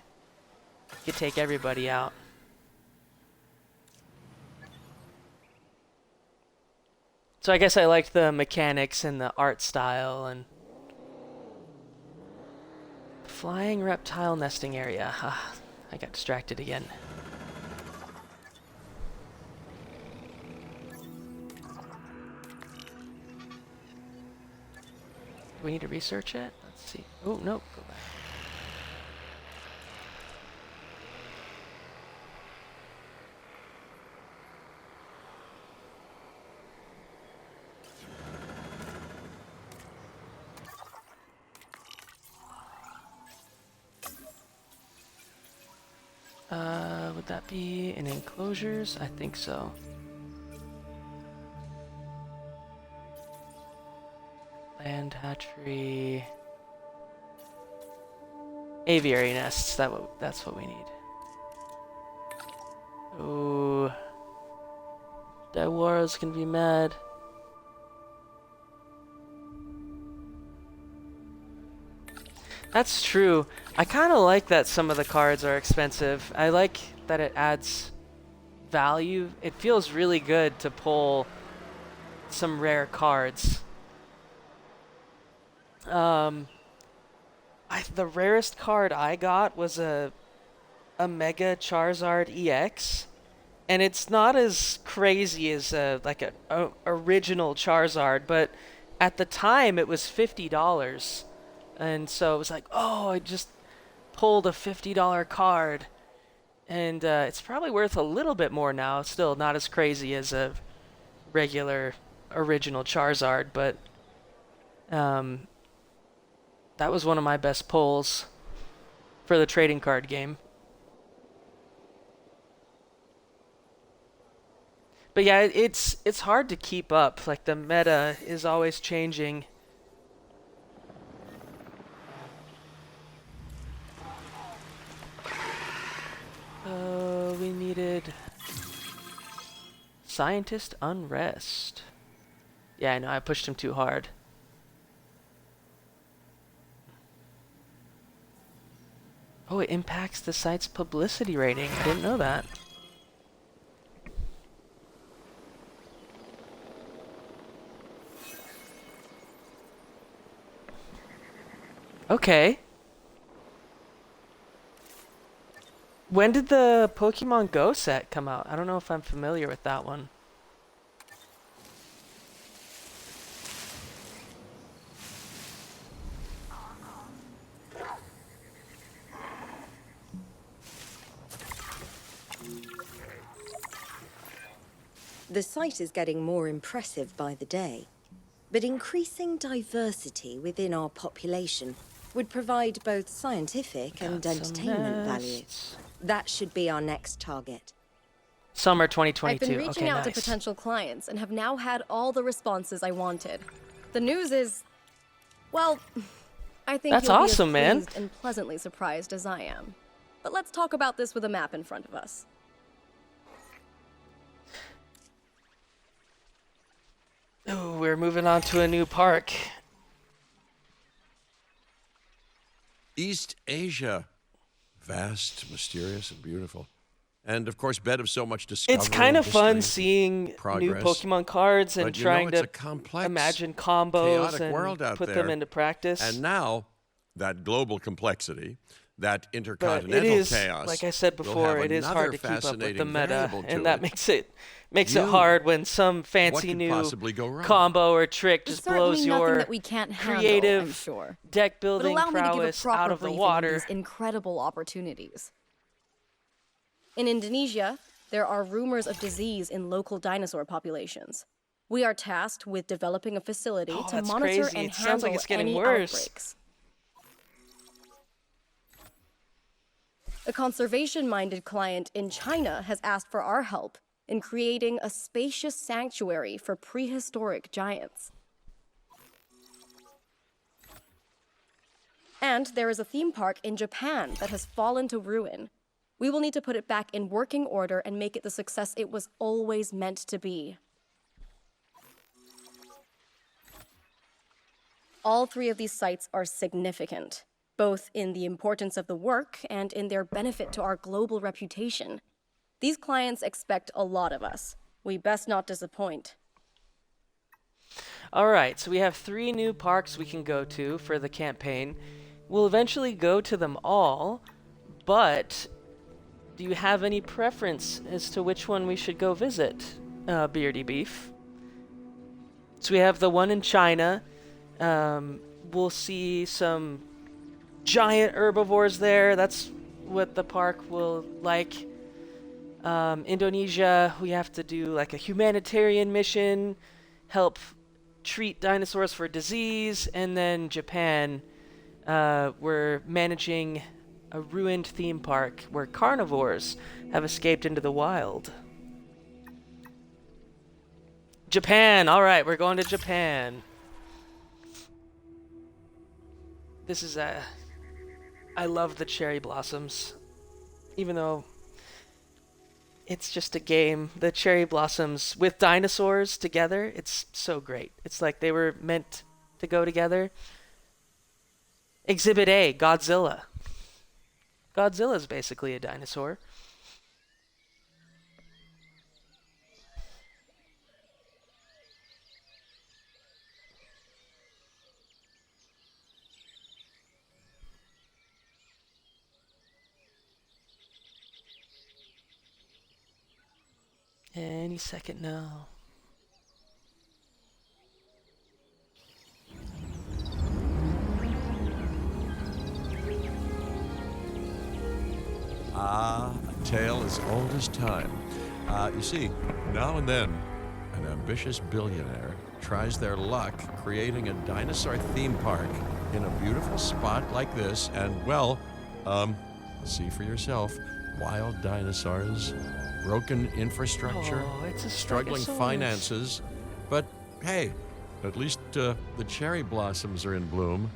you could take everybody out. So I guess I liked the mechanics and the art style and flying reptile nesting area. I got distracted again. Do we need to research it? Let's see. Oh, no. Go back. Would that be in enclosures? I think so. Land hatchery. Aviary nests. That's what we need. Oh. Daiwara's gonna be mad. That's true. I kind of like that some of the cards are expensive. I like that it adds value. It feels really good to pull some rare cards. The rarest card I got was a Mega Charizard EX, and it's not as crazy as a original Charizard, but at the time it was $50. And so it was like, oh, I just pulled a $50 card. And it's probably worth a little bit more now. Still not as crazy as a regular original Charizard, but that was one of my best pulls for the trading card game. But yeah, it's hard to keep up. Like, the meta is always changing. We needed Scientist unrest. Yeah, I know, I pushed him too hard. Oh, it impacts the site's publicity rating. I didn't know that. Okay. When did the Pokemon Go set come out? I don't know if I'm familiar with that one. The site is getting more impressive by the day, but increasing diversity within our population would provide both scientific and entertainment value. That should be our next target. Summer I've 2022. been reaching Okay, out nice. to potential clients and have now had all the responses I wanted. The news is, well, I think That's you'll awesome, be as man. pleased and pleasantly surprised as I am. But let's talk about this with a map in front of us. Oh, we're moving on to a new park. East Asia. Vast, mysterious, and beautiful. And of course, bed of so much discovery. It's kind of and fun history, seeing new progress. Pokemon cards and But you know, trying it's to a complex, imagine combos chaotic world and out put there. them into practice. And now, that global complexity, that But intercontinental it is, chaos, like I said will before, have it is hard to another keep up with the fascinating meta, variable to and that it. makes it You. hard when some fancy could new possibly go wrong? combo or trick There's just blows certainly nothing your that we can't handle, creative I'm sure. deck But building allow me to give a prowess proper out of the briefing on water. these incredible opportunities. In Indonesia, there are rumors of disease in local dinosaur populations. We are tasked with developing a facility to that's monitor crazy. and It sounds like handle it's getting any worse. outbreaks. A conservation-minded client in China has asked for our help in creating a spacious sanctuary for prehistoric giants. And there is a theme park in Japan that has fallen to ruin. We will need to put it back in working order and make it the success it was always meant to be. All three of these sites are significant, both in the importance of the work and in their benefit to our global reputation. These clients expect a lot of us. We best not disappoint. All right, so we have 3 new parks we can go to for the campaign. We'll eventually go to them all, but do you have any preference as to which one we should go visit, Beardy Beef? So we have the one in China. We'll see some giant herbivores there. That's what the park will like. Indonesia, we have to do like a humanitarian mission, help treat dinosaurs for disease, and then Japan, we're managing a ruined theme park where carnivores have escaped into the wild. Japan, all right, we're going to Japan. This is I love the cherry blossoms, even though it's just a game. The cherry blossoms with dinosaurs together, it's so great. It's like they were meant to go together. Exhibit A, Godzilla. Godzilla's basically a dinosaur. Any second now. Ah, a tale as old as time. You see, now and then, an ambitious billionaire tries their luck creating a dinosaur theme park in a beautiful spot like this, and, well, see for yourself. Wild dinosaurs, broken infrastructure, Oh, it's a struggling Stegosaurus. finances. But hey, at least the cherry blossoms are in bloom.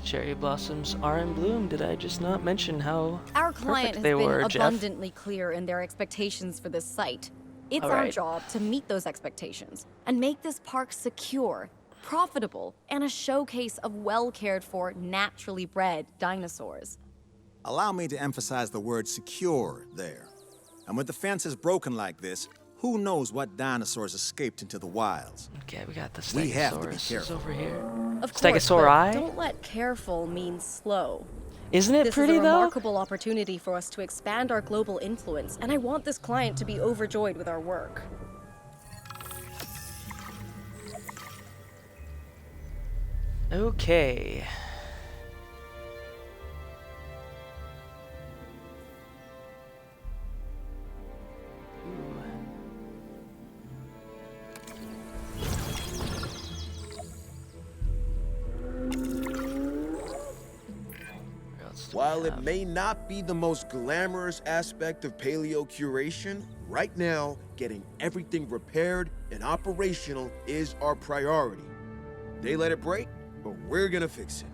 cherry blossoms are in bloom. Did I just not mention how Our client perfect has they been were, Jeff? abundantly clear in their expectations for this site. It's All our right. job to meet those expectations and make this park secure, profitable, and a showcase of well cared for, naturally bred dinosaurs. Allow me to emphasize the word secure there. And with the fences broken like this, who knows what dinosaurs escaped into the wilds? Okay, we got the We have to be Stegosaurus is careful. over here. Of course, but Stegosauri? don't let careful mean slow. Isn't it This pretty is a though? remarkable opportunity for us to expand our global influence, and I want this client to be overjoyed with our work. Okay. While it may not be the most glamorous aspect of paleo curation, right now, getting everything repaired and operational is our priority. They let it break, but we're gonna fix it.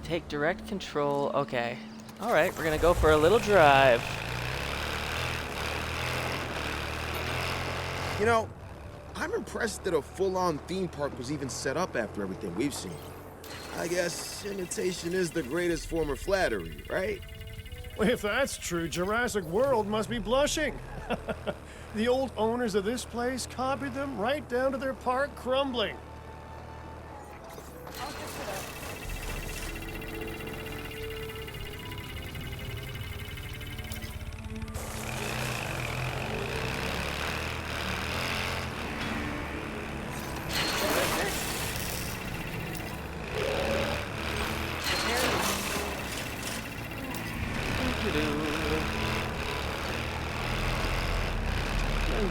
Take direct control. Okay. All right, we're gonna go for a little drive. You know, I'm impressed that a full-on theme park was even set up after everything we've seen. I guess imitation is the greatest form of flattery, right? Well, if that's true, Jurassic World must be blushing. The old owners of this place copied them right down to their park crumbling.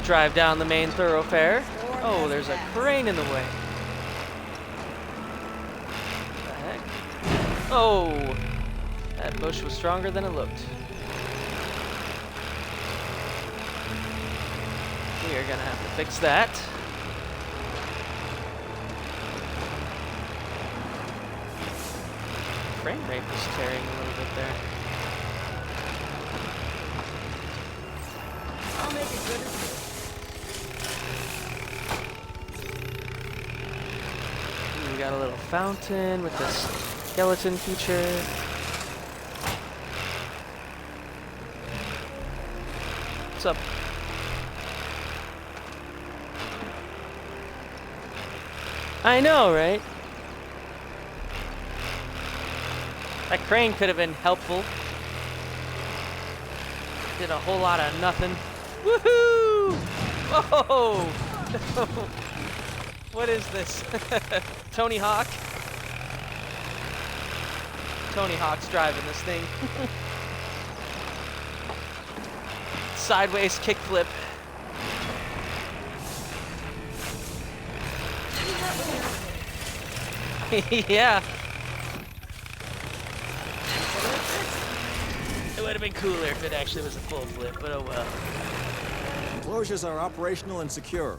Drive down the main thoroughfare. Oh, there's a crane in the way. What the heck? Oh, that bush was stronger than it looked. We are gonna have to fix that. Frame rate was tearing a little bit there. I'll make it good as new. We got a little fountain with this skeleton feature. What's up? I know, right? That crane could have been helpful. Did a whole lot of nothing. Woohoo! Whoa! What is this? Tony Hawk? Tony Hawk's driving this thing. Sideways kickflip. Yeah. It would have been cooler if it actually was a full flip, but oh well. Enclosures are operational and secure.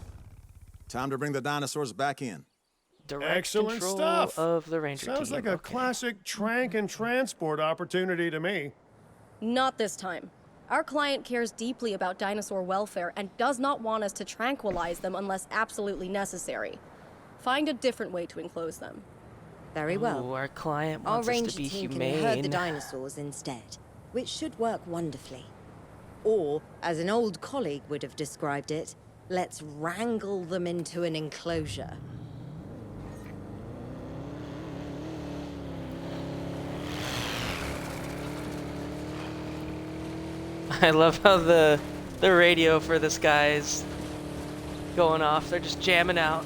Time to bring the dinosaurs back in. Direct Excellent control stuff. of the ranger Sounds team. like a Okay. classic trank and transport opportunity to me. Not this time. Our client cares deeply about dinosaur welfare and does not want us to tranquilize them unless absolutely necessary. Find a different way to enclose them. Very well. Ooh, our client Our wants us ranger to be team humane. can herd the dinosaurs instead, which should work wonderfully. Or, as an old colleague would have described it, let's wrangle them into an enclosure. I love how the radio for this guy is going off. They're just jamming out.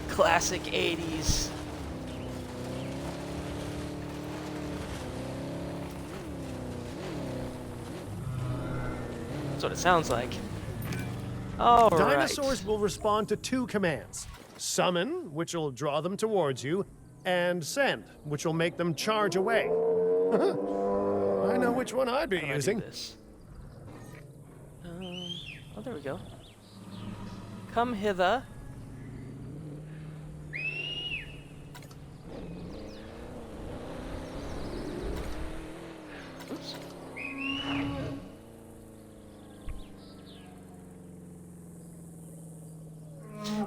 Classic 80s. That's what it sounds like. All right. Dinosaurs will respond to two commands. Summon, which will draw them towards you, and send, which will make them charge away. I know which one I'd be How do I do using. this? Oh, there we go. Come hither.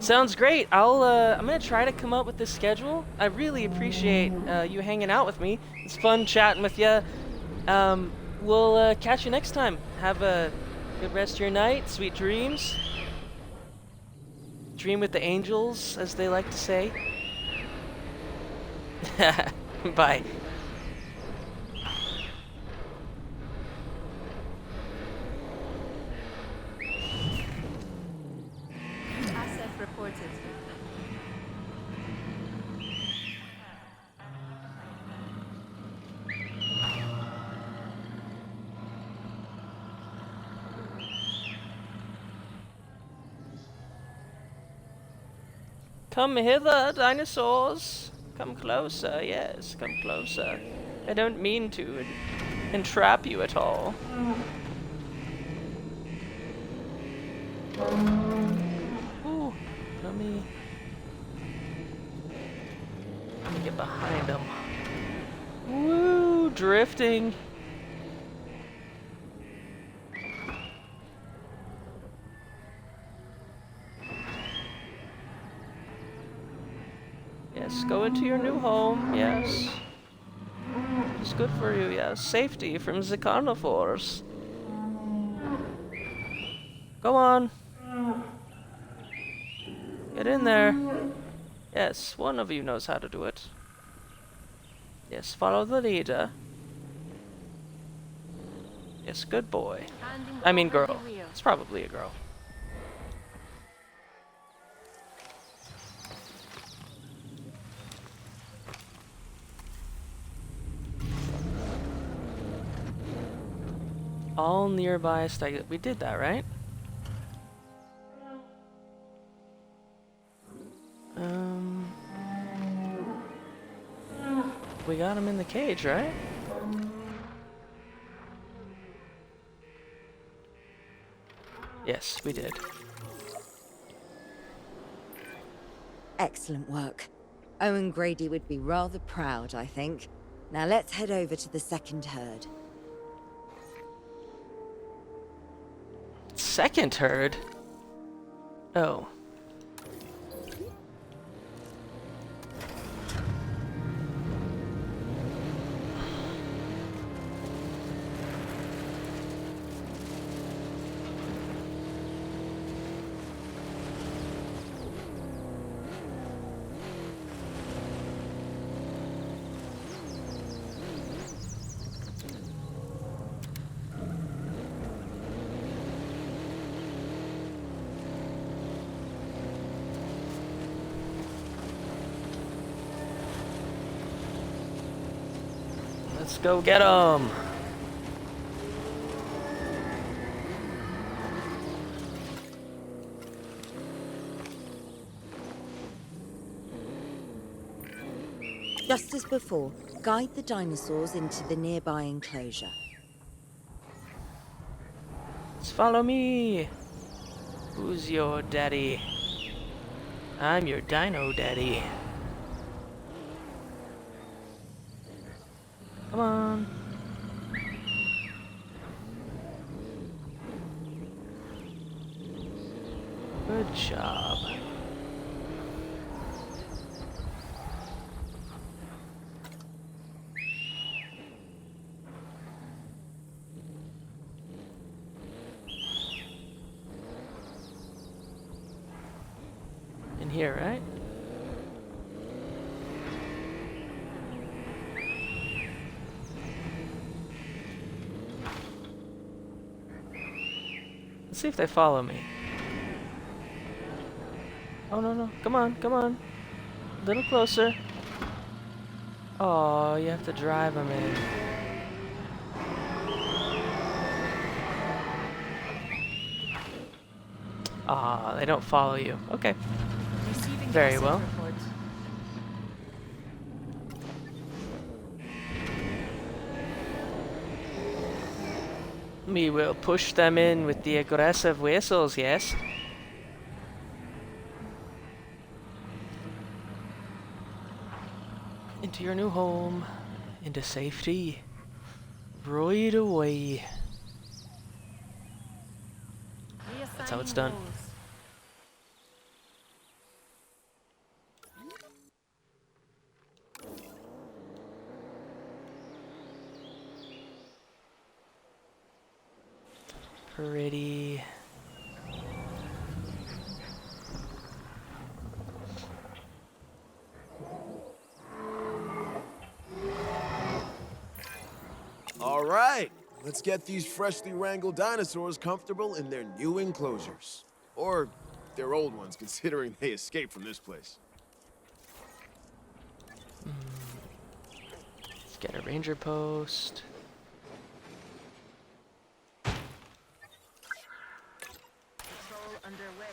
Sounds great. I'm gonna try to come up with this schedule. I really appreciate you hanging out with me. It's fun chatting with you. We'll catch you next time. Have a good rest of your night. Sweet dreams. Dream with the angels, as they like to say. Bye. Asset reported. Come hither, dinosaurs. Come closer, yes, come closer. I don't mean to entrap you at all. Ooh, let me get behind them. Woo, drifting. Yes, go into your new home, yes. It's good for you, yes. Safety from the carnivores. Go on. Get in there. Yes, one of you knows how to do it. Yes, follow the leader. Yes, good boy. I mean girl. It's probably a girl. All nearby stag. We did that, right? We got him in the cage, right? Yes, we did. Excellent work. Owen Grady would be rather proud, I think. Now let's head over to the second herd. Second herd? Oh. Let's go get 'em. Just as before, guide the dinosaurs into the nearby enclosure. Just follow me. Who's your daddy? I'm your dino daddy. Come on. Good job. In here, right? Let's see if they follow me. Oh, no, no. Come on, come on. A little closer. Oh, you have to drive them in. Ah, they don't follow you. Okay. Very well. We will push them in with the aggressive whistles, yes? Into your new home. Into safety. Right away. That's how it's done. pretty. All right, let's get these freshly wrangled dinosaurs comfortable in their new enclosures. Or their old ones, considering they escaped from this place. Let's get a ranger post. Patrol underway.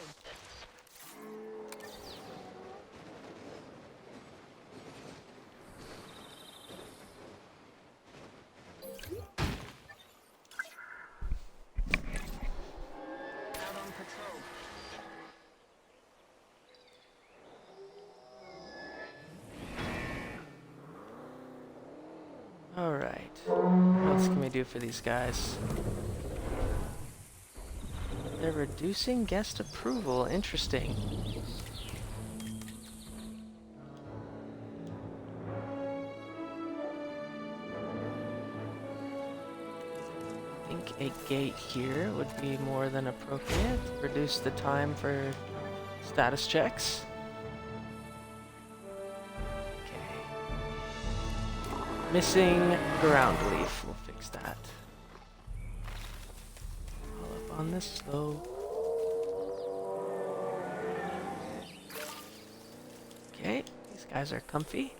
Out on patrol. All right. What else can we do for these guys? They're reducing guest approval. Interesting. I think a gate here would be more than appropriate. Reduce the time for status checks. Missing ground leaf. We'll fix that. All up on this slope. Okay, these guys are comfy.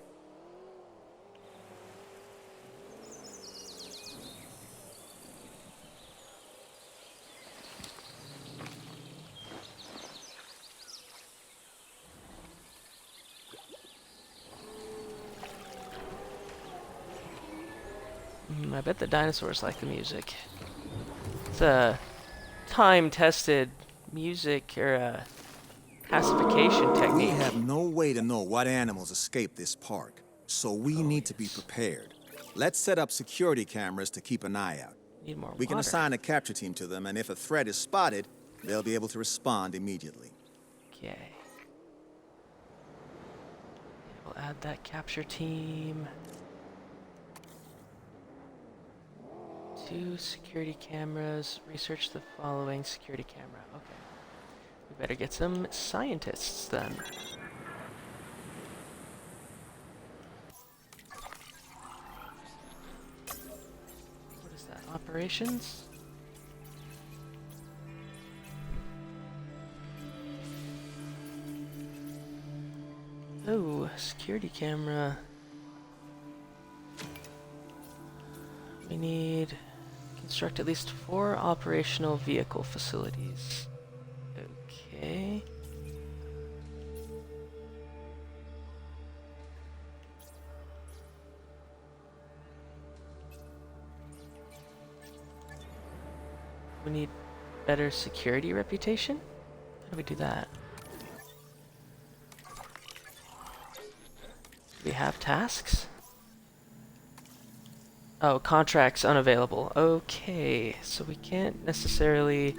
I bet the dinosaurs like the music. It's a time-tested music or a pacification We technique. have no way to know what animals escape this park, so we need to be prepared. Let's set up security cameras to keep an eye out. Need more We can water. assign a capture team to them, and if a threat is spotted, they'll be able to respond immediately. Okay. We'll add that capture team. 2 security cameras. Research the following security camera. Okay. We better get some scientists then. What is that? Operations? Oh, security camera. We need construct at least 4 operational vehicle facilities. Okay. We need better security reputation? How do we do that? Do we have tasks? Oh, contracts unavailable. Okay, so we can't necessarily...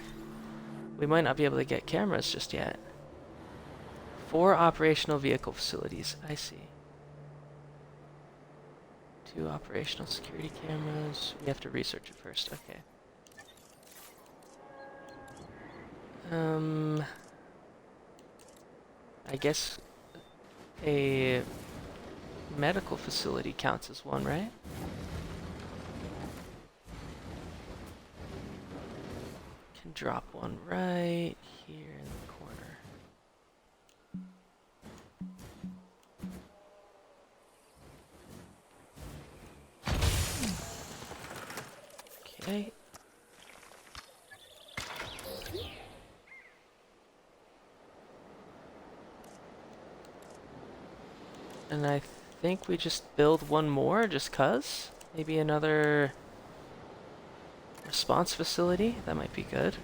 We might not be able to get cameras just yet. 4 operational vehicle facilities. I see. 2 operational security cameras. We have to research it first. Okay. I guess a medical facility counts as one, right? Can drop one right here in the corner. Okay. And I think we just build one more just 'cause. Maybe another response facility. That might be good.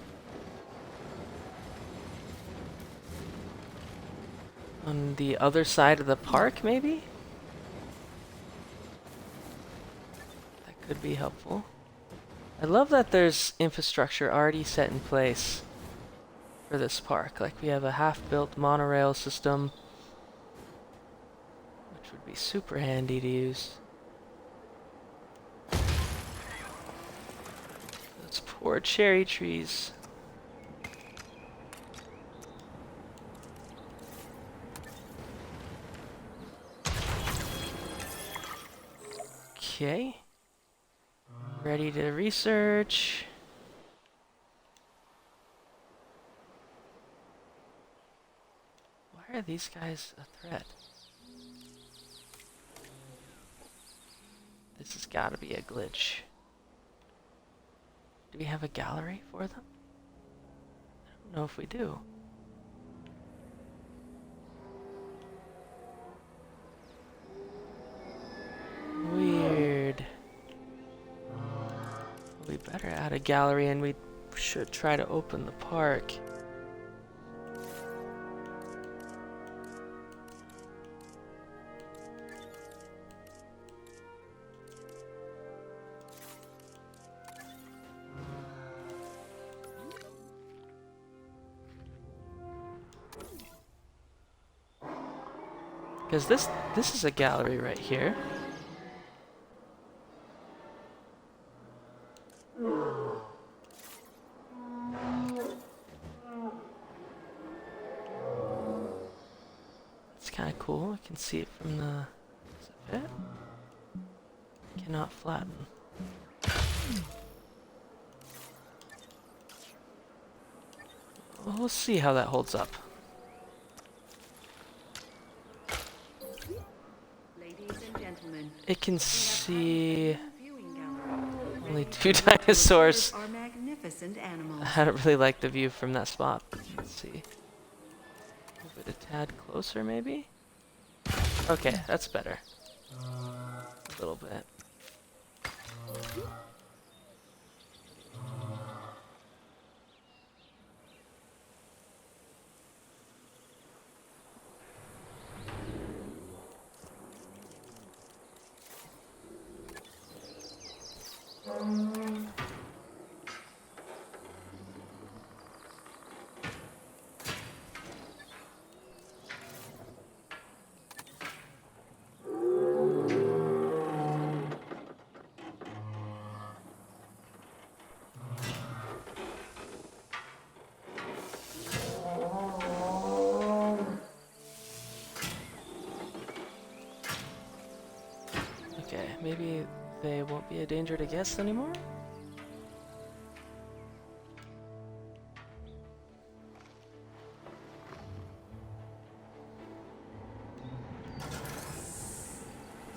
On the other side of the park, maybe? That could be helpful. I love that there's infrastructure already set in place for this park. Like we have a half-built monorail system, which would be super handy to use. Those poor cherry trees. Okay. Ready to research. Why are these guys a threat? This has got to be a glitch. Do we have a gallery for them? I don't know if we do. Weird. We better add a gallery, and we should try to open the park. Because this is a gallery right here. It's kind of cool. I can see it from the... Is it fit? Cannot flatten. Well, we'll see how that holds up. It can see only 2 dinosaurs. Are magnificent animals. I don't really like the view from that spot. Let's see. Move it a tad closer, maybe? Okay, that's better. A little bit. Okay, maybe they won't be a danger to guests anymore?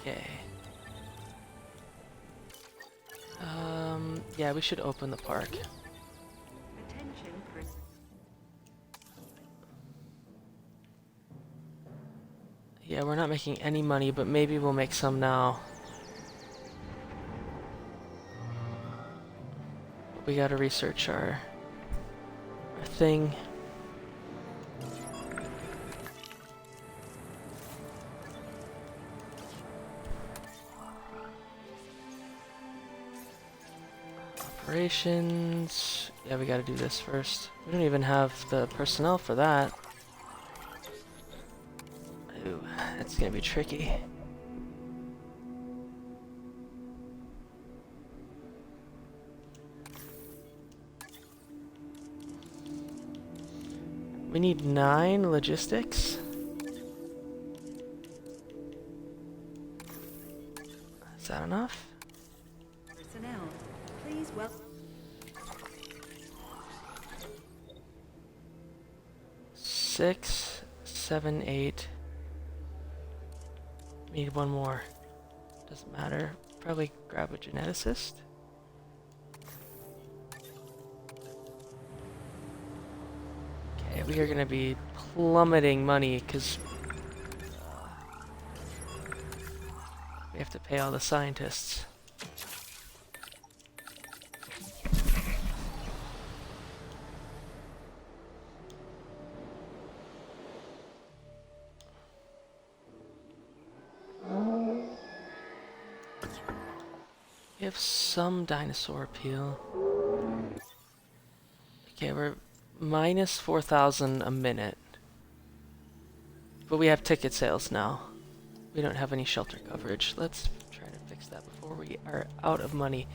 Okay. Yeah, we should open the park. Attention, Yeah, we're not making any money, but maybe we'll make some now. We gotta research our thing. Operations. Yeah, we gotta do this first. We don't even have the personnel for that. Ooh, that's gonna be tricky. We need 9 logistics. Is that enough? personnel. Please welcome. 6, 7, 8. Need one more. Doesn't matter. Probably grab a geneticist. Okay, we are gonna be plummeting money because we have to pay all the scientists. We have some dinosaur appeal. Okay, we're minus 4,000 a minute. But we have ticket sales now. We don't have any shelter coverage. Let's try to fix that before we are out of money.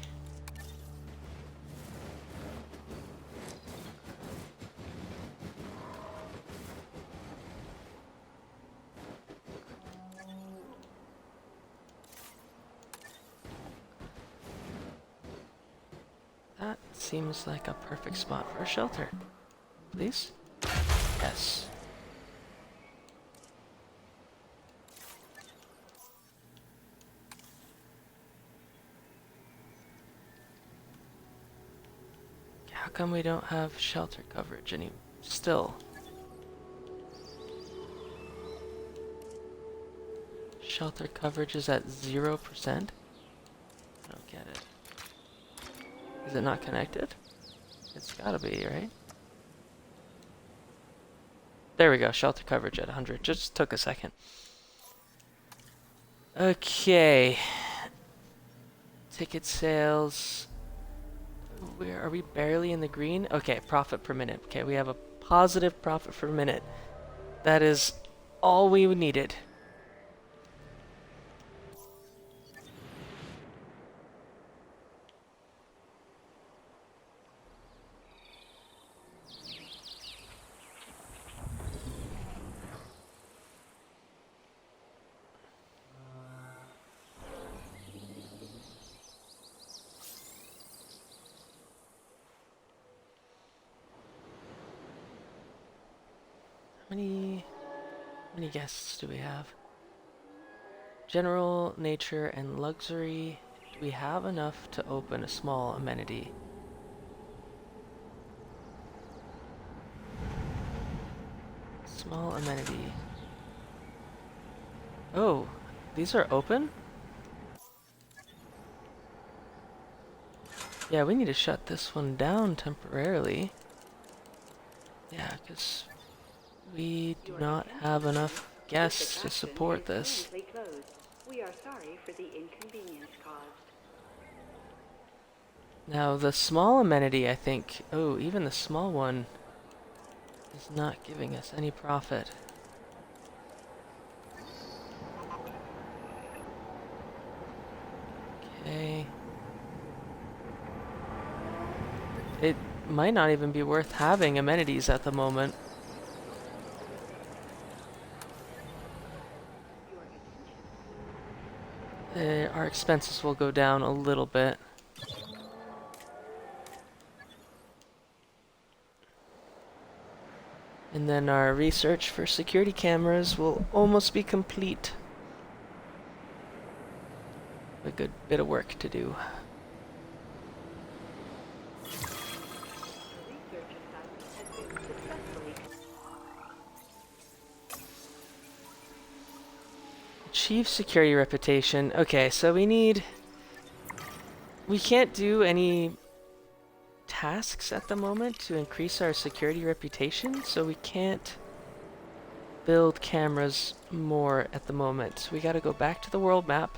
That seems like a perfect spot for a shelter. Please? Yes. How come we don't have shelter coverage any still? Shelter coverage is at 0%? I don't get it. Is it not connected? It's gotta be, right? There we go, shelter coverage at 100. Just took a second. Okay. Ticket sales. Where are we barely in the green? Okay, profit per minute. Okay, we have a positive profit per minute. That is all we needed. How many guests do we have? General, nature, and luxury. Do we have enough to open a small amenity? Small amenity. Oh, these are open? Yeah, we need to shut this one down temporarily. Yeah, because we do not have enough guests to support this. We are sorry for the inconvenience caused. Now, the small amenity, I think... Oh, even the small one is not giving us any profit. Okay. It might not even be worth having amenities at the moment. Our expenses will go down a little bit. And then our research for security cameras will almost be complete. A good bit of work to do. Achieve security reputation. Okay, so we can't do any tasks at the moment to increase our security reputation, so we can't build cameras more at the moment. We gotta go back to the world map,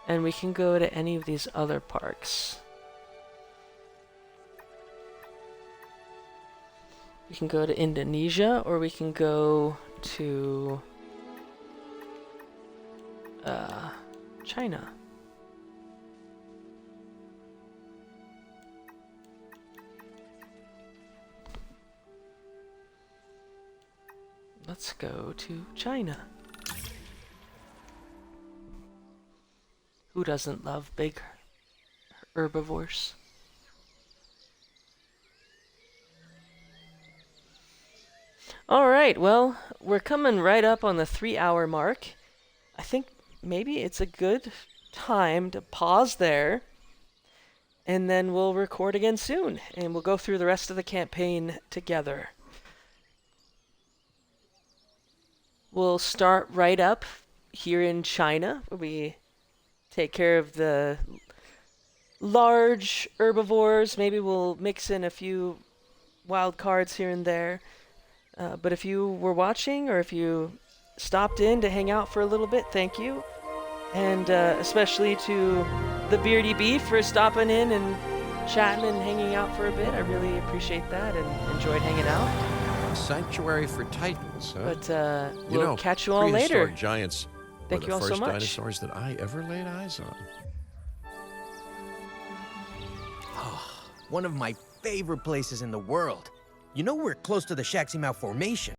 and we can go to any of these other parks. We can go to Indonesia, or we can go to China. Let's go to China. Who doesn't love big herbivores? Alright, well, we're coming right up on the 3-hour mark. I think maybe it's a good time to pause there, and then we'll record again soon, and we'll go through the rest of the campaign together. We'll start right up here in China, where we take care of the large herbivores. Maybe we'll mix in a few wild cards here and there. But if you were watching, or if you stopped in to hang out for a little bit, thank you. And especially to the Beardy Beef for stopping in and chatting and hanging out for a bit. I really appreciate that and enjoyed hanging out. A sanctuary for titans, huh? But we'll catch you all later. Prehistoric giants Thank were you the all so first much. dinosaurs that I ever laid eyes on. One of my favorite places in the world. You know we're close to the Shaximau Formation.